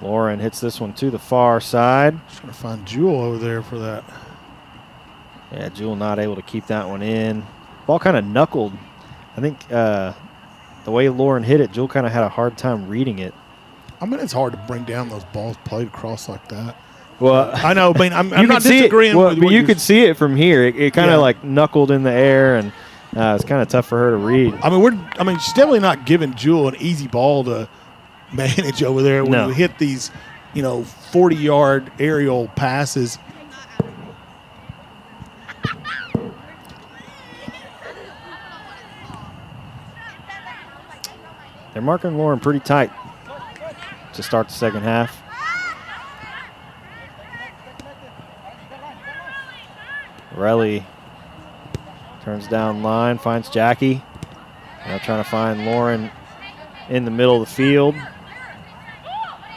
Lauren hits this one to the far side. Trying to find Jewel over there for that. Yeah, Jewel not able to keep that one in. Ball kind of knuckled. I think the way Lauren hit it, Jewel kind of had a hard time reading it. I mean, it's hard to bring down those balls played across like that. Well, I know. I mean, I'm not disagreeing with with but what you could see it from here. It kind of like knuckled in the air, and it's kind of tough for her to read. I mean, she's definitely not giving Jewel an easy ball to manage over there when we hit these 40-yard aerial passes. They're marking Lauren pretty tight to start the second half. Relly turns down line, finds Jackie. Now trying to find Lauren in the middle of the field.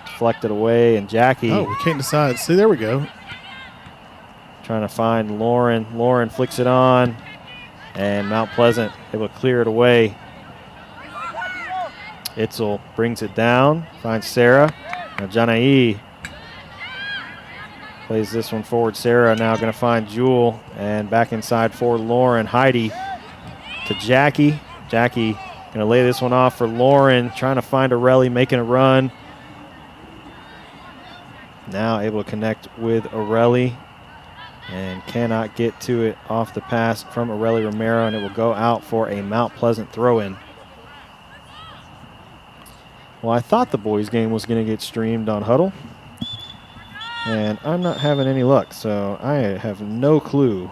Deflected away, and Jackie. Oh, we can't decide. See, there we go. Trying to find Lauren. Lauren flicks it on, and Mount Pleasant able to clear it away. Itzel brings it down, finds Sarah. Now Janai plays this one forward. Sarah now going to find Jewel, and back inside for Lauren. Heidi to Jackie. Jackie going to lay this one off for Lauren, trying to find Aurelie, making a run. Now able to connect with Aurelie, and cannot get to it off the pass from Aurelie Romero, and it will go out for a Mount Pleasant throw-in. Well, I thought the boys' game was going to get streamed on Huddle, and I'm not having any luck, so I have no clue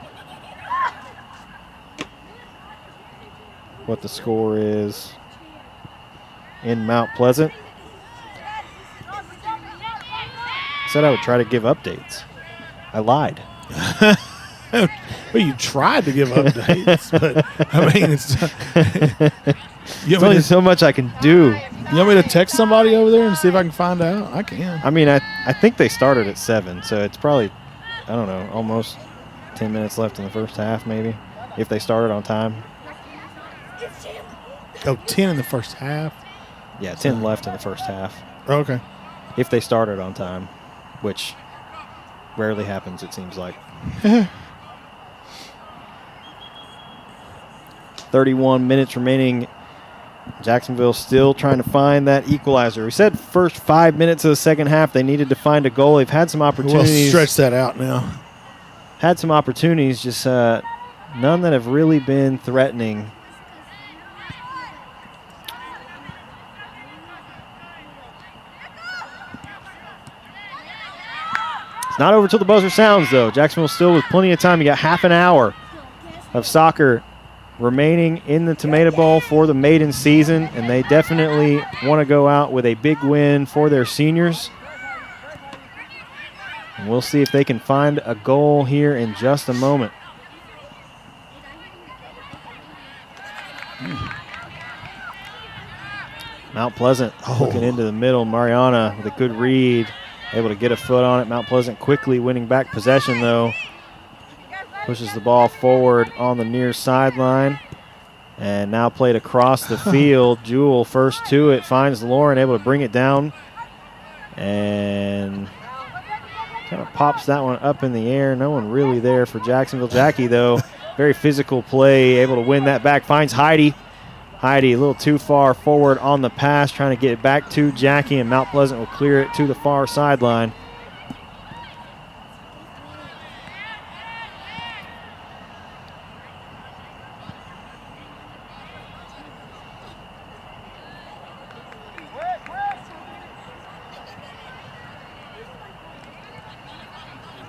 what the score is in Mount Pleasant. I said I would try to give updates. I lied. Well, you tried to give updates, but I mean, There's only so much I can do. You want me to text somebody over there and see if I can find out? I can. I mean, I think they started at 7, so it's probably, I don't know, almost 10 minutes left in the first half, maybe, if they started on time. Oh, 10 in the first half? Yeah, 10 left in the first half. Oh, okay. If they started on time, which rarely happens, it seems like. 31 minutes remaining. Jacksonville still trying to find that equalizer. We said first 5 minutes of the second half they needed to find a goal. They've had some opportunities. We'll stretch that out now. Had some opportunities, just none that have really been threatening. It's not over till the buzzer sounds, though. Jacksonville still with plenty of time. You got half an hour of soccer remaining in the Tomato Bowl for the Maidens season, and they definitely want to go out with a big win for their seniors. And we'll see if they can find a goal here in just a moment. Mount Pleasant looking into the middle. Mariana with a good read, able to get a foot on it. Mount Pleasant quickly winning back possession, though. Pushes the ball forward on the near sideline. And now played across the field. Jewel first to it, finds Lauren, able to bring it down. And kind of pops that one up in the air. No one really there for Jacksonville. Jackie, though, very physical play, able to win that back. Finds Heidi. Heidi a little too far forward on the pass, trying to get it back to Jackie, and Mount Pleasant will clear it to the far sideline.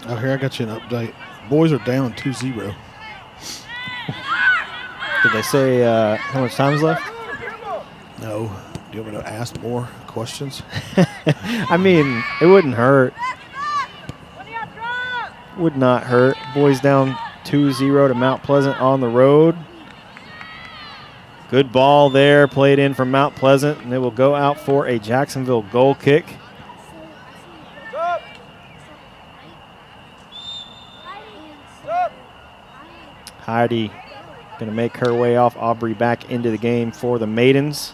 Oh, here, I got you an update. Boys are down 2-0. Did they say how much time is left? No. Do you want me to ask more questions? I mean, it wouldn't hurt. Would not hurt. Boys down 2-0 to Mount Pleasant on the road. Good ball there, played in from Mount Pleasant, and it will go out for a Jacksonville goal kick. Heidi going to make her way off Aubrey back into the game for the Maidens.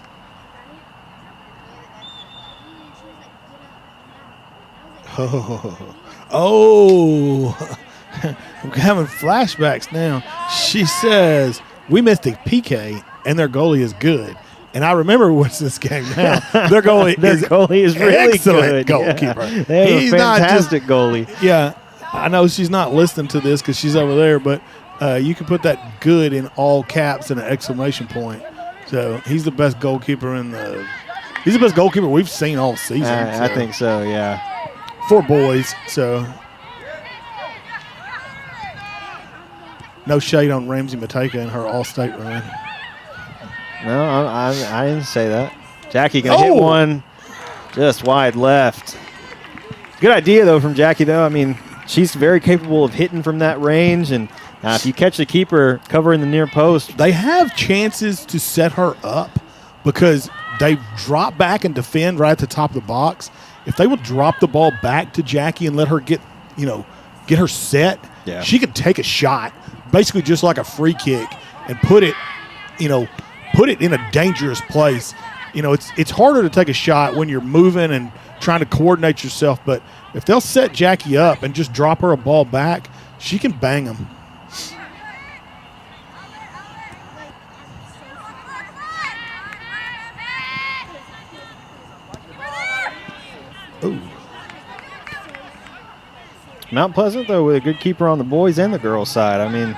Oh, I'm having flashbacks now. She says, we missed a PK, and their goalie is good. And I remember what's this game now. Their goalie is really excellent good. goalkeeper. Yeah. They have a fantastic goalie. Yeah, I know she's not listening to this because she's over there, but you can put that good in all caps and an exclamation point. So he's the best goalkeeper he's the best goalkeeper we've seen all season. I think so, yeah. for boys, so no shade on Ramsey Mateka and her all-state run. No, I didn't say that. Jackie going to hit one just wide left. Good idea, though, from Jackie, though. I mean, she's very capable of hitting from that range, and if you catch the keeper covering the near post. They have chances to set her up because they drop back and defend right at the top of the box. If they would drop the ball back to Jackie and let her get her set, she could take a shot, basically just like a free kick, and put it in a dangerous place. It's harder to take a shot when you're moving and trying to coordinate yourself, but if they'll set Jackie up and just drop her a ball back, she can bang them. Ooh. Mount Pleasant, though, with a good keeper on the boys and the girls' side. I mean,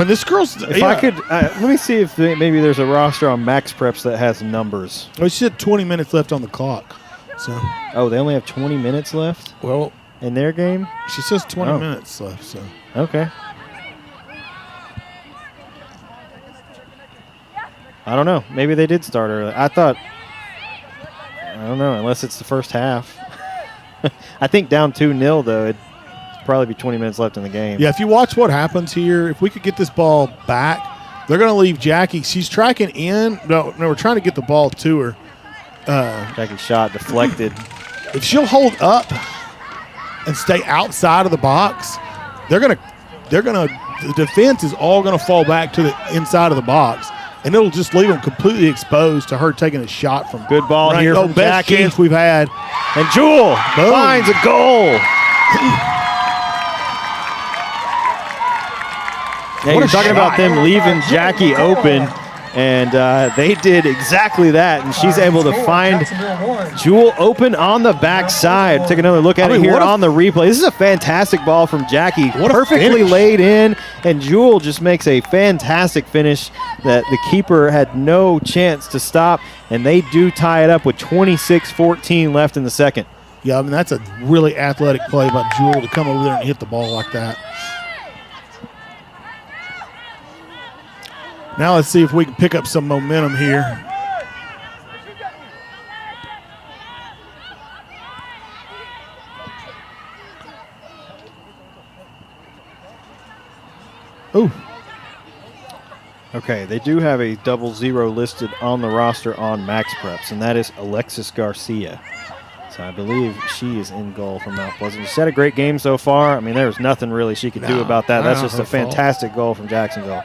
this girl's. If I could, let me see if maybe there's a roster on Max Preps that has numbers. Oh, she said 20 minutes left on the clock. So. Oh, they only have 20 minutes left? Well, in their game? She says 20 minutes left, so. Okay. I don't know. Maybe they did start early. I don't know, unless it's the first half. I think down 2-0, though, it'd probably be 20 minutes left in the game. Yeah, if you watch what happens here, if we could get this ball back, they're going to leave Jackie. She's tracking in. No, we're trying to get the ball to her. Jackie's shot deflected. If she'll hold up and stay outside of the box, the defense is all going to fall back to the inside of the box, and it'll just leave them completely exposed to her taking a shot from. Good ball here from best Jackie. Chance we've had. And Jewel finds a goal. Yeah, you're talking about them leaving Jackie open, and they did exactly that, and she's able to find Jewel open on the backside. Take another look at it here on the replay. This is a fantastic ball from Jackie, perfectly laid in, and Jewel just makes a fantastic finish that the keeper had no chance to stop, and they do tie it up with 26-14 left in the second. Yeah, I mean, that's a really athletic play by Jewel to come over there and hit the ball like that. Now let's see if we can pick up some momentum here. Ooh. Okay, they do have a 00 listed on the roster on Max Preps, and that is Alexis Garcia. So I believe she is in goal for Mount Pleasant. She's had a great game so far. I mean, there was nothing really she could do about that. That's just a fantastic goal from Jacksonville.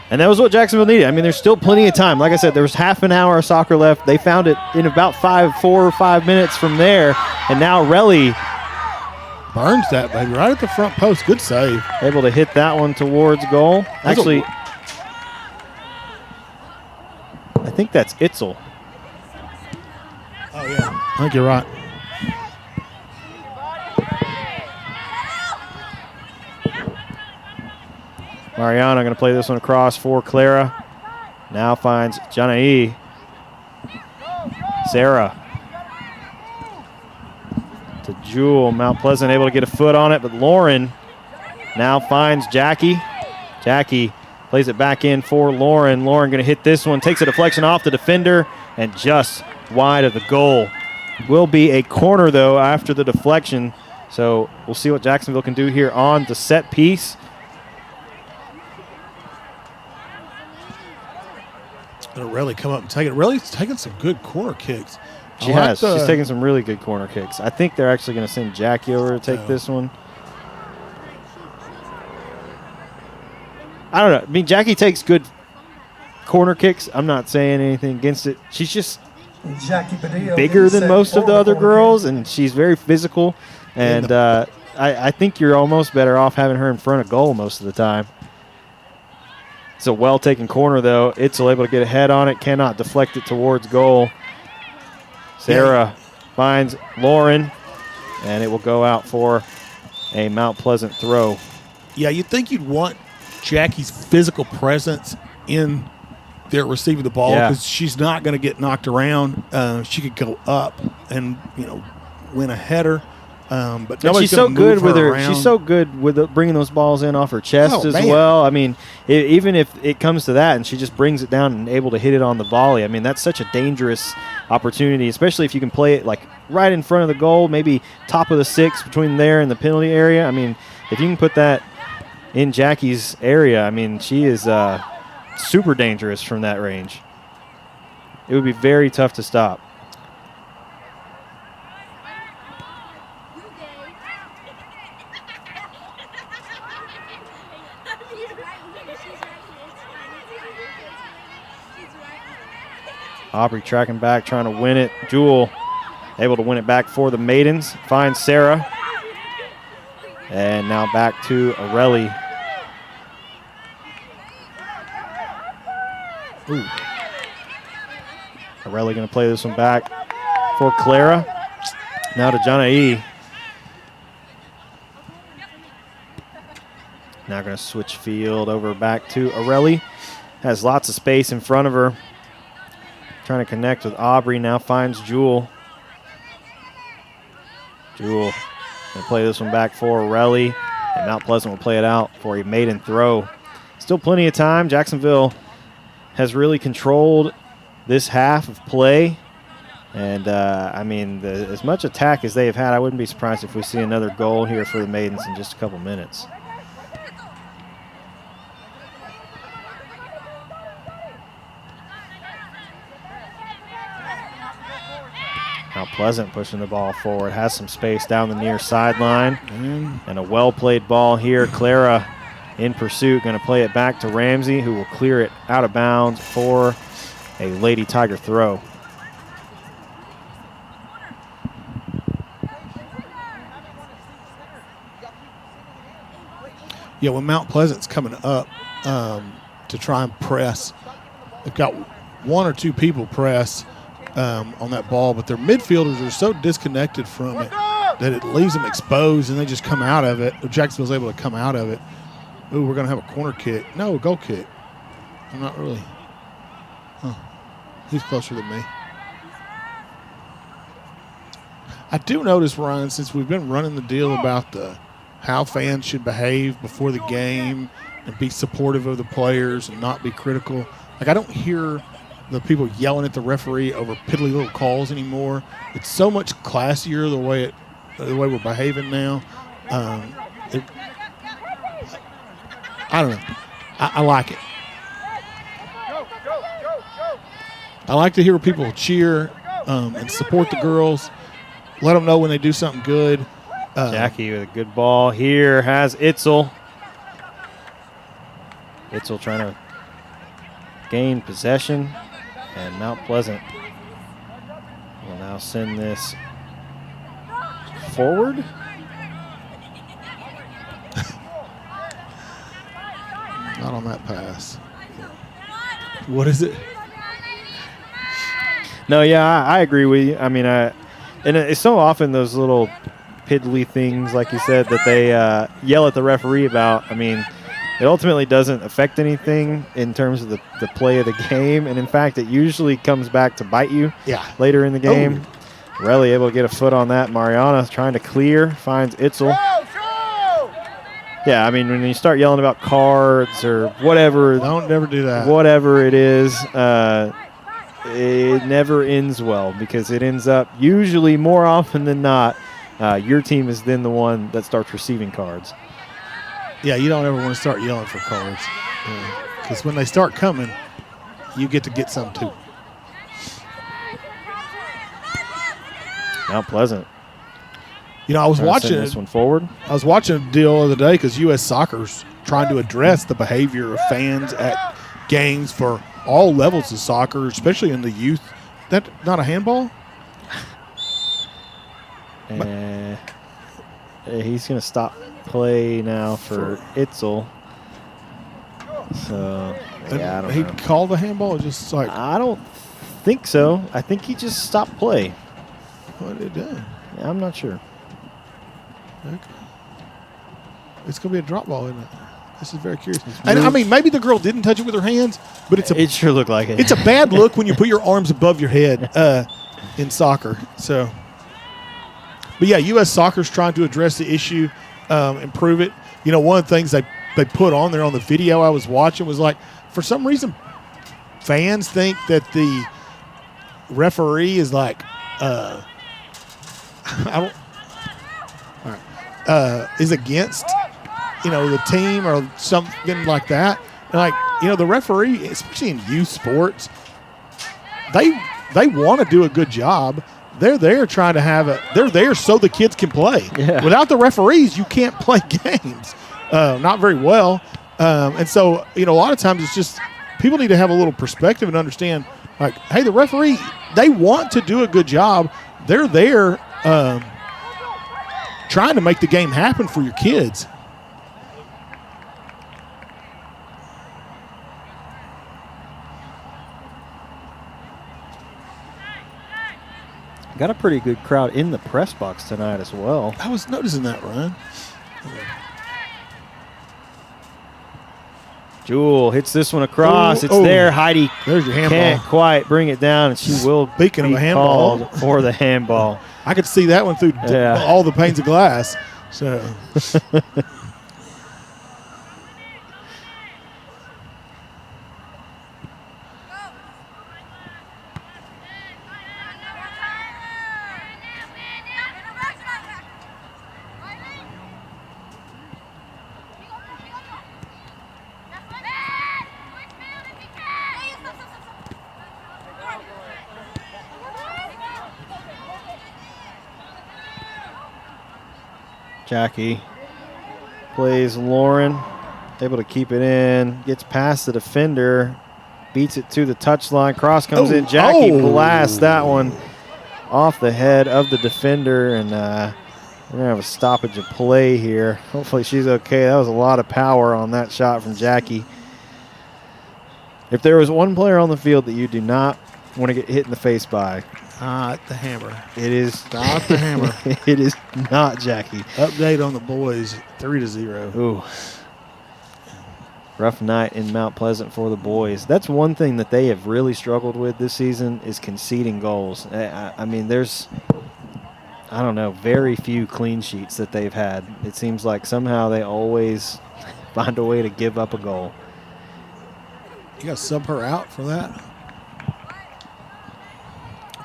And that was what Jacksonville needed. I mean, there's still plenty of time. Like I said, there was half an hour of soccer left. They found it in about 4 or 5 minutes from there. And now Relly burns that, baby, right at the front post. Good save. Able to hit that one towards goal. Actually, I think that's Itzel. Oh, yeah. I think you're right. Mariana going to play this one across for Clara. Now finds Janai. Sarah. To Jewel. Mount Pleasant able to get a foot on it, but Lauren now finds Jackie. Jackie plays it back in for Lauren. Lauren going to hit this one. Takes a deflection off the defender and just wide of the goal. Will be a corner, though, after the deflection. So we'll see what Jacksonville can do here on the set piece. Gonna really come up and take it. Really's taking some good corner kicks. She has. She's taking some really good corner kicks. I think they're actually going to send Jackie over to take this one. I don't know. I mean, Jackie takes good corner kicks. I'm not saying anything against it. She's just bigger than most of the other girls, and she's very physical. And I think you're almost better off having her in front of goal most of the time. It's a well-taken corner, though. Itzel able to get a head on it, cannot deflect it towards goal. Sarah finds Lauren, and it will go out for a Mount Pleasant throw. Yeah, you'd think you'd want Jackie's physical presence in there receiving the ball Yeah. because she's not going to get knocked around. She could go up and win a header. But And she's so good with her. Around. She's so good with bringing those balls in off her chest as man. well. I mean, even if it comes to that, and she just brings it down and able to hit it on the volley. I mean, that's such a dangerous opportunity, especially if you can play it like right in front of the goal, maybe top of the 6 between there and the penalty area. I mean, if you can put that in Jackie's area, I mean, she is super dangerous from that range. It would be very tough to stop. Aubrey tracking back, trying to win it. Jewel able to win it back for the Maidens. Finds Sarah. And now back to Areli. Ooh. Areli going to play this one back for Clara. Now to Janae. Now going to switch field over back to Areli. Has lots of space in front of her. Trying to connect with Aubrey. Now finds Jewel. Jewel going to play this one back for Areli. And Mount Pleasant will play it out for a maiden throw. Still plenty of time. Jacksonville has really controlled this half of play. And, I mean, as much attack as they have had, I wouldn't be surprised if we see another goal here for the Maidens in just a couple minutes. Mount Pleasant pushing the ball forward, has some space down the near sideline. And a well-played ball here. Clara in pursuit, going to play it back to Ramsey, who will clear it out of bounds for a Lady Tiger throw. Yeah, when Mount Pleasant's coming up to try and press, they've got 1 or 2 people press on that ball, but their midfielders are so disconnected from it that it leaves them exposed, and they just come out of it. Jacksonville's able to come out of it. Ooh, we're going to have a corner kick. No, a goal kick. I'm not really. Huh. He's closer than me. I do notice, Ryan, since we've been running the deal about how fans should behave before the game and be supportive of the players and not be critical. Like, I don't hear the people yelling at the referee over piddly little calls anymore. It's so much classier the way we're behaving now. I don't know. I like it. I like to hear people cheer and support the girls. Let them know when they do something good. Jackie with a good ball here has Itzel. Itzel trying to gain possession. And Mount Pleasant will now send this forward. Not on that pass. What is it? No, yeah, I agree with you. I mean, and it's so often those little piddly things, like you said, that they yell at the referee about. I mean, it ultimately doesn't affect anything in terms of the play of the game. And, in fact, it usually comes back to bite you later in the game. Relly able to get a foot on that. Mariana trying to clear, finds Itzel. Yeah, I mean, when you start yelling about cards or whatever. Don't never do that. Whatever it is, it never ends well because it ends up usually more often than not, your team is then the one that starts receiving cards. Yeah, you don't ever want to start yelling for cards because when they start coming, you get to get some too. Mount Pleasant. You know, I was watching this one forward. I was watching a deal the other day because U.S. Soccer's trying to address the behavior of fans at games for all levels of soccer, especially in the youth. That not a handball? He's going to stop play now for Itzel. So, yeah, I don't know. He called the handball or just like. I don't think so. I think he just stopped play. What did he do? Yeah, I'm not sure. Okay. It's going to be a drop ball, isn't it? This is very curious. And I mean, maybe the girl didn't touch it with her hands, but it sure looked like it. It's a bad look when you put your arms above your head in soccer. So, but yeah, U.S. Soccer's trying to address the issue, improve it. You know, one of the things they put on there on the video I was watching was like, for some reason, fans think that the referee is like, is against, you know, the team or something like that. And like, you know, the referee, especially in youth sports, they want to do a good job. They're there trying to they're there so the kids can play. Yeah. Without the referees, you can't play games. Not very well. And so, you know, a lot of times it's just people need to have a little perspective and understand, like, hey, the referee, they want to do a good job. They're there trying to make the game happen for your kids. Got a pretty good crowd in the press box tonight as well. I was noticing that, Ryan. Jewel hits this one across. It's there. Heidi there's your handball. Can't quite bring it down, and she will be called for the handball. I could see that one through all the panes of glass. So. Jackie plays Lauren, able to keep it in, gets past the defender, beats it to the touchline, cross comes in. Jackie blasts that one off the head of the defender, and we're going to have a stoppage of play here. Hopefully she's okay. That was a lot of power on that shot from Jackie. If there was one player on the field that you do not want to get hit in the face by, the hammer. It is not the hammer. It is not Jackie. Update on the boys, 3-0. Ooh. Rough night in Mount Pleasant for the boys. That's one thing that they have really struggled with this season is conceding goals. I mean, there's, I don't know, very few clean sheets that they've had. It seems like somehow they always find a way to give up a goal. You got to sub her out for that?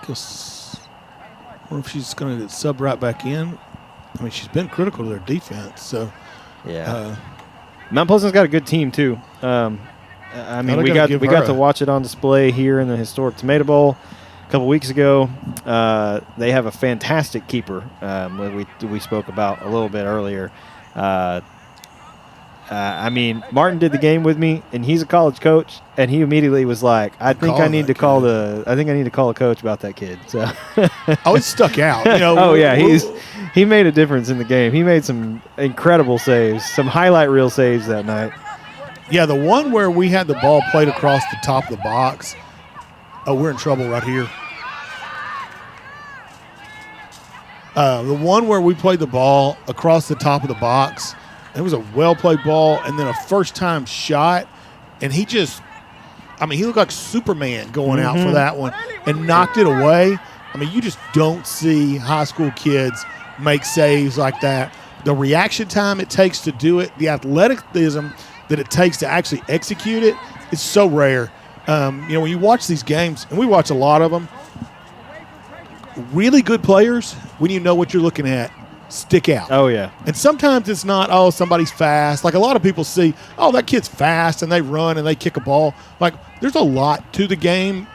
I wonder if she's going to sub right back in. I mean, she's been critical to their defense. So, yeah. Mount Pleasant's got a good team too. I mean, we got to watch it on display here in the historic Tomato Bowl a couple weeks ago. They have a fantastic keeper. We spoke about a little bit earlier. I mean, Martin did the game with me, and he's a college coach, and he immediately was like, "I think I need to call a coach about that kid." So, it stuck out. You know, oh yeah, he made a difference in the game. He made some incredible saves, some highlight reel saves that night. Yeah, the one where we had the ball played across the top of the box. Oh, we're in trouble right here. The one where we played the ball across the top of the box. It was a well-played ball and then a first-time shot, and he looked like Superman going out for that one and knocked it away. I mean, you just don't see high school kids make saves like that. The reaction time it takes to do it, the athleticism that it takes to actually execute it, is so rare. When you watch these games, and we watch a lot of them, really good players, when you know what you're looking at, stick out. Oh, yeah. And sometimes it's not, somebody's fast. Like a lot of people see, that kid's fast and they run and they kick a ball. Like there's a lot to the game,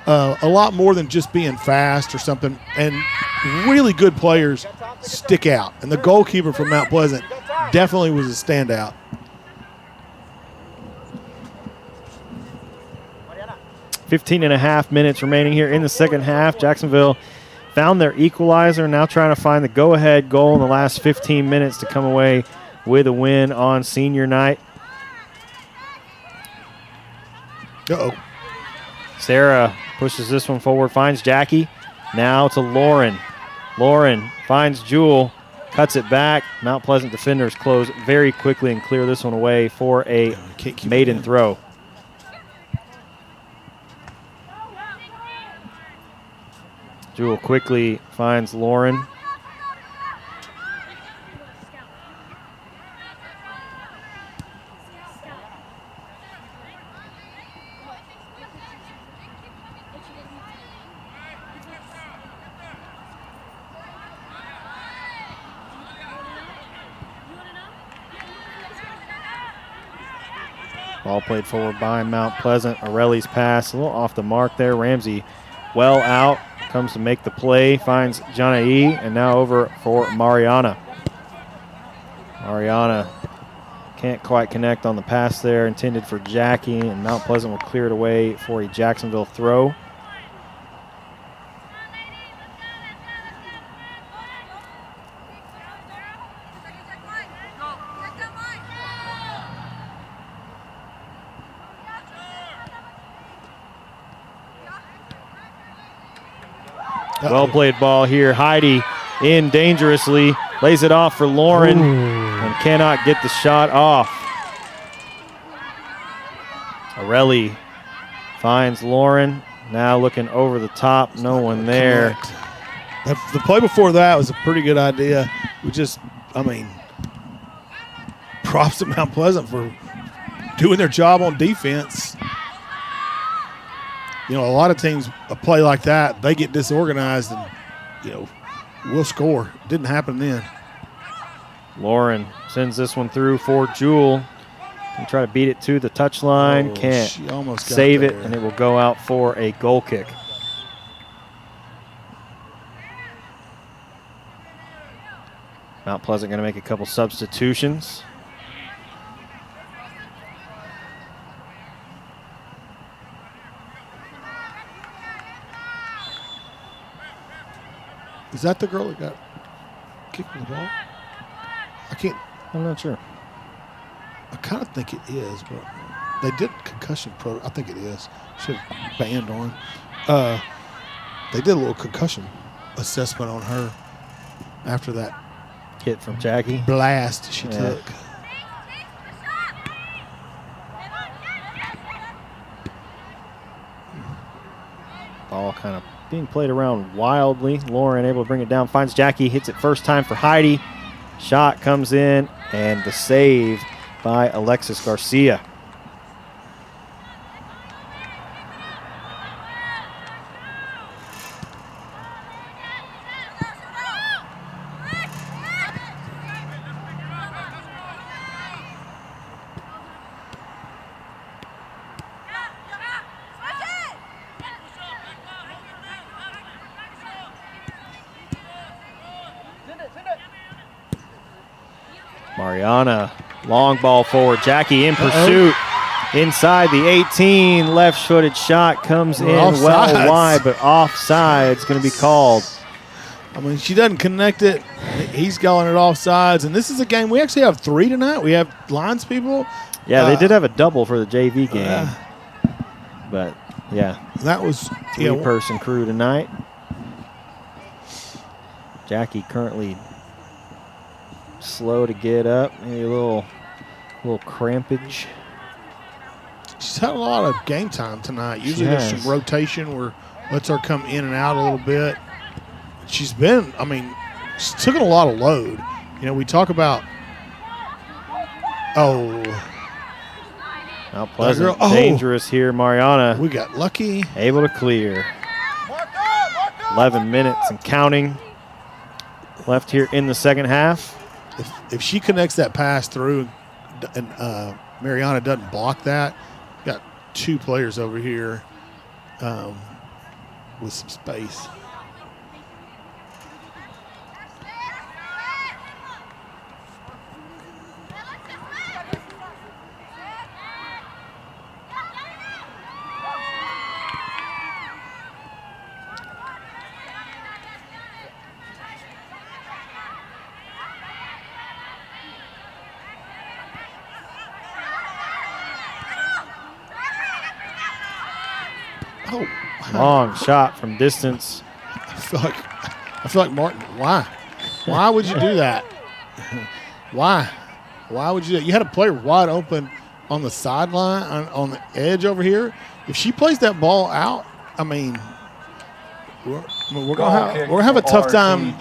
a lot more than just being fast or something. And really good players stick out. And the goalkeeper from Mount Pleasant definitely was a standout. .5 minutes remaining here in the second half. Jacksonville found their equalizer, now trying to find the go-ahead goal in the last 15 minutes to come away with a win on senior night. Sarah pushes this one forward, finds Jackie. Now to Lauren. Lauren finds Jewel. cuts it back. Mount Pleasant defenders close very quickly and clear this one away for a maiden throw. Jewel quickly finds Lauren. Ball played forward by Mount Pleasant. Aureli's pass a little off the mark there. Ramsey well out, comes to make the play, finds Janae, and now over for Mariana. Mariana can't quite connect on the pass there, intended for Jackie, and Mount Pleasant will clear it away for a Jacksonville throw. Well played ball here. Heidi in dangerously, lays it off for Lauren and cannot get the shot off. Aureli finds Lauren, now looking over the top, no one there. The play before that was a pretty good idea. Props to Mount Pleasant for doing their job on defense. A lot of teams, a play like that, they get disorganized and, we'll score. Didn't happen then. Lauren sends this one through for Jewel. And try to beat it to the touchline. Can't she almost got save it, there. and it will go out for a goal kick. Mount Pleasant going to make a couple substitutions. Is that the girl that got kicked in the ball? I'm not sure. I kind of think it is, but they did concussion I think it is. Should have banned on. They did a little concussion assessment on her after that hit from Jackie. Blast she took. Ball kind of being played around wildly. Lauren able to bring it down, finds Jackie, hits it first time for Heidi. Shot comes in, and the save by Alexis Garcia. Mariana, long ball forward. Jackie in pursuit. Inside the 18, left-footed shot comes in well wide, but offside. It's going to be called. She doesn't connect it. He's calling it offsides, and this is a game. We actually have 3 tonight. We have lines people. Yeah, they did have a double for the JV game. But, yeah. That was 3-person crew tonight. Jackie currently slow to get up. Maybe a little crampage. She's had a lot of game time tonight. Usually there's some rotation where lets her come in and out a little bit. She's been, she's taken a lot of load. We talk about, Mount Pleasant, dangerous here. Mariana. We got lucky. Able to clear. 11 minutes and counting left here in the second half. If she connects that pass through and Mariana doesn't block that, got 2 players over here with some space. Long shot from distance. I feel like Martin. Why? Why would you do that? Why? Why would you do that? You had a player wide open on the sideline, on the edge over here. If she plays that ball out, I mean, we're gonna have a tough time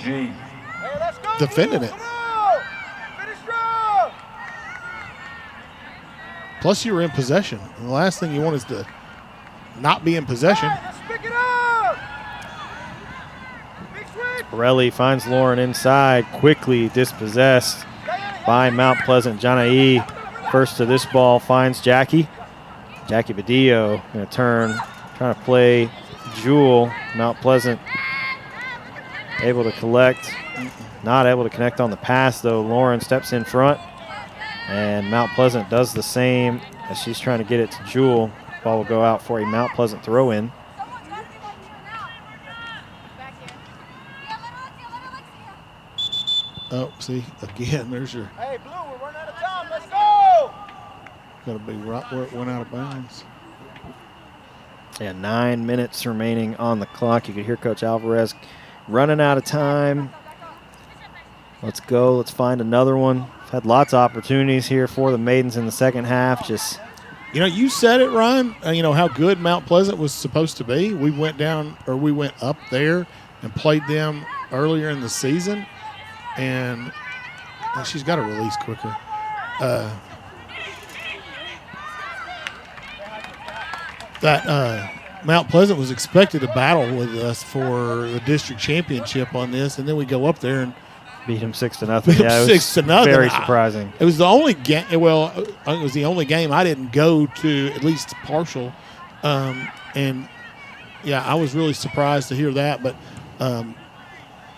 defending it. Plus, you were in possession. And the last thing you want is to not be in possession. Pirelli finds Lauren inside, quickly dispossessed by Mount Pleasant. Janae first to this ball finds Jackie. Jackie Badillo going to turn, trying to play Jewel. Mount Pleasant able to collect, not able to connect on the pass though. Lauren steps in front, and Mount Pleasant does the same as she's trying to get it to Jewel. Ball will go out for a Mount Pleasant throw in. Oh, see, again, there's your. Hey, Blue, we're running out of time. Let's go. Got to be right where it went out of bounds. Yeah, 9 minutes remaining on the clock. You could hear Coach Alvarez running out of time. Let's go. Let's find another one. Had lots of opportunities here for the Maidens in the second half. Just, you know, you said it, Ryan. You know how good Mount Pleasant was supposed to be. We went up there and played them earlier in the season. And she's got to release quicker. Mount Pleasant was expected to battle with us for the district championship on this, and then we go up there and beat him 6-0. Beat him yeah, 6-0. Very surprising. It was the only game. Well, it was the only game I didn't go to, at least partial. And yeah, I was really surprised to hear that. But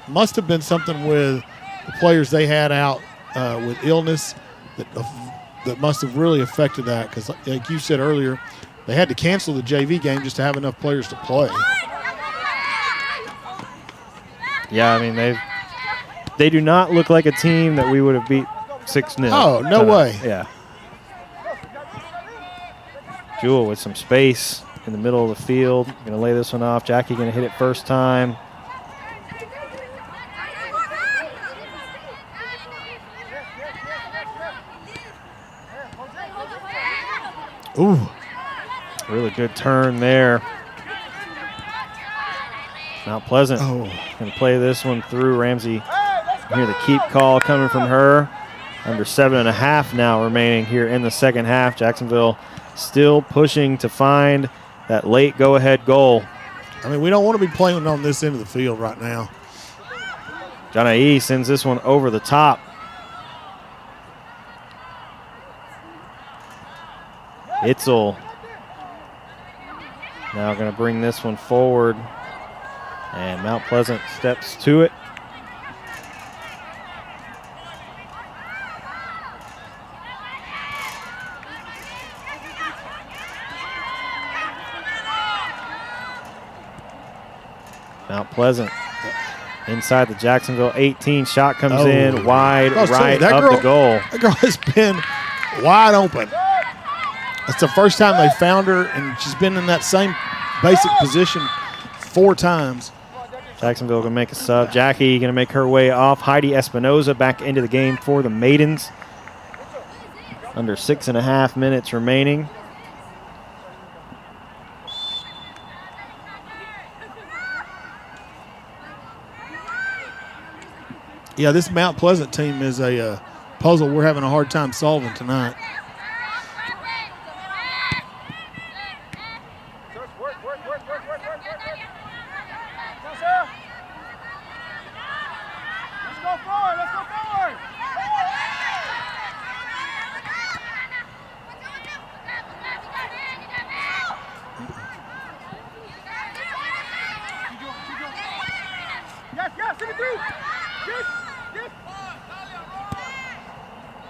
must have been something with the players they had out with illness that must have really affected that. Because, like you said earlier, they had to cancel the JV game just to have enough players to play. Yeah, I mean, they do not look like a team that we would have beat 6-0. Oh, no way. Yeah. Jewel with some space in the middle of the field. Going to lay this one off. Jackie going to hit it first time. Ooh. Really good turn there. Mount Pleasant going to play this one through. Ramsey, you hear the keep call coming from her. Under 7.5 now remaining here in the second half. Jacksonville still pushing to find that late go-ahead goal. I mean, we don't want to be playing on this end of the field right now. Janae sends this one over the top. Itzel now going to bring this one forward. And Mount Pleasant steps to it. Mount Pleasant inside the Jacksonville 18. Shot comes in wide right up the goal. That girl has been wide open. That's the first time they found her, and she's been in that same basic position 4 times. Jacksonville going to make a sub. Jackie going to make her way off. Heidi Espinoza back into the game for the Maidens. Under 6.5 minutes remaining. Yeah, this Mount Pleasant team is a puzzle we're having a hard time solving tonight.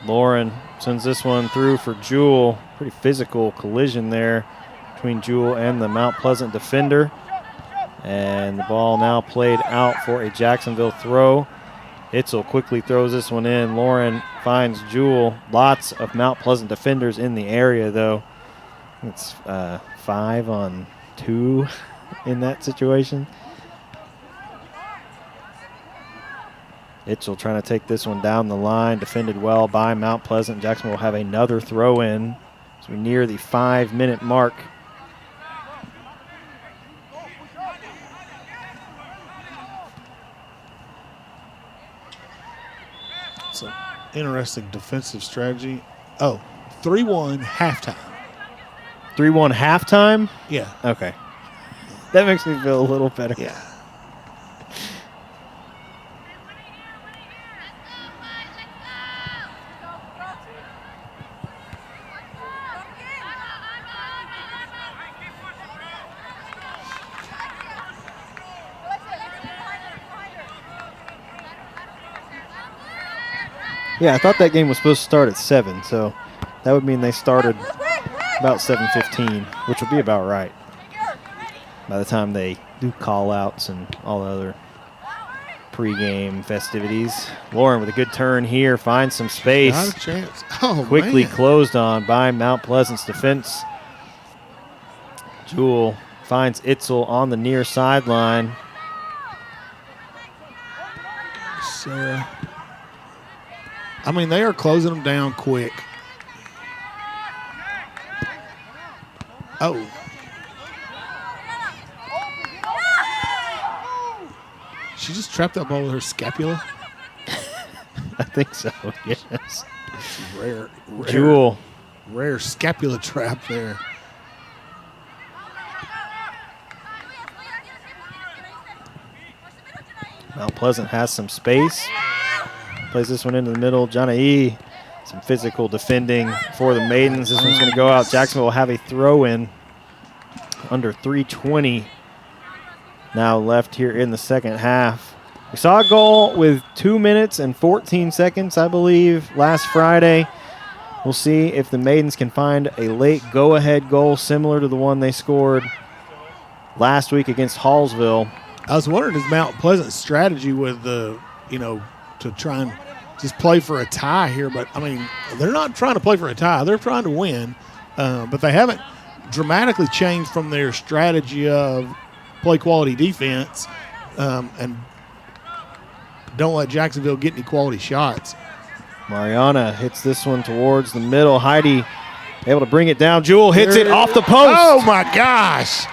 Lauren sends this one through for Jewel. Pretty physical collision there between Jewel and the Mount Pleasant defender. And the ball now played out for a Jacksonville throw. Itzel quickly throws this one in. Lauren finds Jewel. Lots of Mount Pleasant defenders in the area, though. It's 5-on-2 in that situation. Itchell trying to take this one down the line, defended well by Mount Pleasant. Jacksonville will have another throw in as we near the 5-minute mark. It's an interesting defensive strategy. Oh, 3-1 halftime. 3-1 halftime? Yeah. Okay. That makes me feel a little better. Yeah. Yeah, I thought that game was supposed to start at 7, so that would mean they started about 7:15, which would be about right by the time they do call-outs and all the other pregame festivities. Lauren with a good turn here, finds some space. Not a chance. Oh, Quickly man. closed on by Mount Pleasant's defense. Jewell finds Itzel on the near sideline. Sarah. I mean, they are closing them down quick. Oh. She just trapped that ball with her scapula. I think so, yes. Rare. Jewell. Rare scapula trap there. Mount Pleasant has some space. Plays this one into the middle. Johnny, some physical defending for the Maidens. This one's going to go out. Jacksonville will have a throw-in under 3:20 now left here in the second half. We saw a goal with 2 minutes and 14 seconds, I believe, last Friday. We'll see if the Maidens can find a late go-ahead goal similar to the one they scored last week against Hallsville. I was wondering, is Mount Pleasant's strategy with the, to try and just play for a tie here? But, I mean, they're not trying to play for a tie. They're trying to win. But they haven't dramatically changed from their strategy of play quality defense and don't let Jacksonville get any quality shots. Mariana hits this one towards the middle. Heidi able to bring it down. Jewell hits it off the post. Oh, my gosh.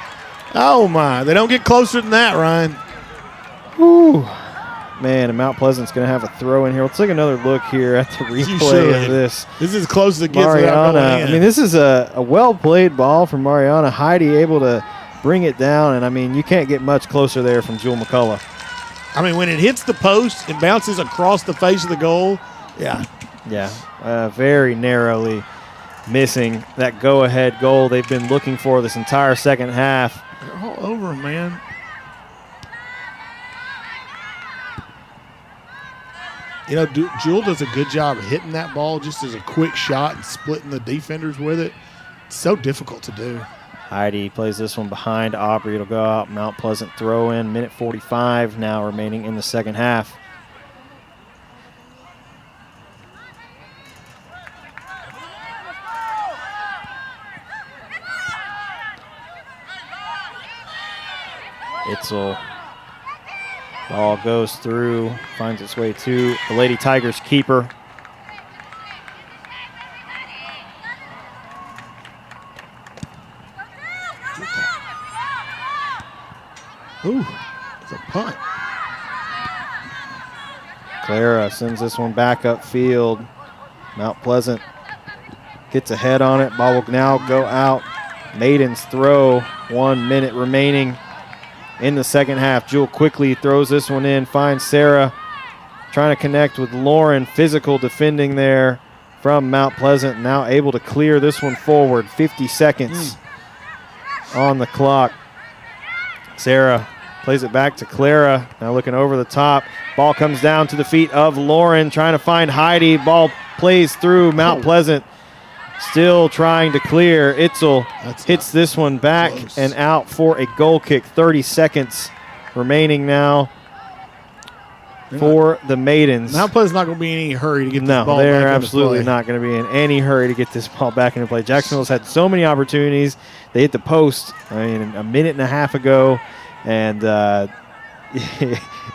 Oh, my. They don't get closer than that, Ryan. Whew. Man, and Mount Pleasant's going to have a throw in here. Let's take another look here at the replay of this. This is as close as it gets Mariana. without going in. I mean, this is a well-played ball from Mariana. Heidi able to bring it down, and, I mean, you can't get much closer there from Jewell McCullough. I mean, when it hits the post and bounces across the face of the goal, yeah. Yeah, very narrowly missing that go-ahead goal they've been looking for this entire second half. They're all over him, man. Jewell does a good job of hitting that ball just as a quick shot and splitting the defenders with it. It's so difficult to do. Heidi plays this one behind Aubrey. It'll go out. Mount Pleasant throw in. Minute 45 now remaining in the second half. Itzel. Ball goes through, finds its way to the Lady Tigers keeper. Ooh, it's a punt. Clara sends this one back upfield. Mount Pleasant gets ahead on it. Ball will now go out. Maidens throw. 1 minute remaining in the second half. Jewell quickly throws this one in, finds Sarah trying to connect with Lauren. Physical defending there from Mount Pleasant. Now able to clear this one forward. 50 seconds on the clock. Sarah plays it back to Clara. Now looking over the top. Ball comes down to the feet of Lauren, trying to find Heidi. Ball plays through Mount Pleasant. Still trying to clear. Itzel hits this one back and out for a goal kick. 30 seconds remaining now for the Maidens. Mount Pleasant's not going to be in any hurry to get this ball back No, they're into absolutely play. not going to be in any hurry to get this ball back into play. Jacksonville's had so many opportunities. They hit the post, a minute and a half ago, and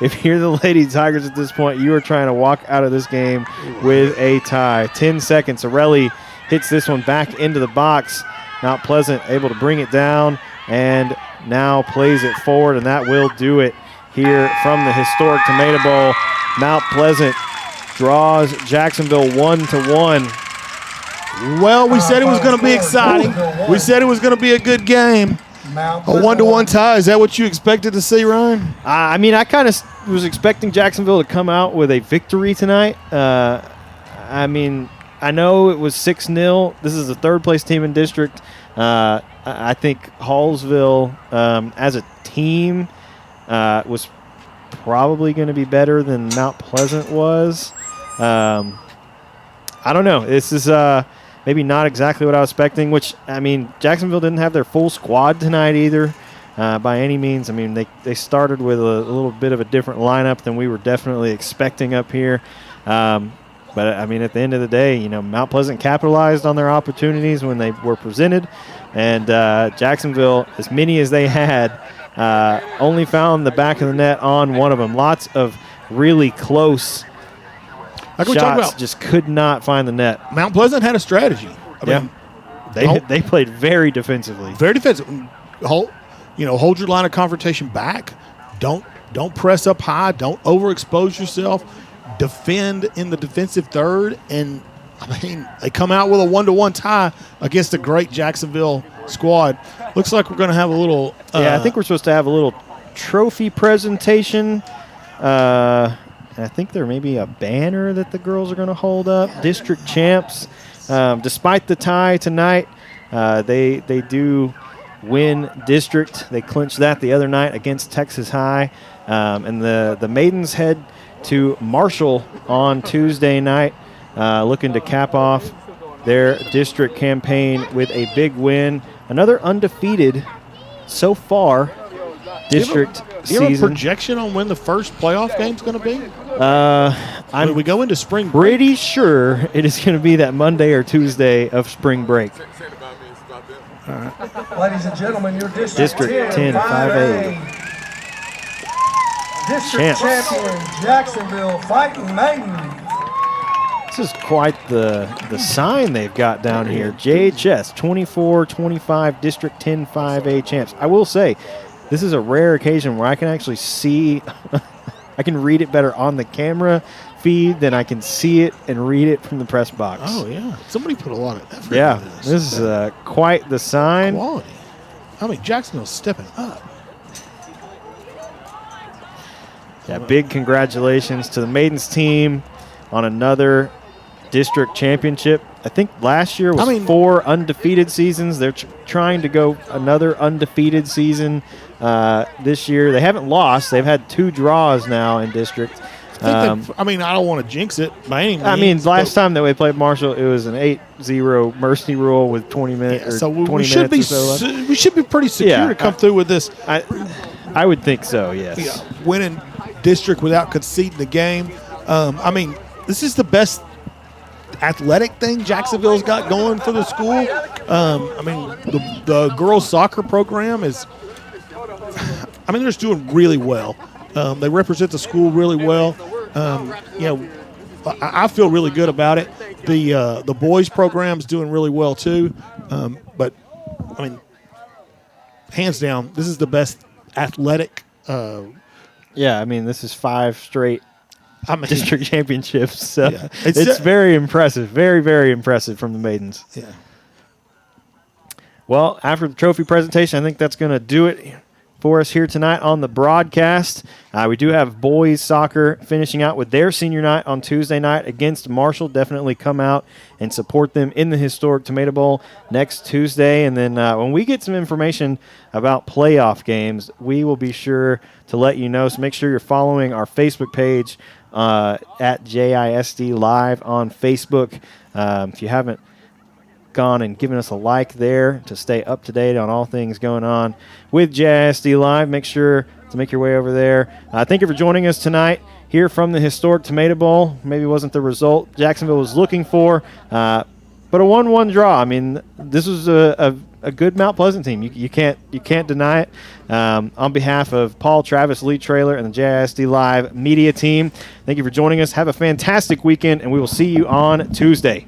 if you're the Lady Tigers at this point, you are trying to walk out of this game with a tie. 10 seconds. Arelli hits this one back into the box. Mount Pleasant able to bring it down and now plays it forward, and that will do it here from the historic Tomato Bowl. Mount Pleasant draws Jacksonville 1-1. Well, we said it was going to be exciting. We said it was going to be a good game. A 1-1 tie. Is that what you expected to see, Ryan? I mean, I kind of was expecting Jacksonville to come out with a victory tonight. I mean, I know it was 6-0. This is the third-place team in district. I think Hallsville, as a team, was probably going to be better than Mount Pleasant was. I don't know. This is maybe not exactly what I was expecting, which, I mean, Jacksonville didn't have their full squad tonight either by any means. I mean, they started with a little bit of a different lineup than we were definitely expecting up here. But, I mean, at the end of the day, you know, Mount Pleasant capitalized on their opportunities when they were presented. And Jacksonville, as many as they had, only found the back of the net on one of them. Lots of really close shots, just could not find the net. Mount Pleasant had a strategy. I mean, they played very defensively. Very defensive. Hold your line of confrontation back. Don't press up high. Don't overexpose yourself. Defend in the defensive third, and I mean, they come out with a 1-1 tie against a great Jacksonville squad. Looks like we're going to have a little. I think we're supposed to have a little trophy presentation. I think there may be a banner that the girls are going to hold up. District champs. Despite the tie tonight, they do win district. They clinched that the other night against Texas High, and the Maidens head to Marshall on Tuesday night, looking to cap off their district campaign with a big win. Another undefeated so far district season. Do you have a projection on when the first playoff game's going to be? We go into spring break. Pretty sure it is going to be that Monday or Tuesday of spring break. All right. Ladies and gentlemen, your District 10 5A. District champion, Jacksonville Fightin Maidens. This is quite the sign they've got down here. JHS 24-25 District 10 5A champs. I will say, this is a rare occasion where I can actually see, I can read it better on the camera feed than I can see it and read it from the press box. Oh, yeah. Somebody put a lot of effort into this. This is quite the sign. Quality. I mean, Jacksonville's stepping up. Yeah, big congratulations to the Maidens team on another district championship. I think last year was 4 undefeated seasons. They're trying to go another undefeated season this year. They haven't lost. They've had 2 draws now in district. I don't want to jinx it by any means. I mean, last time that we played Marshall, it was an 8-0 mercy rule with 20 minutes. So we should be pretty secure to come through with this. I would think so. Yes. Yeah, winning district without conceding the game. I mean, this is the best athletic thing Jacksonville's got going for the school. I mean, the girls' soccer program is. I mean, they're just doing really well. They represent the school really well. I feel really good about it. The boys' program's doing really well too. But I mean, hands down, this is the best athletic. Yeah, I mean, this is 5 straight district championships. So yeah. it's very impressive. Very, very impressive from the Maidens. Yeah. Well, after the trophy presentation, I think that's going to do it for us here tonight on the broadcast. We do have boys soccer finishing out with their senior night on Tuesday night against Marshall. Definitely come out and support them in the historic Tomato Bowl next Tuesday. And then when we get some information about playoff games, we will be sure to let you know. So make sure you're following our Facebook page at JISD Live on Facebook. If you haven't gone and given us a like there to stay up to date on all things going on with JISD Live, make sure to make your way over there. Thank you for joining us tonight here from the historic Tomato Bowl. Maybe wasn't the result Jacksonville was looking for, but a 1-1 draw. I mean, this was a a good Mount Pleasant team. You can't deny it. On behalf of Paul, Travis, Lee Trailer, and the JISD Live media team, thank you for joining us. Have a fantastic weekend, and we will see you on Tuesday.